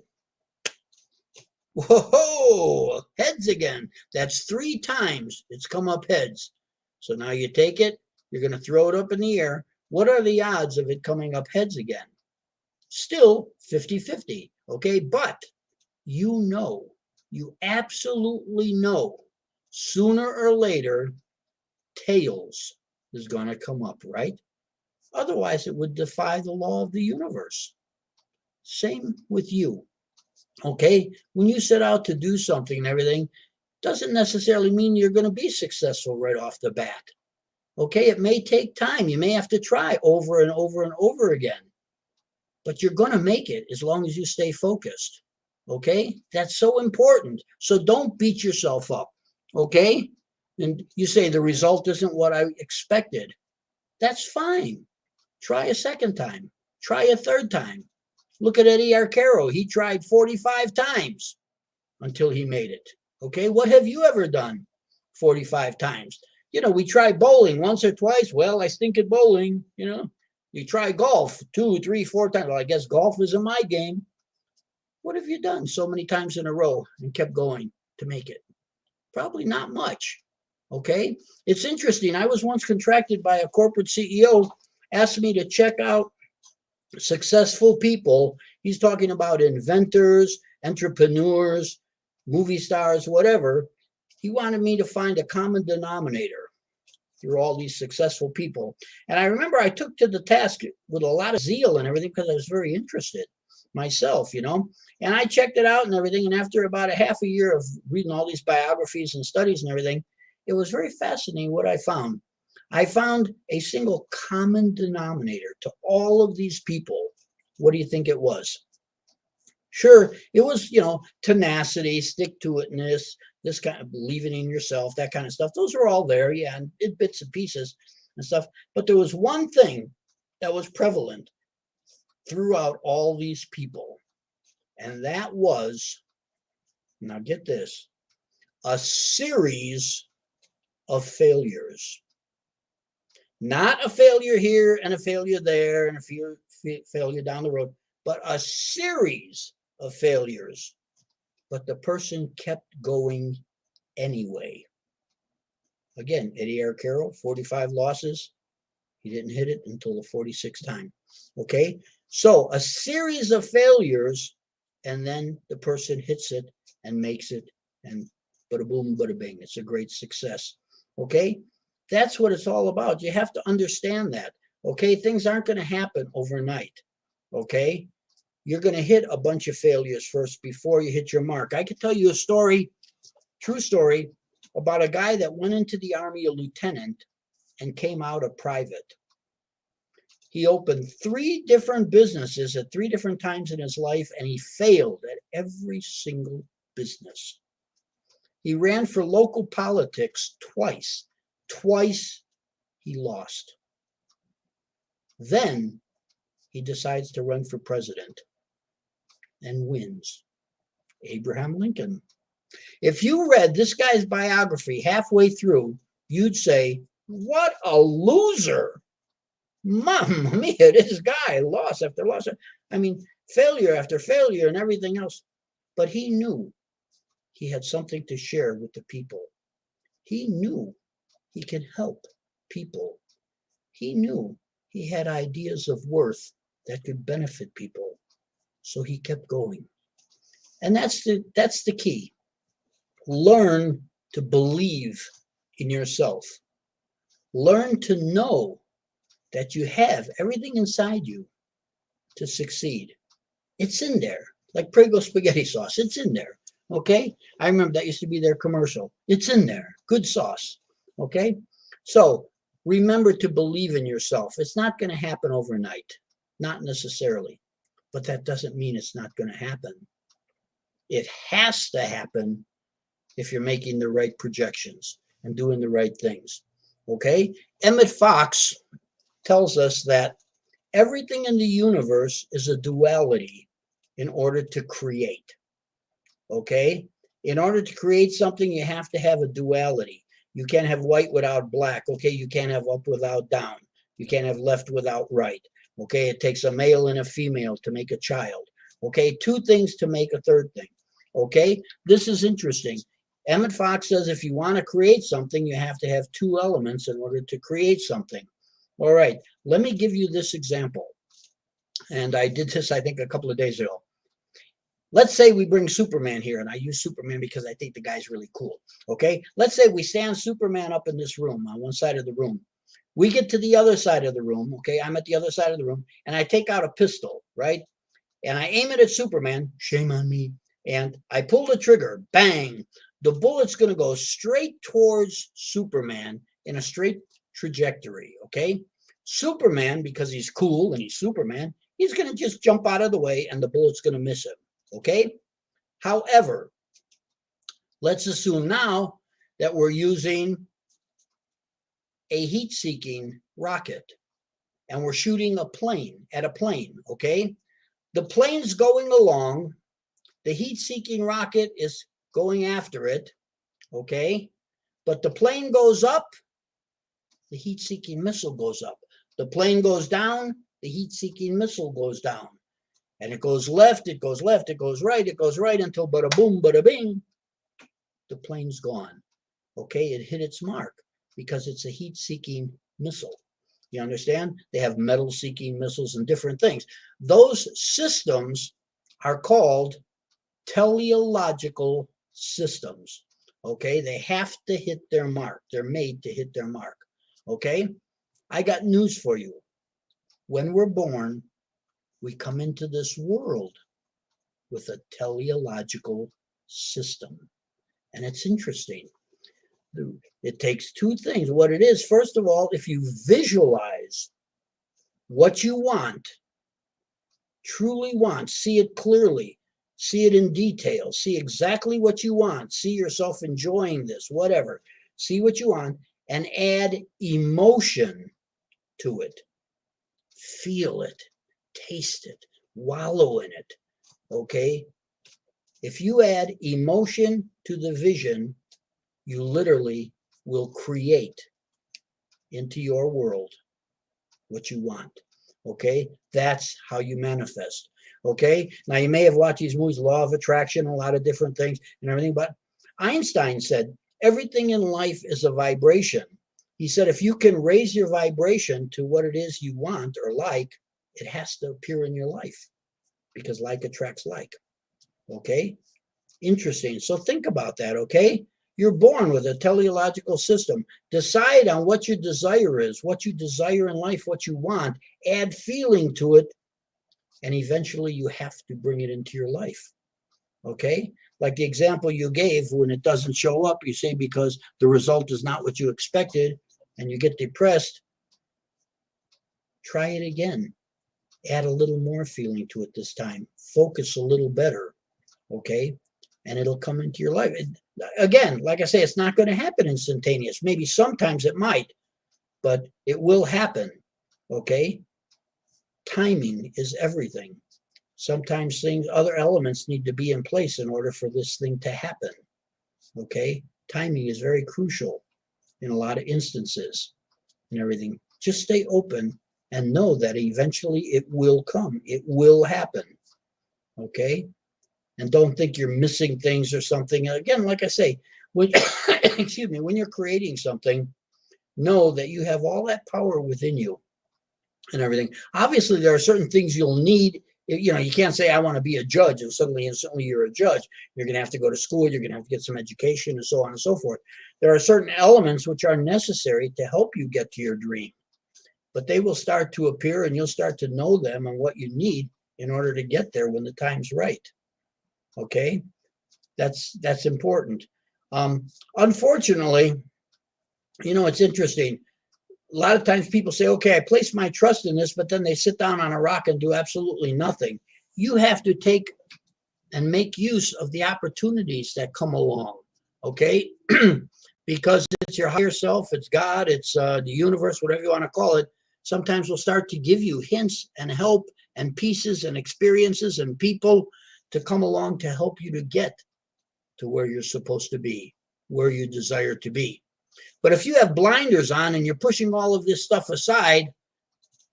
Whoa, heads again. That's 3 times it's come up heads. So now you take it, you're going to throw it up in the air. What are the odds of it coming up heads again? Still 50-50, okay? But you absolutely know, sooner or later, tails is going to come up, right? Otherwise, it would defy the law of the universe. Same with you. Okay, when you set out to do something and everything, doesn't necessarily mean you're going to be successful right off the bat. Okay, it may take time. You may have to try over and over and over again, but you're going to make it as long as you stay focused. Okay, that's so important. So don't beat yourself up. Okay, and you say the result isn't what I expected. That's fine. Try a second time. Try a third time. Look at Eddie Arcaro. He tried 45 times until he made it. Okay, what have you ever done 45 times? We try bowling once or twice. Well, I stink at bowling. You try golf 2, 3, 4 times. Well, I guess golf isn't my game. What have you done so many times in a row and kept going to make it? Probably not much. Okay, it's interesting. I was once contracted by a corporate CEO, asked me to check out successful people. He's talking about inventors, entrepreneurs, movie stars, whatever. He wanted me to find a common denominator through all these successful people. And I remember I took to the task with a lot of zeal and everything because I was very interested myself, and I checked it out and everything. And after about a half a year of reading all these biographies and studies and everything, it was very fascinating what I found. I found a single common denominator to all of these people. What do you think it was? Sure, it was, tenacity, stick-to-itness, this kind of believing in yourself, that kind of stuff. Those are all there, yeah, and in bits and pieces and stuff. But there was one thing that was prevalent throughout all these people, and that was, now get this, a series of failures. Not a failure here and a failure there and a failure down the road, but a series of failures. But the person kept going anyway. Again, Eddie Arcaro, 45 losses. He didn't hit it until the 46th time. Okay, so a series of failures, and then the person hits it and makes it, and bada boom, bada bing. It's a great success. Okay, that's what it's all about. You have to understand that. Okay, things aren't going to happen overnight. Okay, you're going to hit a bunch of failures first before you hit your mark. I could tell you a story, true story, about a guy that went into the Army a lieutenant and came out a private. He opened 3 different businesses at 3 different times in his life, and he failed at every single business. He ran for local politics twice. Twice he lost. Then he decides to run for president and wins. Abraham Lincoln. If you read this guy's biography halfway through, you'd say, what a loser. Mamma mia, this guy lost after loss. I mean, failure after failure and everything else. But he knew he had something to share with the people. He knew he can help people. He knew he had ideas of worth that could benefit people. So he kept going. And that's the key. Learn to believe in yourself. Learn to know that you have everything inside you to succeed. It's in there. Like Prego spaghetti sauce. It's in there. Okay? I remember that used to be their commercial. It's in there. Good sauce. Okay? So remember to believe in yourself. It's not going to happen overnight. Not necessarily. But that doesn't mean it's not going to happen. It has to happen if you're making the right projections and doing the right things. Okay? Emmett Fox tells us that everything in the universe is a duality in order to create. Okay? In order to create something, you have to have a duality. You can't have white without black. Okay? You can't have up without down. You can't have left without right. Okay? It takes a male and a female to make a child. Okay? Two things to make a third thing. Okay? This is interesting. Emmett Fox says if you want to create something, you have to have two elements in order to create something. All right, let me give you this example. And I did this, I think, a couple of days ago. Let's say we bring Superman here, and I use Superman because I think the guy's really cool. Okay, let's say we stand Superman up in this room on one side of the room. We get to the other side of the room. Okay, I'm at the other side of the room, and I take out a pistol, right? And I aim it at Superman. Shame on me. And I pull the trigger. Bang. The bullet's going to go straight towards Superman in a straight trajectory, okay? Superman, because he's cool and he's Superman, he's going to just jump out of the way and the bullet's going to miss him, okay? However, let's assume now that we're using a heat-seeking rocket and we're shooting at a plane, okay? The plane's going along. The heat-seeking rocket is going after it, okay? But the plane goes up, the heat-seeking missile goes up. The plane goes down, the heat-seeking missile goes down. And it goes left, it goes left, it goes right until bada boom, bada bing, the plane's gone. Okay, it hit its mark because it's a heat-seeking missile. You understand? They have metal-seeking missiles and different things. Those systems are called teleological systems. Okay, they have to hit their mark. They're made to hit their mark. Okay, I got news for you. When we're born, we come into this world with a teleological system. And it's interesting. It takes two things. What it is, first of all, if you visualize what you want, truly want, see it clearly, see it in detail, see exactly what you want, see yourself enjoying this, whatever, see what you want, and add emotion to it. Feel it, taste it, wallow in it, okay? If you add emotion to the vision, you literally will create into your world what you want, okay? That's how you manifest, okay? Now, you may have watched these movies, Law of Attraction, a lot of different things and everything, but Einstein said, everything in life is a vibration. He said, if you can raise your vibration to what it is you want or like, it has to appear in your life because like attracts like, okay? Interesting. So think about that, okay? You're born with a teleological system. Decide on what your desire is, what you desire in life, what you want. Add feeling to it, and eventually you have to bring it into your life, okay? Like the example you gave, when it doesn't show up, you say because the result is not what you expected, and you get depressed. Try it again. Add a little more feeling to it this time. Focus a little better, okay? And it'll come into your life. Again, like I say, it's not going to happen instantaneous. Maybe sometimes it might, but it will happen, okay? Timing is everything. Sometimes other elements need to be in place in order for this thing to happen, okay? Timing is very crucial in a lot of instances and everything. Just stay open and know that eventually it will come. It will happen, okay? And don't think you're missing things or something. Again, like I say, when excuse me, when you're creating something, know that you have all that power within you and everything. Obviously, there are certain things you'll need. You know, you can't say, I want to be a judge, and suddenly instantly you're a judge. You're going to have to go to school. You're going to have to get some education and so on and so forth. There are certain elements which are necessary to help you get to your dream, but they will start to appear and you'll start to know them and what you need in order to get there when the time's right. Okay? That's important. Unfortunately, you know, it's interesting. A lot of times people say, okay, I place my trust in this, but then they sit down on a rock and do absolutely nothing. You have to take and make use of the opportunities that come along, okay? Because it's your higher self, it's God, it's the universe, whatever you want to call it. Sometimes we'll start to give you hints and help and pieces and experiences and people to come along to help you to get to where you're supposed to be, where you desire to be. But if you have blinders on and you're pushing all of this stuff aside,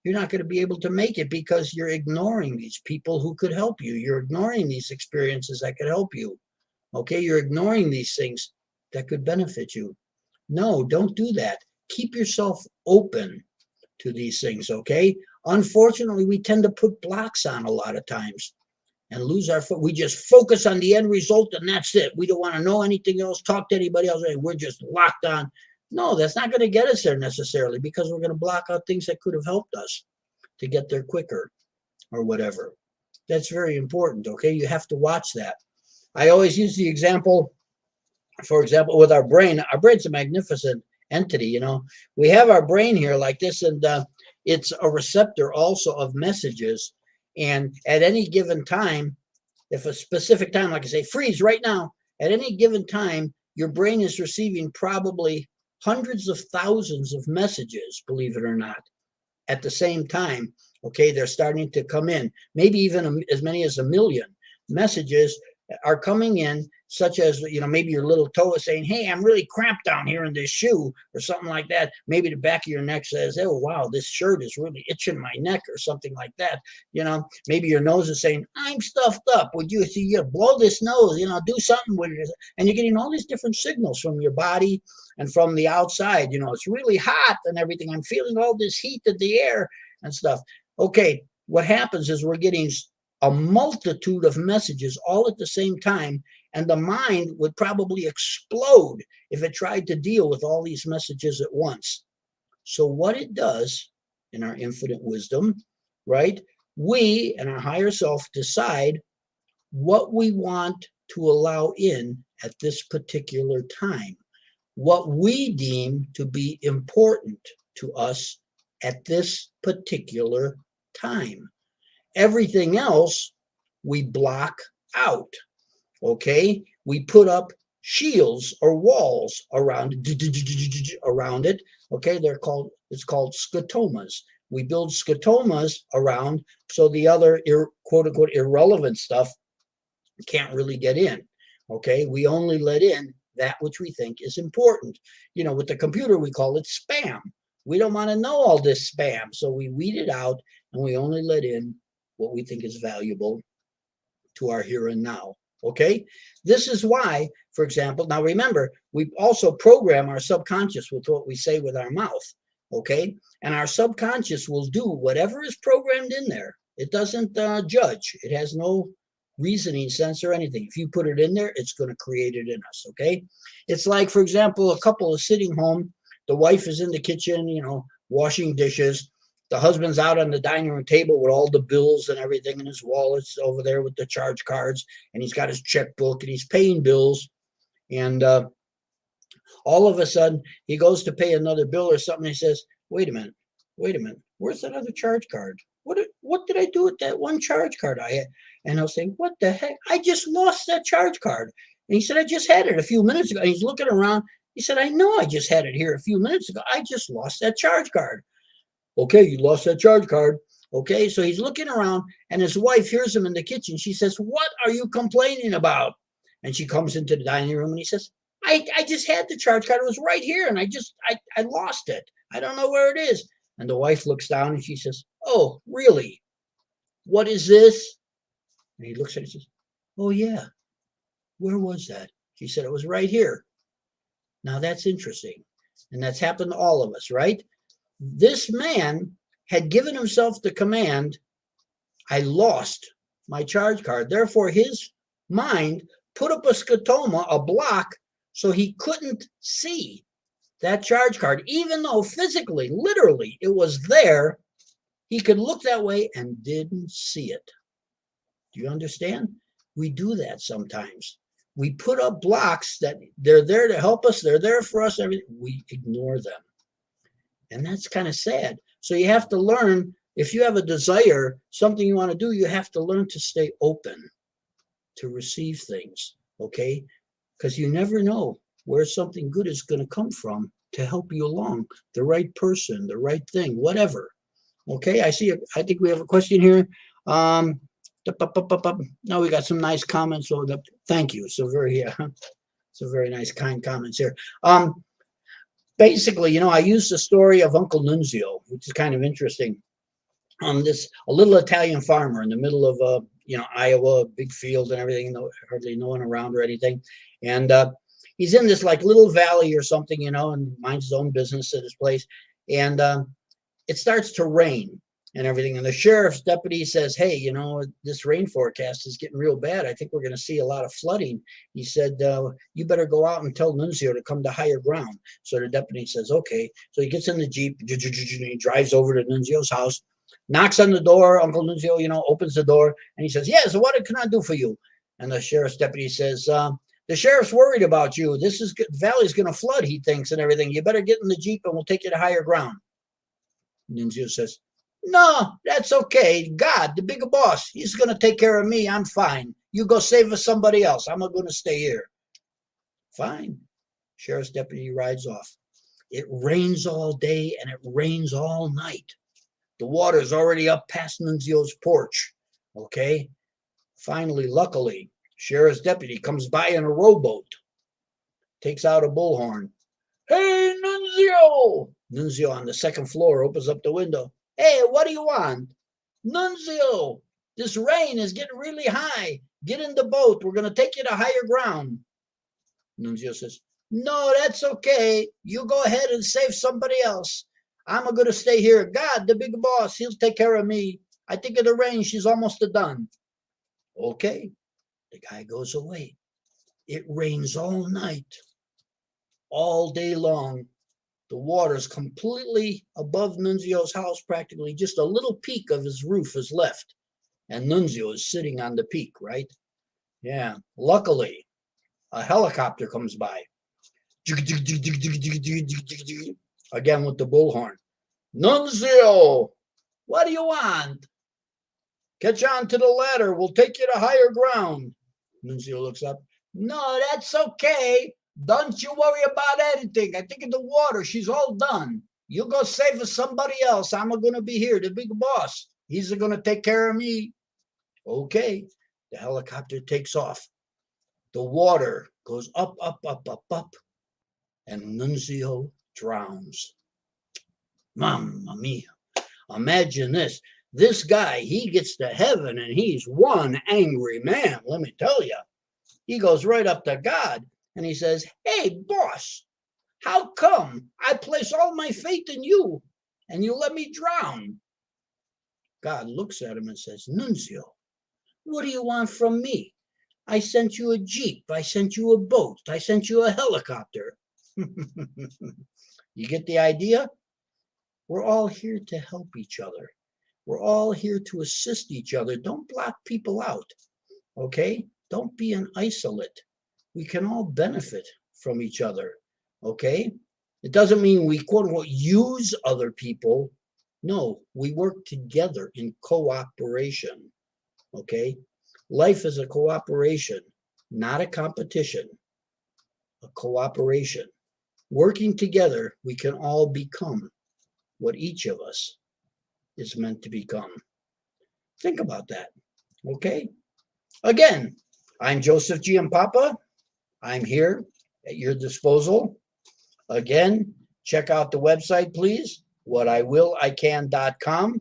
you're not going to be able to make it because you're ignoring these people who could help you. You're ignoring these experiences that could help you. Okay, you're ignoring these things that could benefit you. No, don't do that. Keep yourself open to these things, okay? Unfortunately, we tend to put blocks on a lot of times and lose our foot. We just focus on the end result and that's it. We don't want to know anything else, talk to anybody else. We're just locked on. No, that's not going to get us there necessarily because we're going to block out things that could have helped us to get there quicker or whatever. That's very important, okay? You have to watch that. I always use the example, for example, with our brain. Our brain's a magnificent entity, you know. We have our brain here like this, and it's a receptor also of messages. And at any given time, if a specific time, like I say, freeze right now, at any given time, your brain is receiving probably hundreds of thousands of messages, believe it or not, at the same time. Okay, they're starting to come in. Maybe even as many as 1 million messages are coming in, such as, you know, maybe your little toe is saying, hey, I'm really cramped down here in this shoe or something like that. Maybe the back of your neck says, oh, wow, this shirt is really itching my neck or something like that. You know, maybe your nose is saying, I'm stuffed up. Would you see, you blow this nose, you know, do something with it. And you're getting all these different signals from your body and from the outside. You know, it's really hot and everything. I'm feeling all this heat in the air and stuff. Okay, what happens is we're getting a multitude of messages all at the same time, and the mind would probably explode if it tried to deal with all these messages at once. So what it does, in our infinite wisdom, right, we and our higher self decide what we want to allow in at this particular time, what we deem to be important to us at this particular time. Everything else we block out, okay? We put up shields or walls around it, okay? It's called scotomas. We build scotomas around so the other quote unquote irrelevant stuff can't really get in, okay? We only let in that which we think is important. You know, with the computer, we call it spam. We don't want to know all this spam, so we weed it out and we only let in what we think is valuable to our here and now, okay? This is why, for example, now remember, we also program our subconscious with what we say with our mouth, okay? And our subconscious will do whatever is programmed in there. It doesn't judge. It has no reasoning sense or anything. If you put it in there, it's going to create it in us, okay? It's like, for example, a couple is sitting home. The wife is in the kitchen, you know, washing dishes. The husband's out on the dining room table with all the bills and everything in his wallets over there with the charge cards, and he's got his checkbook and he's paying bills. And all of a sudden, he goes to pay another bill or something. And he says, wait a minute, where's that other charge card? What did I do with that one charge card I had? And I'll say, what the heck? I just lost that charge card. And he said, I just had it a few minutes ago. And he's looking around. He said, I know I just had it here a few minutes ago. I just lost that charge card. Okay, you lost that charge card. Okay, so he's looking around and his wife hears him in the kitchen. She says, what are you complaining about? And she comes into the dining room and he says, I just had the charge card. It was right here and I lost it. I don't know where it is. And the wife looks down and she says, oh, really? What is this? And he looks at it and says, oh, yeah. Where was that? She said, it was right here. Now that's interesting. And that's happened to all of us, right? This man had given himself the command, I lost my charge card. Therefore, his mind put up a scotoma, a block, so he couldn't see that charge card, even though physically, literally, it was there. He could look that way and didn't see it. Do you understand? We do that sometimes. We put up blocks that they're there to help us. They're there for us. We ignore them. And that's kind of sad. So you have to learn, if you have a desire, something you want to do, you have to learn to stay open to receive things, okay? Because you never know where something good is going to come from to help you along, the right person, the right thing, whatever. Okay, I think we have a question here. No, we got some nice comments. So thank you. So very nice, kind comments here. Basically, I used the story of Uncle Nunzio, which is kind of interesting. A little Italian farmer in the middle of Iowa, big field and everything, hardly no one around or anything, and he's in this like little valley or something, and minds his own business at his place, and it starts to rain and everything, and the sheriff's deputy says, hey, this rain forecast is getting real bad. I think we're going to see a lot of flooding. He said, you better go out and tell Nunzio to come to higher ground. So the deputy says, okay. So he gets in the Jeep, he drives over to Nunzio's house, knocks on the door. Uncle Nunzio, opens the door, and he says, yeah, so what can I do for you? And the sheriff's deputy says, the sheriff's worried about you. Valley's going to flood, he thinks, and everything. You better get in the Jeep and we'll take you to higher ground. Nunzio says, no, that's okay. God, the big boss, he's going to take care of me. I'm fine. You go save us somebody else. I'm going to stay here. Fine. Sheriff's deputy rides off. It rains all day and it rains all night. The water's already up past Nunzio's porch. Okay. Finally, luckily, sheriff's deputy comes by in a rowboat, takes out a bullhorn. Hey, Nunzio! Nunzio on the second floor opens up the window. Hey, what do you want? Nunzio, this rain is getting really high. Get in the boat. We're going to take you to higher ground. Nunzio says, no, that's okay. You go ahead and save somebody else. I'm going to stay here. God, the big boss, he'll take care of me. I think of the rain. She's almost done. Okay. The guy goes away. It rains all night, all day long. The water's completely above Nunzio's house, practically just a little peak of his roof is left. And Nunzio is sitting on the peak, right? Yeah. Luckily, a helicopter comes by. Again with the bullhorn. Nunzio, what do you want? Catch on to the ladder. We'll take you to higher ground. Nunzio looks up. No, that's okay. Don't you worry about anything. I think of the water. She's all done. You go save us somebody else. I'm going to be here, the big boss. He's going to take care of me. Okay. The helicopter takes off. The water goes up, up, up, up, up. And Nunzio drowns. Mamma mia. Imagine this. This guy, he gets to heaven and he's one angry man, let me tell you. He goes right up to God and he says, hey, boss, how come I place all my faith in you and you let me drown? God looks at him and says, Nunzio, what do you want from me? I sent you a Jeep. I sent you a boat. I sent you a helicopter. You get the idea? We're all here to help each other. We're all here to assist each other. Don't block people out, okay? Don't be an isolate. We can all benefit from each other, okay? It doesn't mean we, quote unquote, use other people. No, we work together in cooperation, okay? Life is a cooperation, not a competition, a cooperation. Working together, we can all become what each of us is meant to become. Think about that, okay? Again, I'm Joseph GIAMPAPA. I'm here at your disposal. Again, check out the website, please, whatiwillican.com.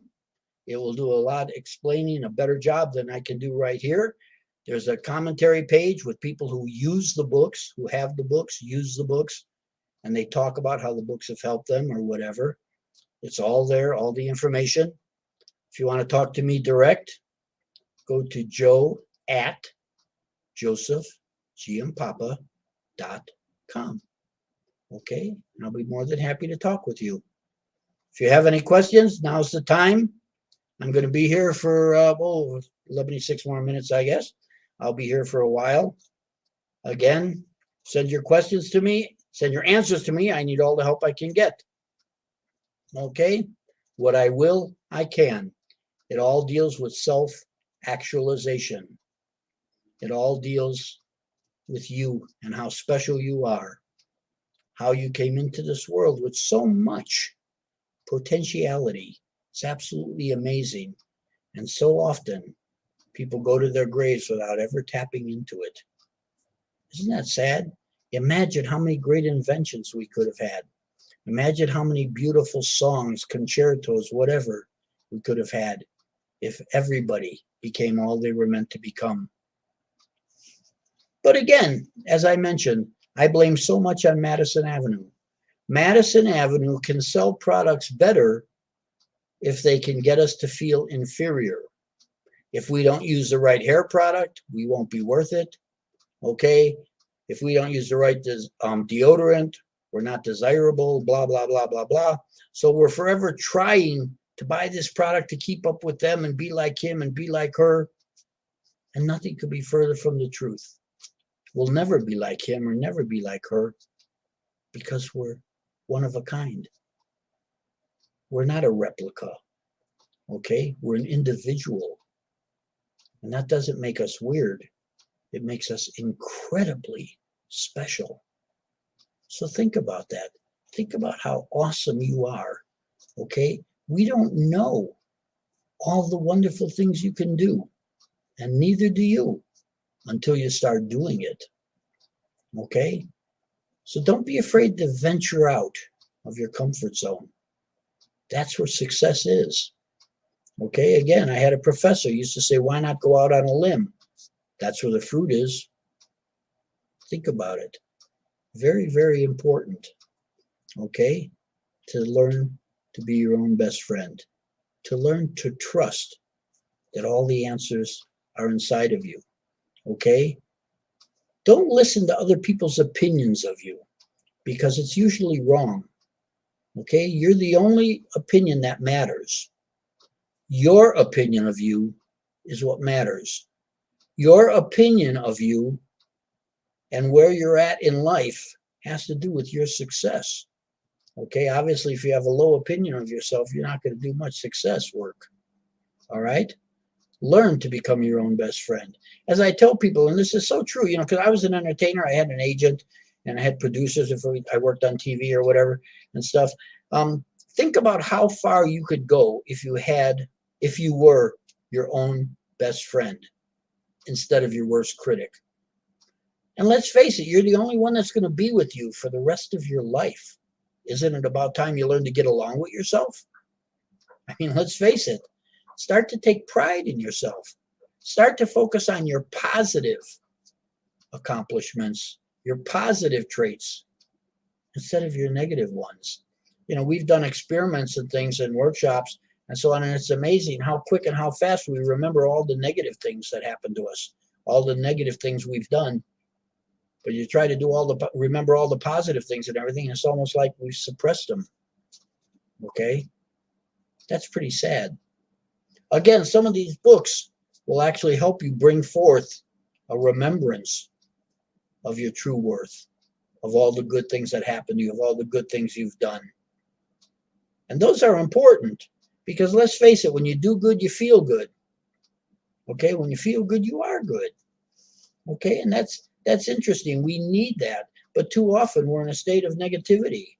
It will do a lot explaining, a better job than I can do right here. There's a commentary page with people who use the books, who have the books, use the books. and they talk about how the books have helped them or whatever. It's all there, all the information. If you want to talk to me direct, go to joe@josephgiampapa.com. Okay, and I'll be more than happy to talk with you. If you have any questions, now's the time. I'm going to be here for 6 more minutes, I guess. I'll be here for a while. Again, send your questions to me. Send your answers to me. I need all the help I can get. Okay? What I will, I can. It all deals with self-actualization. It all deals with you and how special you are. How you came into this world with so much potentiality. It's absolutely amazing. And so often, people go to their graves without ever tapping into it. Isn't that sad? Imagine how many great inventions we could have had. Imagine how many beautiful songs, concertos, whatever we could have had if everybody became all they were meant to become. But again, as I mentioned, I blame so much on Madison Avenue. Madison Avenue can sell products better if they can get us to feel inferior. If we don't use the right hair product, we won't be worth it. Okay? If we don't use the right deodorant, we're not desirable, blah, blah, blah, blah, blah. So we're forever trying to buy this product to keep up with them and be like him and be like her. And nothing could be further from the truth. We'll never be like him or never be like her because we're one of a kind. We're not a replica. Okay? We're an individual. And that doesn't make us weird. It makes us incredibly special. So think about that. Think about how awesome you are. Okay? We don't know all the wonderful things you can do. And neither do you until you start doing it. Okay? So don't be afraid to venture out of your comfort zone. That's where success is. Okay? Again, I had a professor who used to say, why not go out on a limb? That's where the fruit is. Think about it. Very, very important. Okay? To learn to be your own best friend. To learn to trust that all the answers are inside of you. Okay? Don't listen to other people's opinions of you because it's usually wrong. Okay? You're the only opinion that matters. Your opinion of you is what matters. Your opinion of you and where you're at in life has to do with your success. Okay? Obviously, if you have a low opinion of yourself, you're not going to do much success work. All right? Learn to become your own best friend. As I tell people, and this is so true, you know, because I was an entertainer, I had an agent, and I had producers if I worked on TV or whatever and stuff. Think about how far you could go if you were your own best friend instead of your worst critic. And let's face it, you're the only one that's going to be with you for the rest of your life. Isn't it about time you learn to get along with yourself? I mean, let's face it. Start to take pride in yourself. Start to focus on your positive accomplishments, your positive traits, instead of your negative ones. You know, we've done experiments and things and workshops and so on, and it's amazing how quick and how fast we remember all the negative things that happened to us, all the negative things we've done. But you try to remember all the positive things and everything, and it's almost like we've suppressed them. Okay? That's pretty sad. Again, some of these books will actually help you bring forth a remembrance of your true worth, of all the good things that happened to you, of all the good things you've done. And those are important because let's face it, when you do good, you feel good. Okay? When you feel good, you are good. Okay? And that's interesting. We need that. But too often we're in a state of negativity.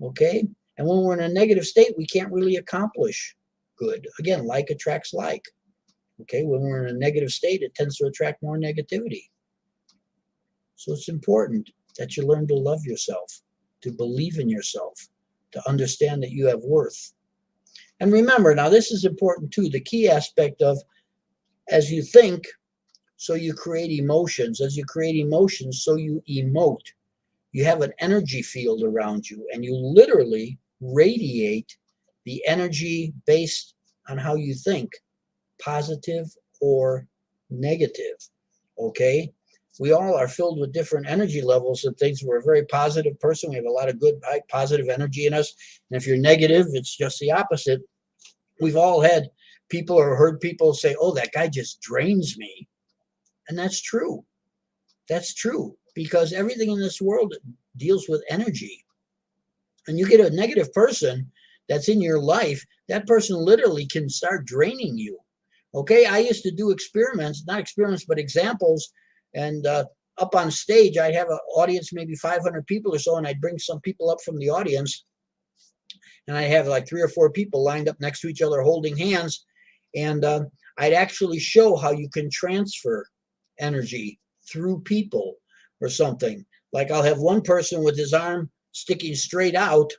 Okay? And when we're in a negative state, we can't really accomplish good. Again, like attracts like. Okay? When we're in a negative state, it tends to attract more negativity. So it's important that you learn to love yourself, to believe in yourself, to understand that you have worth. And remember, now this is important too, the key aspect of as you think, so you create emotions. As you create emotions, so you emote. you have an energy field around you, and you literally radiate the energy based on how you think, positive or negative. Okay? We all are filled with different energy levels and things. We're a very positive person. We have a lot of good, high, positive energy in us. And if you're negative, it's just the opposite. We've all had people or heard people say, oh, that guy just drains me. And that's true. That's true, because everything in this world deals with energy. And you get a negative person that's in your life, that person literally can start draining you. Okay, I used to do experiments, not experiments, but examples. And up on stage, I'd have an audience, maybe 500 people or so, and I'd bring some people up from the audience. And I'd have like 3 or 4 people lined up next to each other holding hands. And I'd actually show how you can transfer energy through people or something. Like I'll have one person with his arm sticking straight out,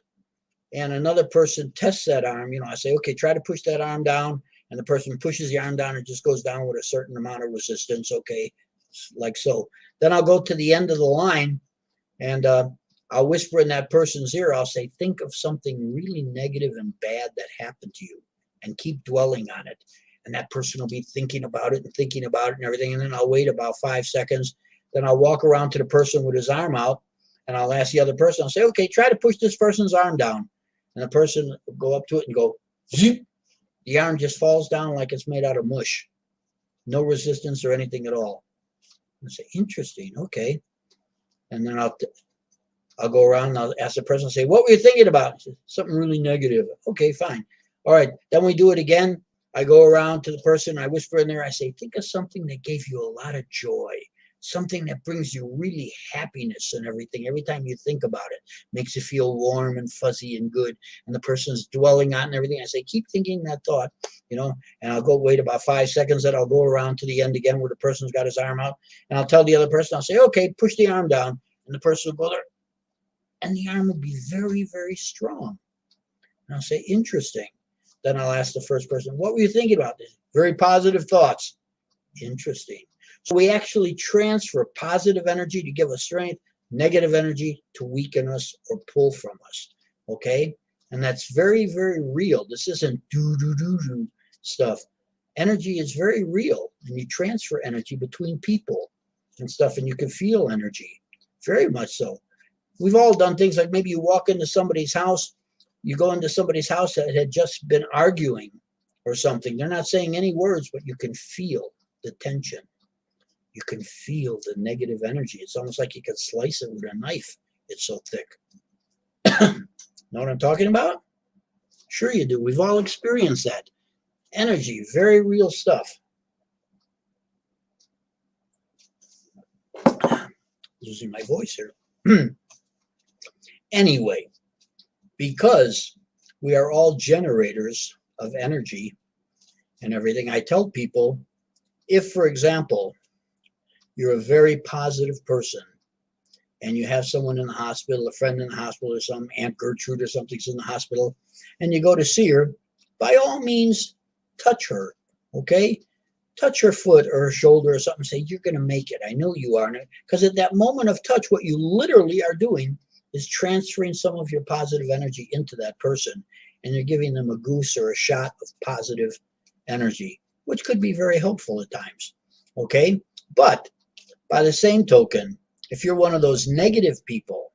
and another person tests that arm. I say, okay, try to push that arm down. And the person pushes the arm down, and it just goes down with a certain amount of resistance. Okay, like so. Then I'll go to the end of the line, and I'll whisper in that person's ear. I'll say, think of something really negative and bad that happened to you, and keep dwelling on it. And that person will be thinking about it and thinking about it and everything. And then I'll wait about 5 seconds. Then I'll walk around to the person with his arm out, and I'll ask the other person. I'll say, okay, try to push this person's arm down. And the person will go up to it and go, zip. The arm just falls down like it's made out of mush. No resistance or anything at all. I say, interesting, okay. And then I'll go around and I'll ask the person, say, what were you thinking about? Say, something really negative. Okay, fine. All right, then we do it again. I go around to the person, I whisper in there, I say, think of something that gave you a lot of joy, something that brings you really happiness and everything. Every time you think about it, makes you feel warm and fuzzy and good. And the person's dwelling on it and everything. I say, keep thinking that thought, and I'll go wait about 5 seconds. Then I'll go around to the end again where the person's got his arm out. And I'll tell the other person, I'll say, okay, push the arm down. And the person will go there. And the arm will be very, very strong. And I'll say, interesting. Then I'll ask the first person, what were you thinking about this? Very positive thoughts. Interesting. So we actually transfer positive energy to give us strength, negative energy to weaken us or pull from us. Okay? And that's very, very real. This isn't do stuff. Energy is very real, and you transfer energy between people and stuff, and you can feel energy. Very much so. We've all done things like maybe you walk into somebody's house, you go into somebody's house that had just been arguing or something. They're not saying any words, but you can feel the tension. You can feel the negative energy. It's almost like you could slice it with a knife. It's so thick. Know what I'm talking about? Sure you do. We've all experienced that. Energy, very real stuff. Losing my voice here. Anyway, because we are all generators of energy and everything, I tell people, if, for example, you're a very positive person and you have someone in the hospital, a friend in the hospital, or some Aunt Gertrude or something's in the hospital, and you go to see her, by all means, touch her, okay? Touch her foot or her shoulder or something. Say, you're going to make it. I know you are. Because at that moment of touch, what you literally are doing is transferring some of your positive energy into that person. And you're giving them a goose or a shot of positive energy, which could be very helpful at times, okay? But by the same token, if you're one of those negative people,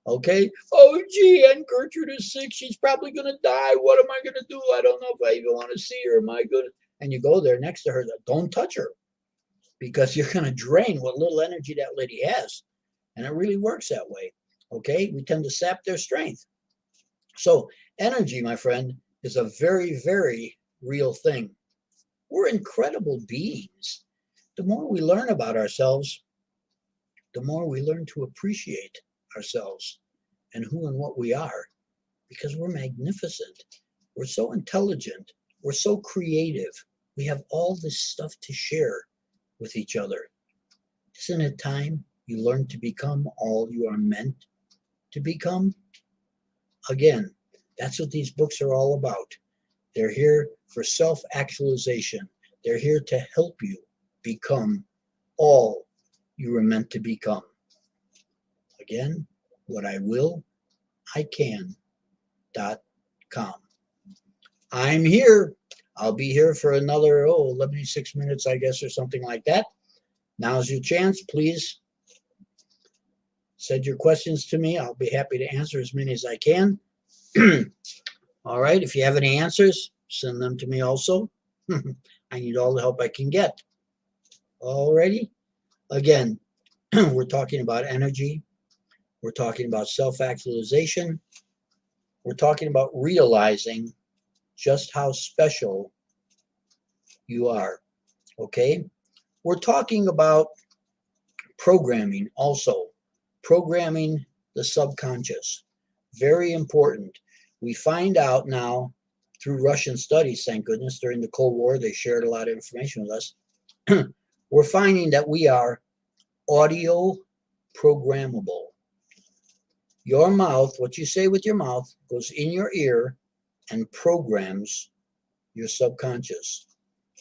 okay, oh, gee, Aunt Gertrude is sick. She's probably going to die. What am I going to do? I don't know if I even want to see her. Am I good? And you go there next to her, don't touch her, because you're going to drain what little energy that lady has. And it really works that way, okay? We tend to sap their strength. So energy, my friend, is a very, very real thing. We're incredible beings. The more we learn about ourselves, the more we learn to appreciate ourselves and who and what we are, because we're magnificent. We're so intelligent. We're so creative. We have all this stuff to share with each other. Isn't it time you learn to become all you are meant to become? Again, that's what these books are all about. They're here for self-actualization. They're here to help you become all you were meant to become. Again, whatIwillIcan.com. I'm here. I'll be here for another 6 minutes, I guess, or something like that. Now's your chance. Please send your questions to me. I'll be happy to answer as many as I can. All right. If you have any answers, send them to me also. I need all the help I can get. All righty. Again, we're talking about energy. We're talking about self-actualization. We're talking about realizing just how special you are. Okay? We're talking about programming also. Programming the subconscious. Very important. We find out now through Russian studies, thank goodness, during the Cold War, they shared a lot of information with us. We're finding that we are audio programmable. Your mouth, what you say with your mouth, goes in your ear and programs your subconscious.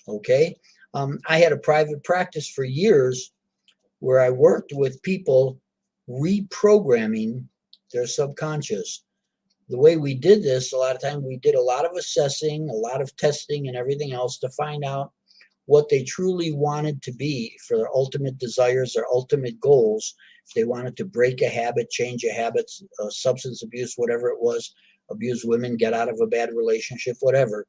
Okay? I had a private practice for years where I worked with people reprogramming their subconscious. The way we did this, a lot of times we did a lot of assessing, a lot of testing and everything else to find out what they truly wanted to be for their ultimate desires, their ultimate goals. If they wanted to break a habit, change a habit, substance abuse, whatever it was, abuse women, get out of a bad relationship, whatever.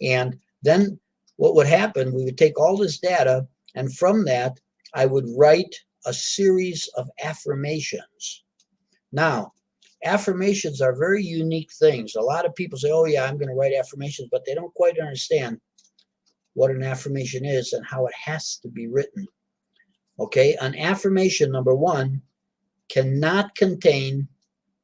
And then what would happen, we would take all this data, and from that, I would write a series of affirmations. Now, affirmations are very unique things. A lot of people say, oh yeah, I'm going to write affirmations, but they don't quite understand what an affirmation is and how it has to be written. Okay, an affirmation, number one, cannot contain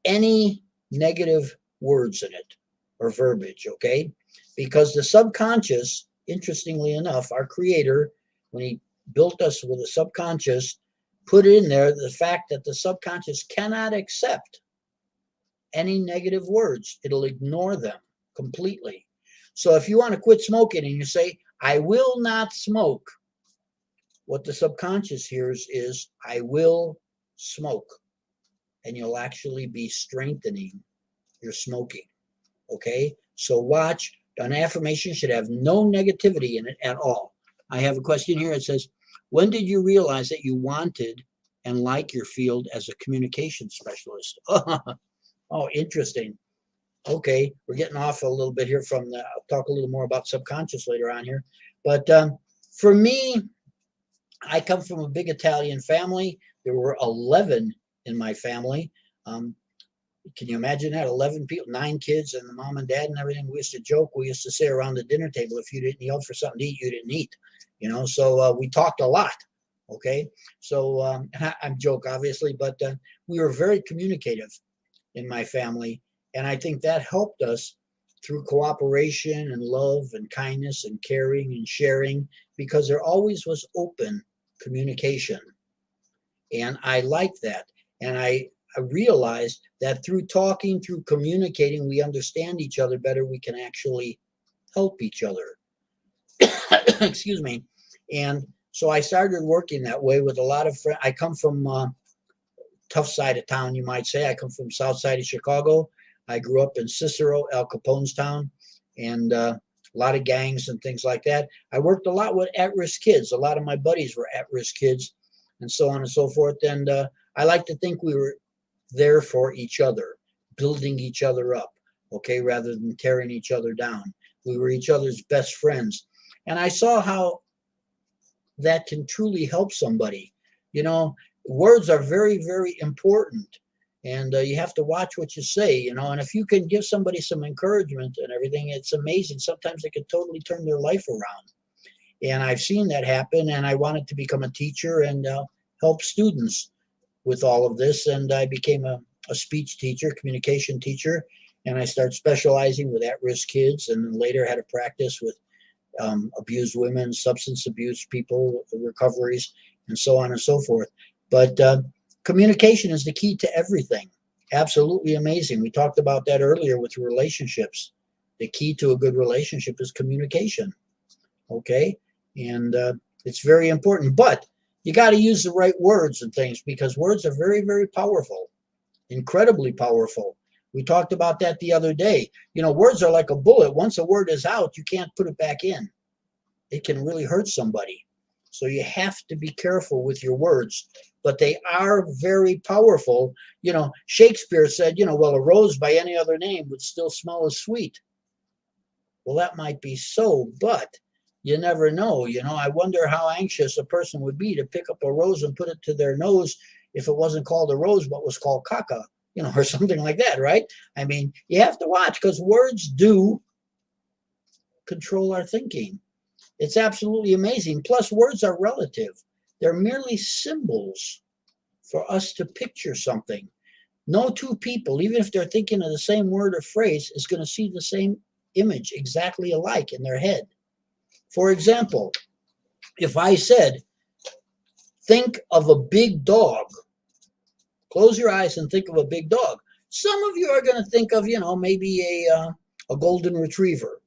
any negative words in it or verbiage, okay? Because the subconscious, interestingly enough, our creator, when he built us with a subconscious, put in there the fact that the subconscious cannot accept any negative words. It'll ignore them completely. So if you want to quit smoking and you say, I will not smoke, what the subconscious hears is, I will smoke. And you'll actually be strengthening your smoking. Okay? So watch. An affirmation should have no negativity in it at all. I have a question here. It says, when did you realize that you wanted and like your field as a communication specialist? Oh, interesting. Okay, we're getting off a little bit here from the, I'll talk a little more about subconscious later on here. But for me, I come from a big Italian family. There were 11 in my family. Can you imagine that? 11 people, 9 kids, and the mom and dad and everything. We used to joke. We used to say around the dinner table, if you didn't yell for something to eat, you didn't eat. You know, so we talked a lot. Okay, so I'm joke, obviously, but we were very communicative in my family. And I think that helped us through cooperation and love and kindness and caring and sharing, because there always was open communication. And I like that. And I realized that through talking, through communicating, we understand each other better. We can actually help each other. Excuse me. And so I started working that way with a lot of friends. I come from tough side of town, you might say. I come from south side of Chicago. I grew up in Cicero, Al Capone's town, and a lot of gangs and things like that. I worked a lot with at-risk kids. A lot of my buddies were at-risk kids, and so on and so forth. And I like to think we were there for each other, building each other up, okay, rather than tearing each other down. We were each other's best friends. And I saw how that can truly help somebody. You know, words are very, very important. And you have to watch what you say, you know, and if you can give somebody some encouragement and everything, it's amazing. Sometimes they can totally turn their life around. And I've seen that happen, and I wanted to become a teacher and help students with all of this. And I became a speech teacher, communication teacher, and I started specializing with at-risk kids, and then later had a practice with abused women, substance abuse people, recoveries, and so on and so forth. But communication is the key to everything. Absolutely amazing. We talked about that earlier with relationships. The key to a good relationship is communication. Okay? And it's very important. But You got to use the right words and things, because words are very, very powerful, incredibly powerful. We talked about that the other day. You know, words are like a bullet. Once a word is out, you can't put it back in. It can really hurt somebody. So you have to be careful with your words, but they are very powerful. You know, Shakespeare said, you know, well, a rose by any other name would still smell as sweet. Well, that might be so, but you never know. You know, I wonder how anxious a person would be to pick up a rose and put it to their nose if it wasn't called a rose, but was called caca, you know, or something like that, right? I mean, you have to watch, because words do control our thinking. It's absolutely amazing. Plus, words are relative. They're merely symbols for us to picture something. No two people, even if they're thinking of the same word or phrase, is going to see the same image exactly alike in their head. For example, if I said, think of a big dog, close your eyes and think of a big dog. Some of you are going to think of, you know, maybe a golden retriever.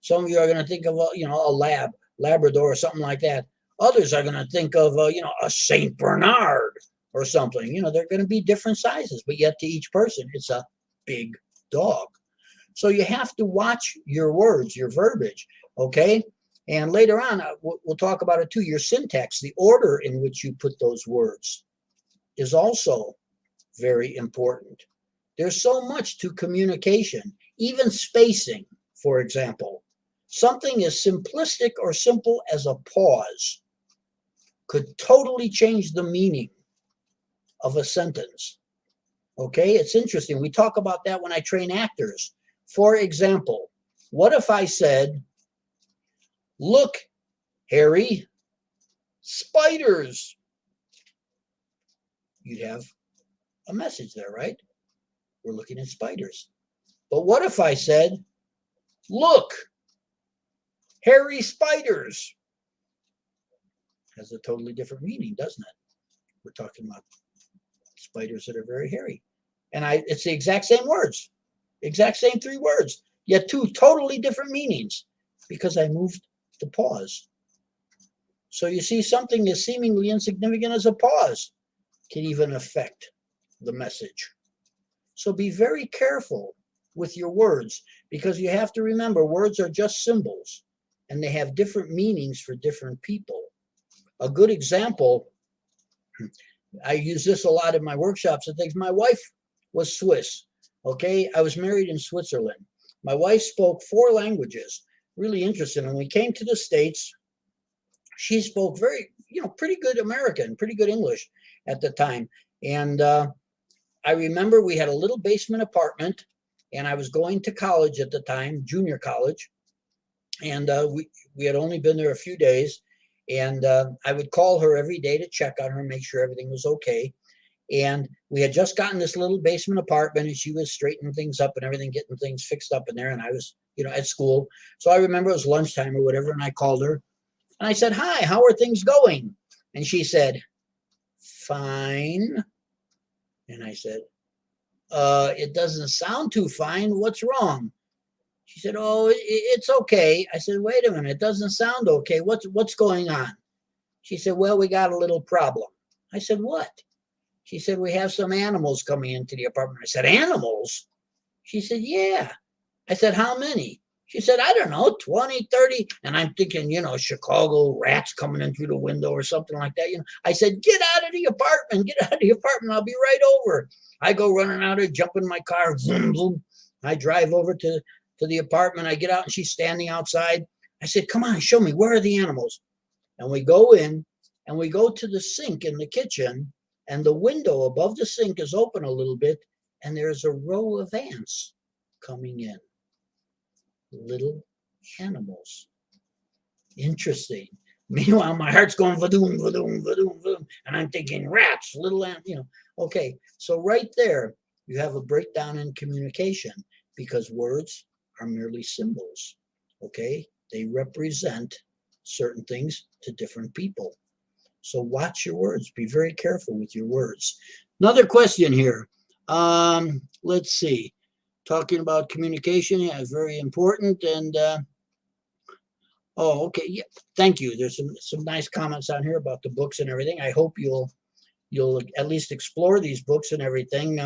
Some of you are going to think of, you know, a Labrador or something like that. Others are going to think of, you know, a Saint Bernard or something. You know, they're going to be different sizes, but yet to each person, it's a big dog. So you have to watch your words, your verbiage, okay? And later on, we'll talk about it too. Your syntax, the order in which you put those words, is also very important. There's so much to communication, even spacing, for example. Something as simplistic or simple as a pause could totally change the meaning of a sentence. Okay, it's interesting. We talk about that when I train actors. For example, what if I said, look, Harry, spiders? You'd have a message there, right? We're looking at spiders. But what if I said, look, Harry, spiders? Has a totally different meaning, doesn't it? We're talking about spiders that are very hairy. And it's the exact same words, exact same 3 words, yet 2 totally different meanings, because I moved the pause. So you see, something as seemingly insignificant as a pause can even affect the message. So be very careful with your words, because you have to remember, words are just symbols, and they have different meanings for different people. A good example, I use this a lot in my workshops and things. My wife was Swiss, okay? I was married in Switzerland. My wife spoke 4 languages, really interesting. When we came to the States, she spoke very, you know, pretty good American, pretty good English at the time. And I remember we had a little basement apartment, and I was going to college at the time, junior college. And we had only been there a few days. And I would call her every day to check on her, make sure everything was okay. And we had just gotten this little basement apartment, and she was straightening things up and everything, getting things fixed up in there. And I was, you know, at school. So I remember it was lunchtime or whatever, and I called her. And I said, hi, how are things going? And she said, fine. And I said, it doesn't sound too fine. What's wrong? She said, oh, it's okay. I said, wait a minute, it doesn't sound okay. What's going on? She said, well, we got a little problem. I said, what? She said, we have some animals coming into the apartment. I said, animals? She said, yeah. I said, how many? She said, I don't know, 20, 30. And I'm thinking, you know, Chicago rats coming in through the window or something like that. You know, I said, get out of the apartment, get out of the apartment. I'll be right over. I go running out of, jump in my car, zoom, zoom. I drive over to the apartment. I get out and she's standing outside. I said, come on, show me, where are the animals? And we go in and we go to the sink in the kitchen, and the window above the sink is open a little bit, and there's a row of ants coming in. Little animals. Interesting. Meanwhile, my heart's going vadoom, vadoom, vadoom, vadoom, and I'm thinking rats, little ants, you know. Okay, so right there, you have a breakdown in communication, because words are merely symbols, okay? They represent certain things to different people. So watch your words. Be very careful with your words. Another question here. Let's see. Talking about communication, yeah, very important. And Oh, okay. Yeah. Thank you. There's some nice comments on here about the books and everything. I hope you'll at least explore these books and everything.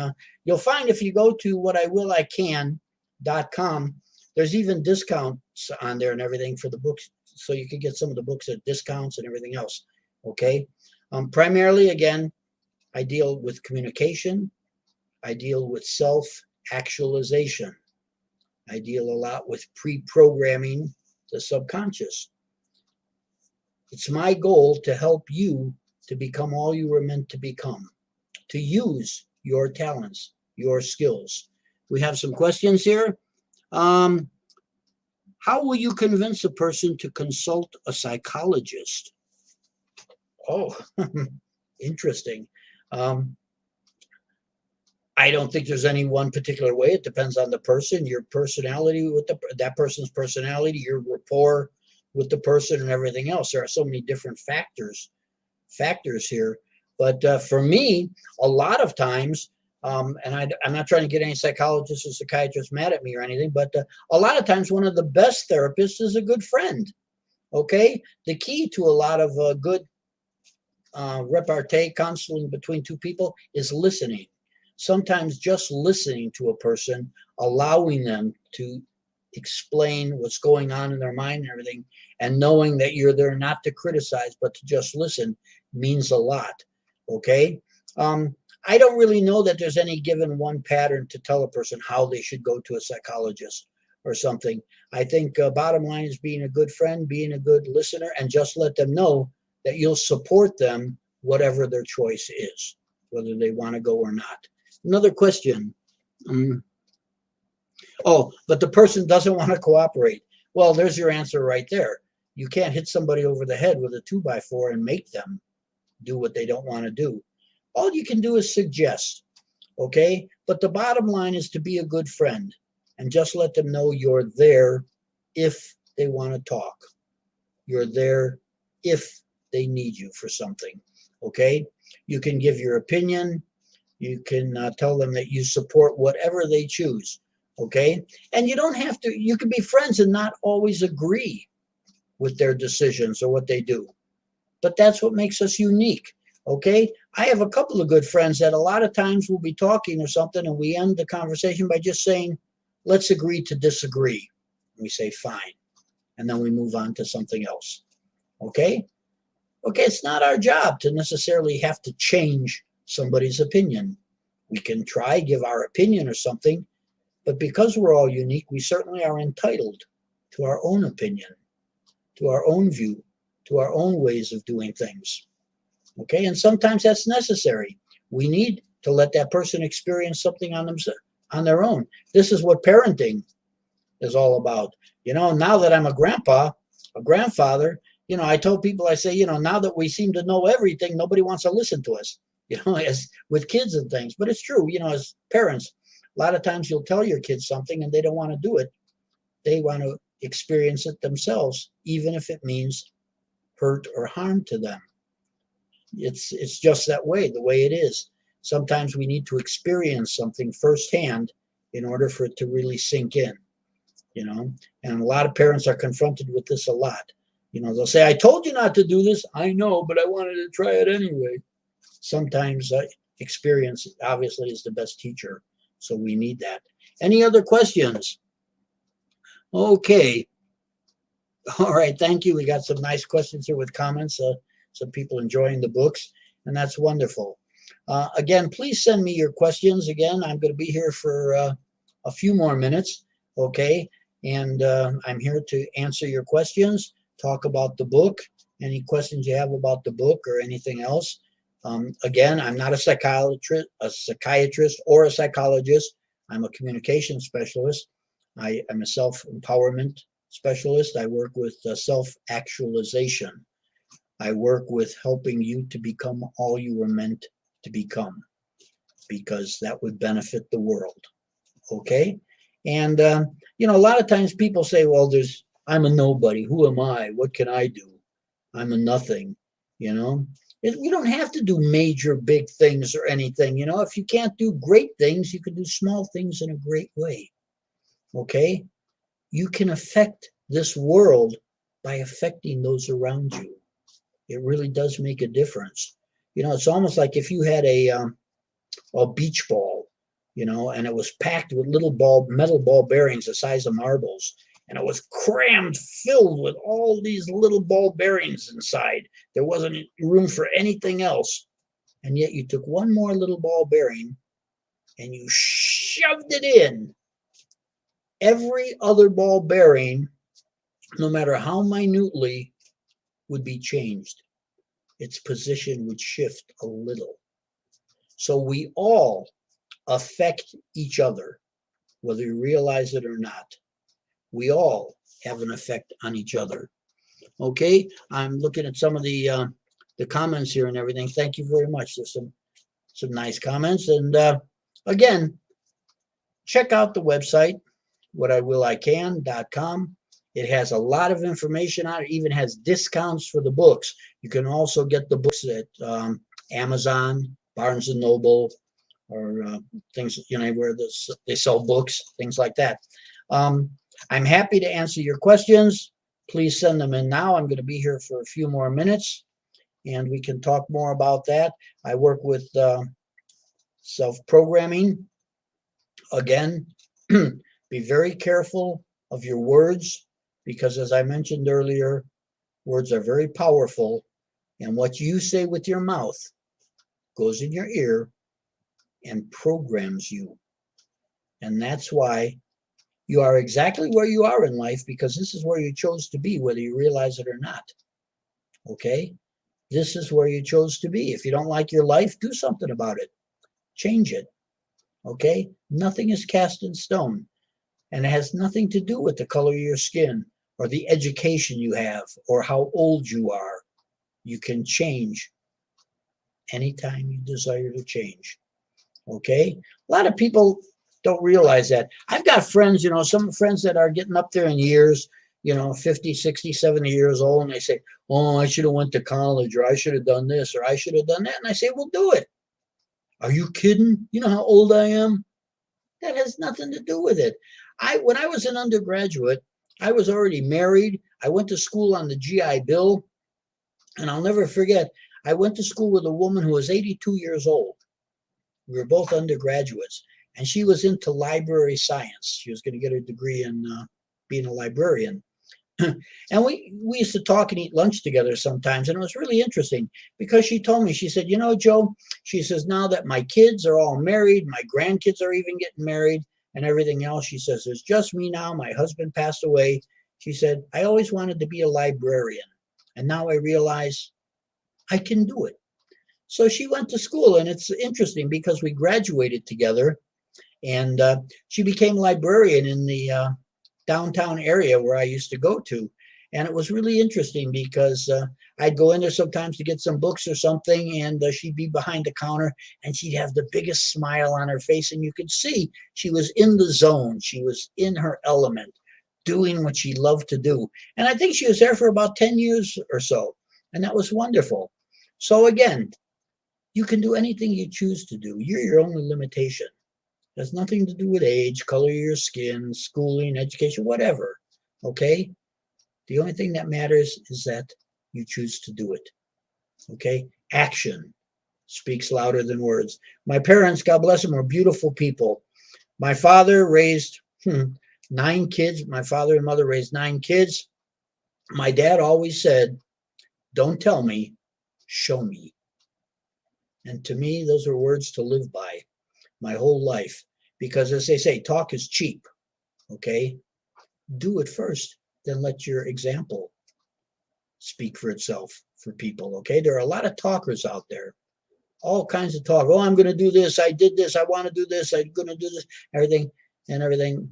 You'll find if you go to whatiwillican.com, there's even discounts on there and everything for the books, so you can get some of the books at discounts and everything else. Okay. Primarily, again, I deal with communication. I deal with self-actualization. I deal a lot with pre-programming the subconscious. It's my goal to help you to become all you were meant to become, to use your talents, your skills. We have some questions here. How will you convince a person to consult a psychologist? Oh, interesting. I don't think there's any one particular way. It depends on the person, your personality with that person's personality, your rapport with the person, and everything else. There are so many different factors here. But for me, a lot of times, and I'm not trying to get any psychologists or psychiatrists mad at me or anything, but a lot of times one of the best therapists is a good friend. Okay, the key to a lot of good repartee, counseling between two people is listening. Sometimes just listening to a person, allowing them to explain what's going on in their mind and everything, and knowing that you're there not to criticize, but to just listen, means a lot. Okay. I don't really know that there's any given one pattern to tell a person how they should go to a psychologist or something. I think bottom line is being a good friend, being a good listener, and just let them know that you'll support them, whatever their choice is, whether they want to go or not. Another question. Oh, but the person doesn't want to cooperate. Well, there's your answer right there. You can't hit somebody over the head with a 2x4 and make them do what they don't want to do. All you can do is suggest, okay? But the bottom line is to be a good friend and just let them know you're there if they want to talk. You're there if they need you for something, okay? You can give your opinion. You can tell them that you support whatever they choose, okay? And you don't have to, you can be friends and not always agree with their decisions or what they do. But that's what makes us unique, okay? I have a couple of good friends that a lot of times we'll be talking or something and we end the conversation by just saying, let's agree to disagree. And we say, fine. And then we move on to something else, okay? Okay, it's not our job to necessarily have to change somebody's opinion. We can try, give our opinion or something, but because we're all unique, we certainly are entitled to our own opinion, to our own view, to our own ways of doing things. Okay, and sometimes that's necessary. We need to let that person experience something on their own. This is what parenting is all about. You know, now that I'm a grandpa, a grandfather, you know, I told people, I say, you know, now that we seem to know everything, nobody wants to listen to us, you know, as with kids and things. But it's true, you know, as parents, a lot of times you'll tell your kids something and they don't want to do it. They want to experience it themselves, even if it means hurt or harm to them. It's just that way, the way it is. Sometimes we need to experience something firsthand in order for it to really sink in, you know. And a lot of parents are confronted with this a lot. You know, they'll say, I told you not to do this. I know, but I wanted to try it anyway. Sometimes experience obviously is the best teacher. So we need that. Any other questions? Okay. All right. Thank you. We got some nice questions here with comments. Some people enjoying the books, and that's wonderful. Again, please send me your questions. Again, I'm going to be here for a few more minutes. Okay. And I'm here to answer your questions, talk about the book, any questions you have about the book or anything else. Again, I'm not a psychiatrist or a psychologist. I'm a communication specialist. I am a self-empowerment specialist. I work with self-actualization. I work with helping you to become all you were meant to become, because that would benefit the world. Okay? And, you know, a lot of times people say, well, I'm a nobody. Who am I? What can I do? I'm a nothing, you know? You don't have to do major big things or anything. You know, if you can't do great things, you can do small things in a great way. Okay? You can affect this world by affecting those around you. It really does make a difference. You know, it's almost like if you had a beach ball, you know, and it was packed with little metal ball bearings the size of marbles, and it was crammed, filled with all these little ball bearings inside. There wasn't room for anything else. And yet you took one more little ball bearing and you shoved it in. Every other ball bearing, no matter how minutely, would be changed. Its position would shift a little. So we all affect each other, whether you realize it or not. We all have an effect on each other. Okay, I'm looking at some of the comments here and everything. Thank you very much. There's some nice comments. And again, check out the website, whatiwillican.com. It has a lot of information on it. It even has discounts for the books. You can also get the books at Amazon, Barnes and Noble, or things, you know, where they sell books, things like that. I'm happy to answer your questions. Please send them in now. I'm going to be here for a few more minutes, and we can talk more about that. I work with self-programming. Again, be very careful of your words, because as I mentioned earlier, words are very powerful, and what you say with your mouth goes in your ear and programs you. And that's why you are exactly where you are in life, because this is where you chose to be, whether you realize it or not. Okay? This is where you chose to be. If you don't like your life, do something about it. Change it. Okay? Nothing is cast in stone. And it has nothing to do with the color of your skin or the education you have or how old you are. You can change anytime you desire to change. Okay? A lot of people don't realize that. I've got friends, you know, some friends that are getting up there in years, you know, 50, 60, 70 years old, and they say, oh, I should have went to college, or I should have done this, or I should have done that. And I say, well, do it. Are you kidding? You know how old I am? That has nothing to do with it. When I was an undergraduate, I was already married. I went to school on the GI Bill, and I'll never forget, I went to school with a woman who was 82 years old. We were both undergraduates, and she was into library science. She was going to get her degree in being a librarian. And we used to talk and eat lunch together sometimes, and it was really interesting because she told me, she said, you know, Joe, she says, now that my kids are all married, my grandkids are even getting married and everything else, she says, there's just me now. My husband passed away. She said, I always wanted to be a librarian, and now I realize I can do it. So she went to school, and it's interesting because we graduated together, and she became a librarian in the downtown area where I used to go to. And it was really interesting because I'd go in there sometimes to get some books or something, and she'd be behind the counter, and she'd have the biggest smile on her face, and you could see she was in the zone. She was in her element, doing what she loved to do. And I think she was there for about 10 years or so, and that was wonderful. So again, you can do anything you choose to do. You're your only limitation. It has nothing to do with age, color of your skin, schooling, education, whatever. Okay? The only thing that matters is that you choose to do it. Okay? Action speaks louder than words. My parents, God bless them, were beautiful people. My father raised 9 kids. My father and mother raised 9 kids. My dad always said, don't tell me, show me. And to me, those are words to live by my whole life. Because as they say, talk is cheap. Okay? Do it first, then let your example speak for itself for people. Okay? There are a lot of talkers out there. All kinds of talk. Oh, I'm going to do this. I did this. I want to do this. I'm going to do this. Everything.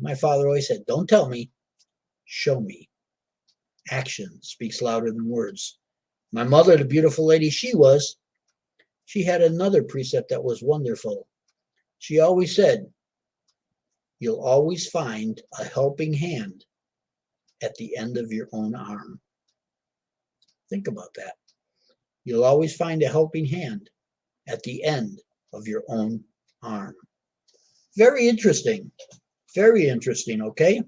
My father always said, don't tell me, show me. Action speaks louder than words. My mother, the beautiful lady she was, she had another precept that was wonderful. She always said, you'll always find a helping hand at the end of your own arm. Think about that. You'll always find a helping hand at the end of your own arm. Very interesting. Very interesting, okay?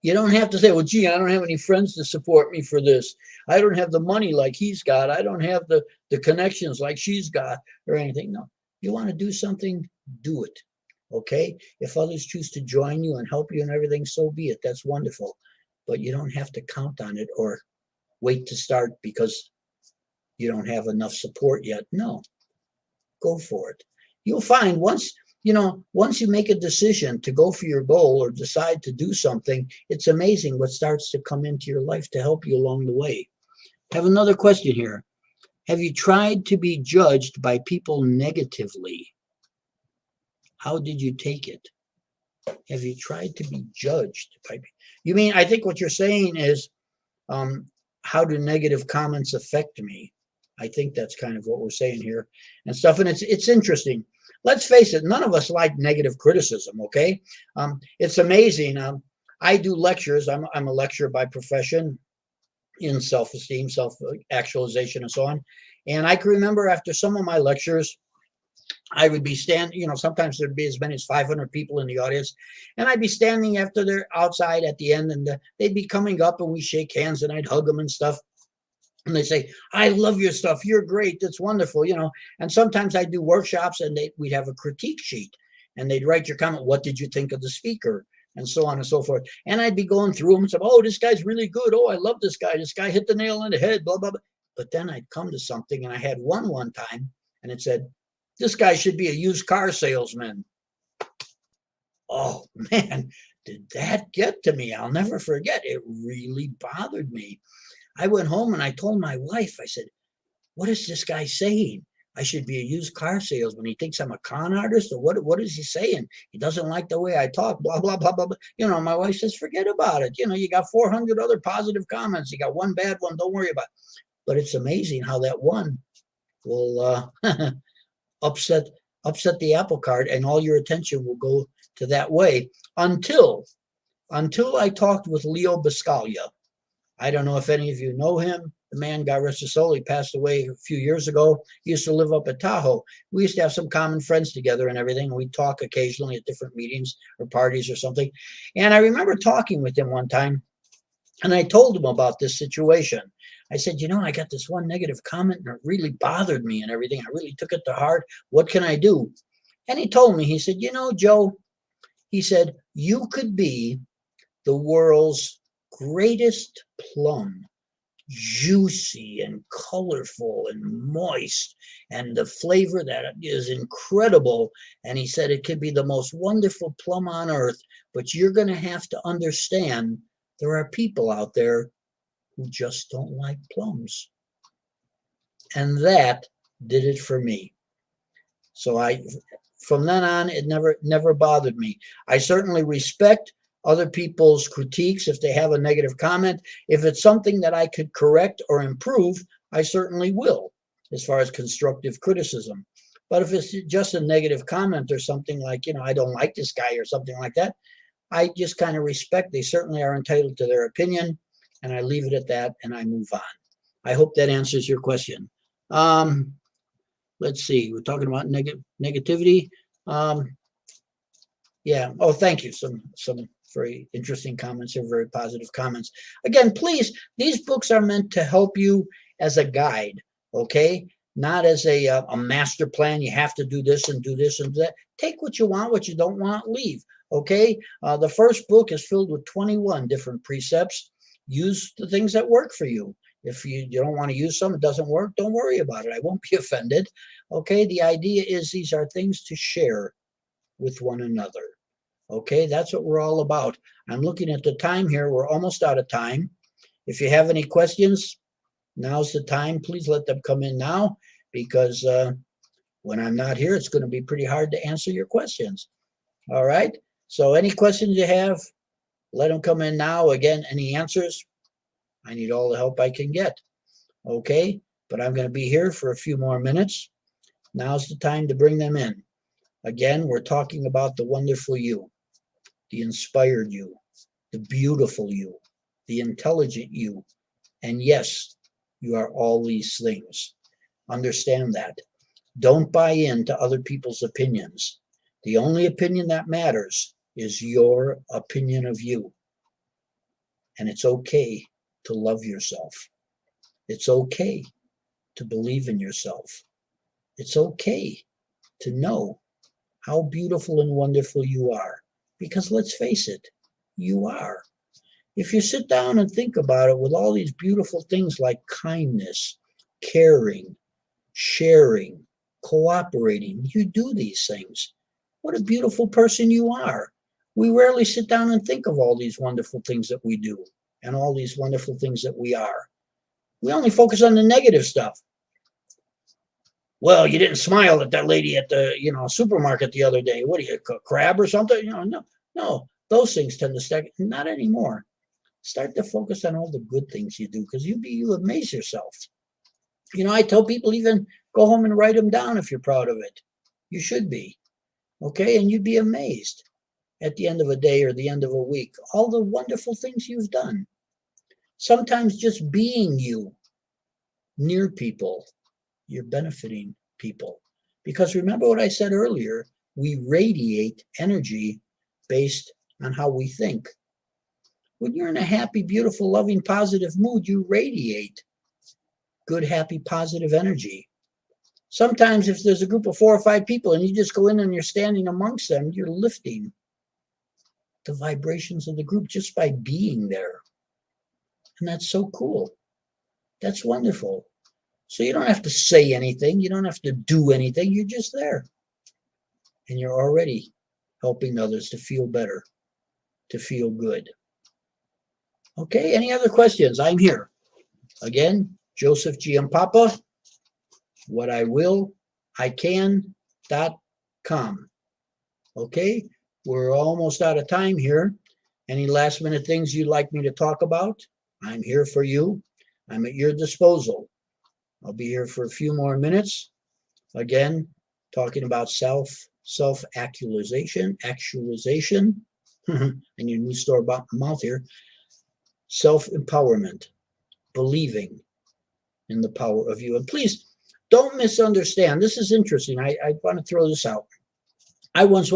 You don't have to say, well, gee, I don't have any friends to support me for this. I don't have the money like he's got. I don't have the connections like she's got or anything. No, you want to do something, do it. Okay. If others choose to join you and help you and everything, so be it. That's wonderful. But you don't have to count on it or wait to start because you don't have enough support yet. No, go for it. You'll find once you make a decision to go for your goal or decide to do something, it's amazing what starts to come into your life to help you along the way. I have another question here. Have you tried to be judged by people negatively? How did you take it? Have you tried to be judged by people? You mean, I think what you're saying is, how do negative comments affect me? I think that's kind of what we're saying here and stuff. And it's interesting. Let's face it, none of us like negative criticism, okay? It's amazing. I do lectures. I'm a lecturer by profession in self-esteem, self-actualization, and so on. And I can remember after some of my lectures, I would be standing, sometimes there'd be as many as 500 people in the audience. And I'd be standing after they're outside at the end, and they'd be coming up and we shake hands and I'd hug them and stuff. And they say, I love your stuff. You're great. That's wonderful. And sometimes I do workshops and we'd have a critique sheet and they'd write your comment. What did you think of the speaker? And so on and so forth. And I'd be going through them and say, oh, this guy's really good. Oh, I love this guy. This guy hit the nail on the head, blah, blah, blah. But then I'd come to something, and I had one time, and it said, this guy should be a used car salesman. Oh, man, did that get to me? I'll never forget. It really bothered me. I went home and I told my wife, I said, what is this guy saying? I should be a used car salesman. He thinks I'm a con artist, or what is he saying? He doesn't like the way I talk, blah, blah, blah, blah, blah. My wife says, forget about it. You got 400 other positive comments. You got one bad one. Don't worry about it. But it's amazing how that one will upset the apple cart, and all your attention will go to that way until I talked with Leo Biscaglia. I don't know if any of you know him. The man, God rest his soul, he passed away a few years ago. He used to live up at Tahoe. We used to have some common friends together and everything. We'd talk occasionally at different meetings or parties or something. And I remember talking with him one time, and I told him about this situation. I said, I got this one negative comment and it really bothered me and everything. I really took it to heart. What can I do? And he told me, he said, Joe, he said, you could be the world's greatest plum, juicy and colorful and moist, and the flavor that is incredible. And he said it could be the most wonderful plum on earth, but you're going to have to understand there are people out there who just don't like plums. And that did it for me. So from then on, it never bothered me. I certainly respect other people's critiques if they have a negative comment. If it's something that I could correct or improve, I certainly will, as far as constructive criticism. But if it's just a negative comment or something like, I don't like this guy or something like that, I just kind of respect. They certainly are entitled to their opinion, and I leave it at that and I move on. I hope that answers your question. Let's see. We're talking about negativity. Yeah. Oh, thank you. Some very interesting comments here, very positive comments. Again, please, these books are meant to help you as a guide, okay? Not as a master plan. You have to do this and do this and that. Take what you want, what you don't want, leave, okay? The first book is filled with 21 different precepts. Use the things that work for you. If you don't want to use some, it doesn't work, don't worry about it. I won't be offended, okay? The idea is these are things to share with one another. Okay, that's what we're all about. I'm looking at the time here. We're almost out of time. If you have any questions, now's the time. Please let them come in now, because when I'm not here, it's going to be pretty hard to answer your questions. All right. So any questions you have, let them come in now. Again, any answers, I need all the help I can get. Okay. But I'm going to be here for a few more minutes. Now's the time to bring them in. Again, we're talking about the wonderful you, the inspired you, the beautiful you, the intelligent you. And yes, you are all these things. Understand that. Don't buy into other people's opinions. The only opinion that matters is your opinion of you. And it's okay to love yourself. It's okay to believe in yourself. It's okay to know how beautiful and wonderful you are. Because let's face it, you are. If you sit down and think about it, with all these beautiful things like kindness, caring, sharing, cooperating, you do these things. What a beautiful person you are. We rarely sit down and think of all these wonderful things that we do and all these wonderful things that we are. We only focus on the negative stuff. Well, you didn't smile at that lady at the supermarket the other day. What are you, a crab or something? No. Those things tend to stack. Not anymore. Start to focus on all the good things you do, because you amaze yourself. I tell people, even go home and write them down if you're proud of it. You should be. Okay? And you'd be amazed at the end of a day or the end of a week, all the wonderful things you've done. Sometimes just being you near people, you're benefiting people. Because remember what I said earlier, we radiate energy based on how we think. When you're in a happy, beautiful, loving, positive mood, you radiate good, happy, positive energy. Sometimes if there's a group of 4 or 5 people and you just go in and you're standing amongst them, you're lifting the vibrations of the group just by being there. And that's so cool. That's wonderful. So you don't have to say anything. You don't have to do anything. You're just there. And you're already helping others to feel better, to feel good. Okay, any other questions? I'm here. Again, Joseph GIAMPAPA, whatiwill.com. Okay, we're almost out of time here. Any last minute things you'd like me to talk about? I'm here for you. I'm at your disposal. I'll be here for a few more minutes. Again, talking about self-actualization, and your new store mouth here. Self-empowerment, believing in the power of you. And please don't misunderstand. This is interesting. I want to throw this out. I used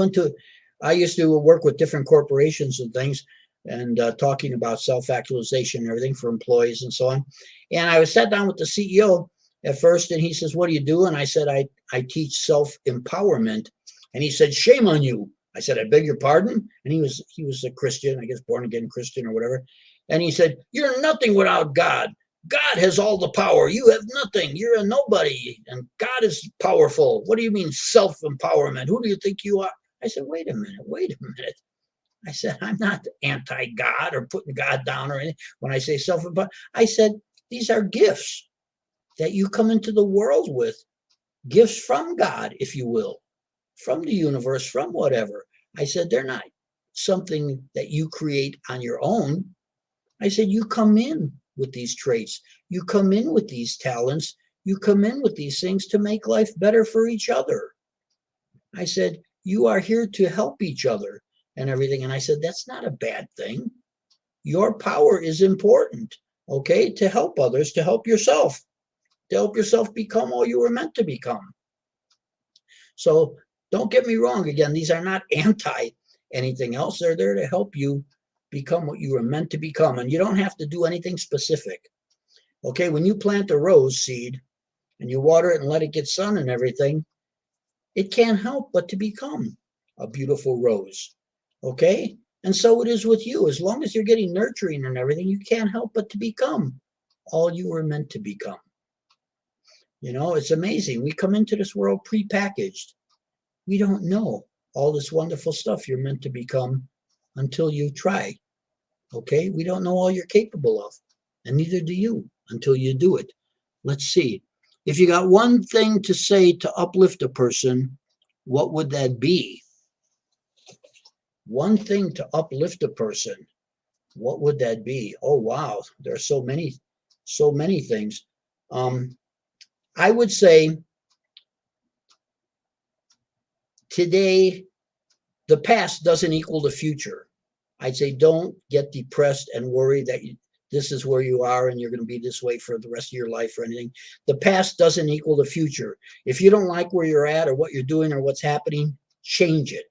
to work with different corporations and things, and talking about self-actualization and everything for employees and so on. And I sat down with the CEO at first, and he says, "What do you do?" And I said, I teach self-empowerment. And he said, "Shame on you." I said, "I beg your pardon?" And he was a Christian, I guess born again Christian or whatever. And he said, "You're nothing without God. God has all the power. You have nothing. You're a nobody. And God is powerful. What do you mean self-empowerment? Who do you think you are?" I said, wait a minute. I said, I'm not anti-God or putting God down or anything. When I say self-empowerment, I said, these are gifts that you come into the world with. Gifts from God, if you will, from the universe, from whatever. I said, they're not something that you create on your own. I said, you come in with these traits. You come in with these talents. You come in with these things to make life better for each other. I said, you are here to help each other and everything. And I said, that's not a bad thing. Your power is important, okay, to help others, to help yourself become all you were meant to become. So don't get me wrong. Again, these are not anti anything else. They're there to help you become what you were meant to become. And you don't have to do anything specific. Okay, when you plant a rose seed and you water it and let it get sun and everything, it can't help but to become a beautiful rose. Okay? And so it is with you. As long as you're getting nurturing and everything, you can't help but to become all you were meant to become. It's amazing. We come into this world prepackaged. We don't know all this wonderful stuff you're meant to become until you try. Okay? We don't know all you're capable of. And neither do you until you do it. Let's see. If you got one thing to say to uplift a person, what would that be? One thing to uplift a person, what would that be? Oh, wow. There are so many things. I would say today, the past doesn't equal the future. I'd say don't get depressed and worry that this is where you are and you're going to be this way for the rest of your life or anything. The past doesn't equal the future. If you don't like where you're at or what you're doing or what's happening, change it.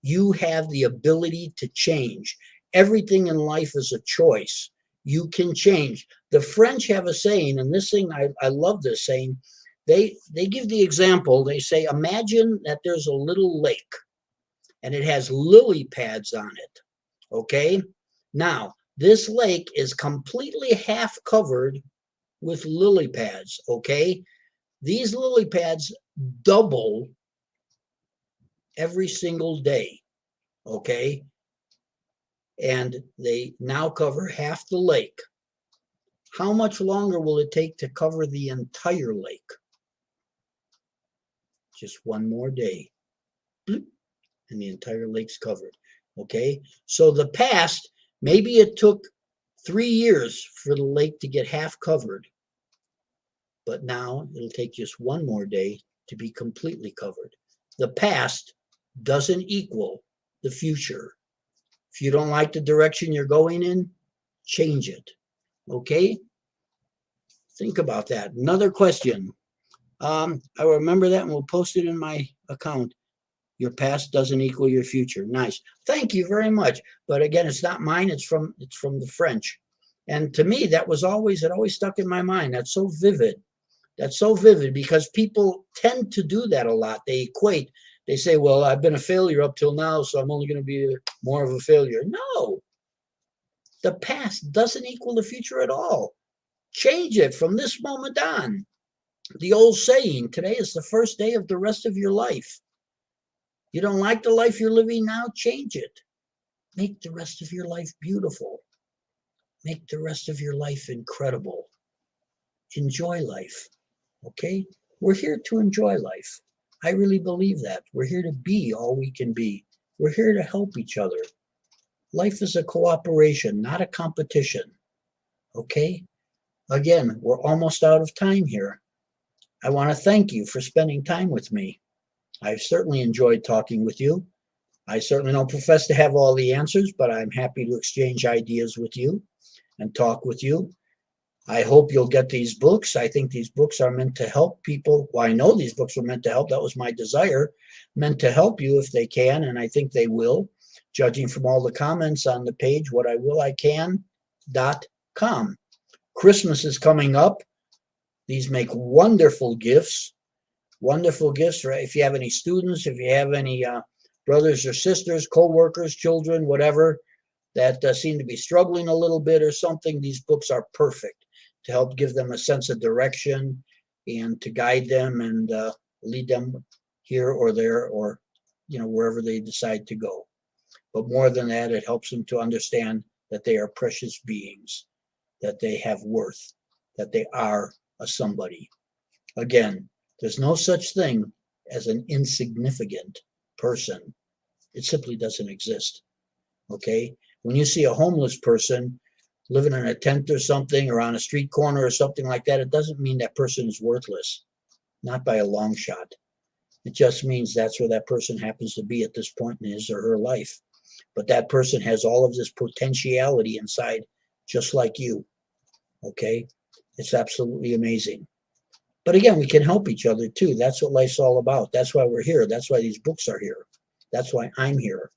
You have the ability to change. Everything in life is a choice. you can change. The French have a saying, and this thing, I love this saying. They give the example. They say, imagine that there's a little lake and it has lily pads on it. Okay? Now, this lake is completely half covered with lily pads. Okay? These lily pads double every single day. Okay? And they now cover half the lake. How much longer will it take to cover the entire lake? Just one more day. And the entire lake's covered. Okay? So the past, maybe it took 3 years for the lake to get half covered. But now it'll take just one more day to be completely covered. The past doesn't equal the future. If you don't like the direction you're going in, change it. Okay? Think about that. Another question. I will remember that and we'll post it in my account. Your past doesn't equal your future. Nice. Thank you very much. But again, it's not mine. It's from the French. And to me, it always stuck in my mind. That's so vivid. That's so vivid because people tend to do that a lot. They equate. They say, well, I've been a failure up till now, so I'm only going to be more of a failure. No. The past doesn't equal the future at all. Change it from this moment on. The old saying, today is the first day of the rest of your life. You don't like the life you're living now? Change it. Make the rest of your life beautiful. Make the rest of your life incredible. Enjoy life. Okay? We're here to enjoy life. I really believe that. We're here to be all we can be. We're here to help each other. Life is a cooperation, not a competition. Okay? Again, we're almost out of time here. I want to thank you for spending time with me. I've certainly enjoyed talking with you. I certainly don't profess to have all the answers, but I'm happy to exchange ideas with you and talk with you. I hope you'll get these books. I think these books are meant to help people. Well, I know these books are meant to help. That was my desire. Meant to help you if they can, and I think they will, judging from all the comments on the page, whatiwillican.com. Christmas is coming up. These make wonderful gifts. Wonderful gifts for if you have any students, if you have any brothers or sisters, co-workers, children, whatever, that seem to be struggling a little bit or something. These books are perfect to help give them a sense of direction and to guide them and lead them here or there or wherever they decide to go. But more than that, it helps them to understand that they are precious beings, that they have worth, that they are a somebody. Again, there's no such thing as an insignificant person. It simply doesn't exist. Okay? When you see a homeless person living in a tent or something or on a street corner or something like that, it doesn't mean that person is worthless. Not by a long shot. It just means that's where that person happens to be at this point in his or her life. But that person has all of this potentiality inside, just like you. Okay? It's absolutely amazing. But again, we can help each other too. That's what life's all about. That's why we're here. That's why these books are here. That's why I'm here.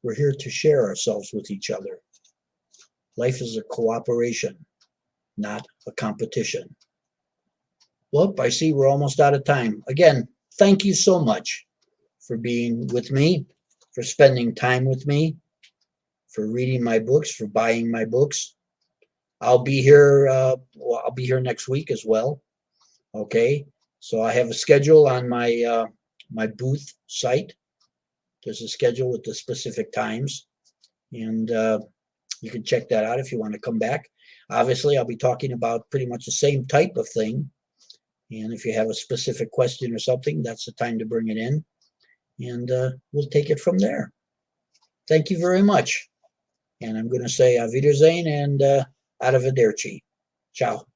We're here to share ourselves with each other. Life is a cooperation, not a competition. Well, I see we're almost out of time. Again, thank you so much for being with me, for spending time with me, for reading my books, for buying my books. I'll be here. I'll be here next week as well. Okay, so I have a schedule on my my booth site. There's a schedule with the specific times, and you can check that out if you want to come back. Obviously, I'll be talking about pretty much the same type of thing, and if you have a specific question or something, that's the time to bring it in, and we'll take it from there. Thank you very much, and I'm going to say Auf Wiedersehen and arrivederci. Ciao.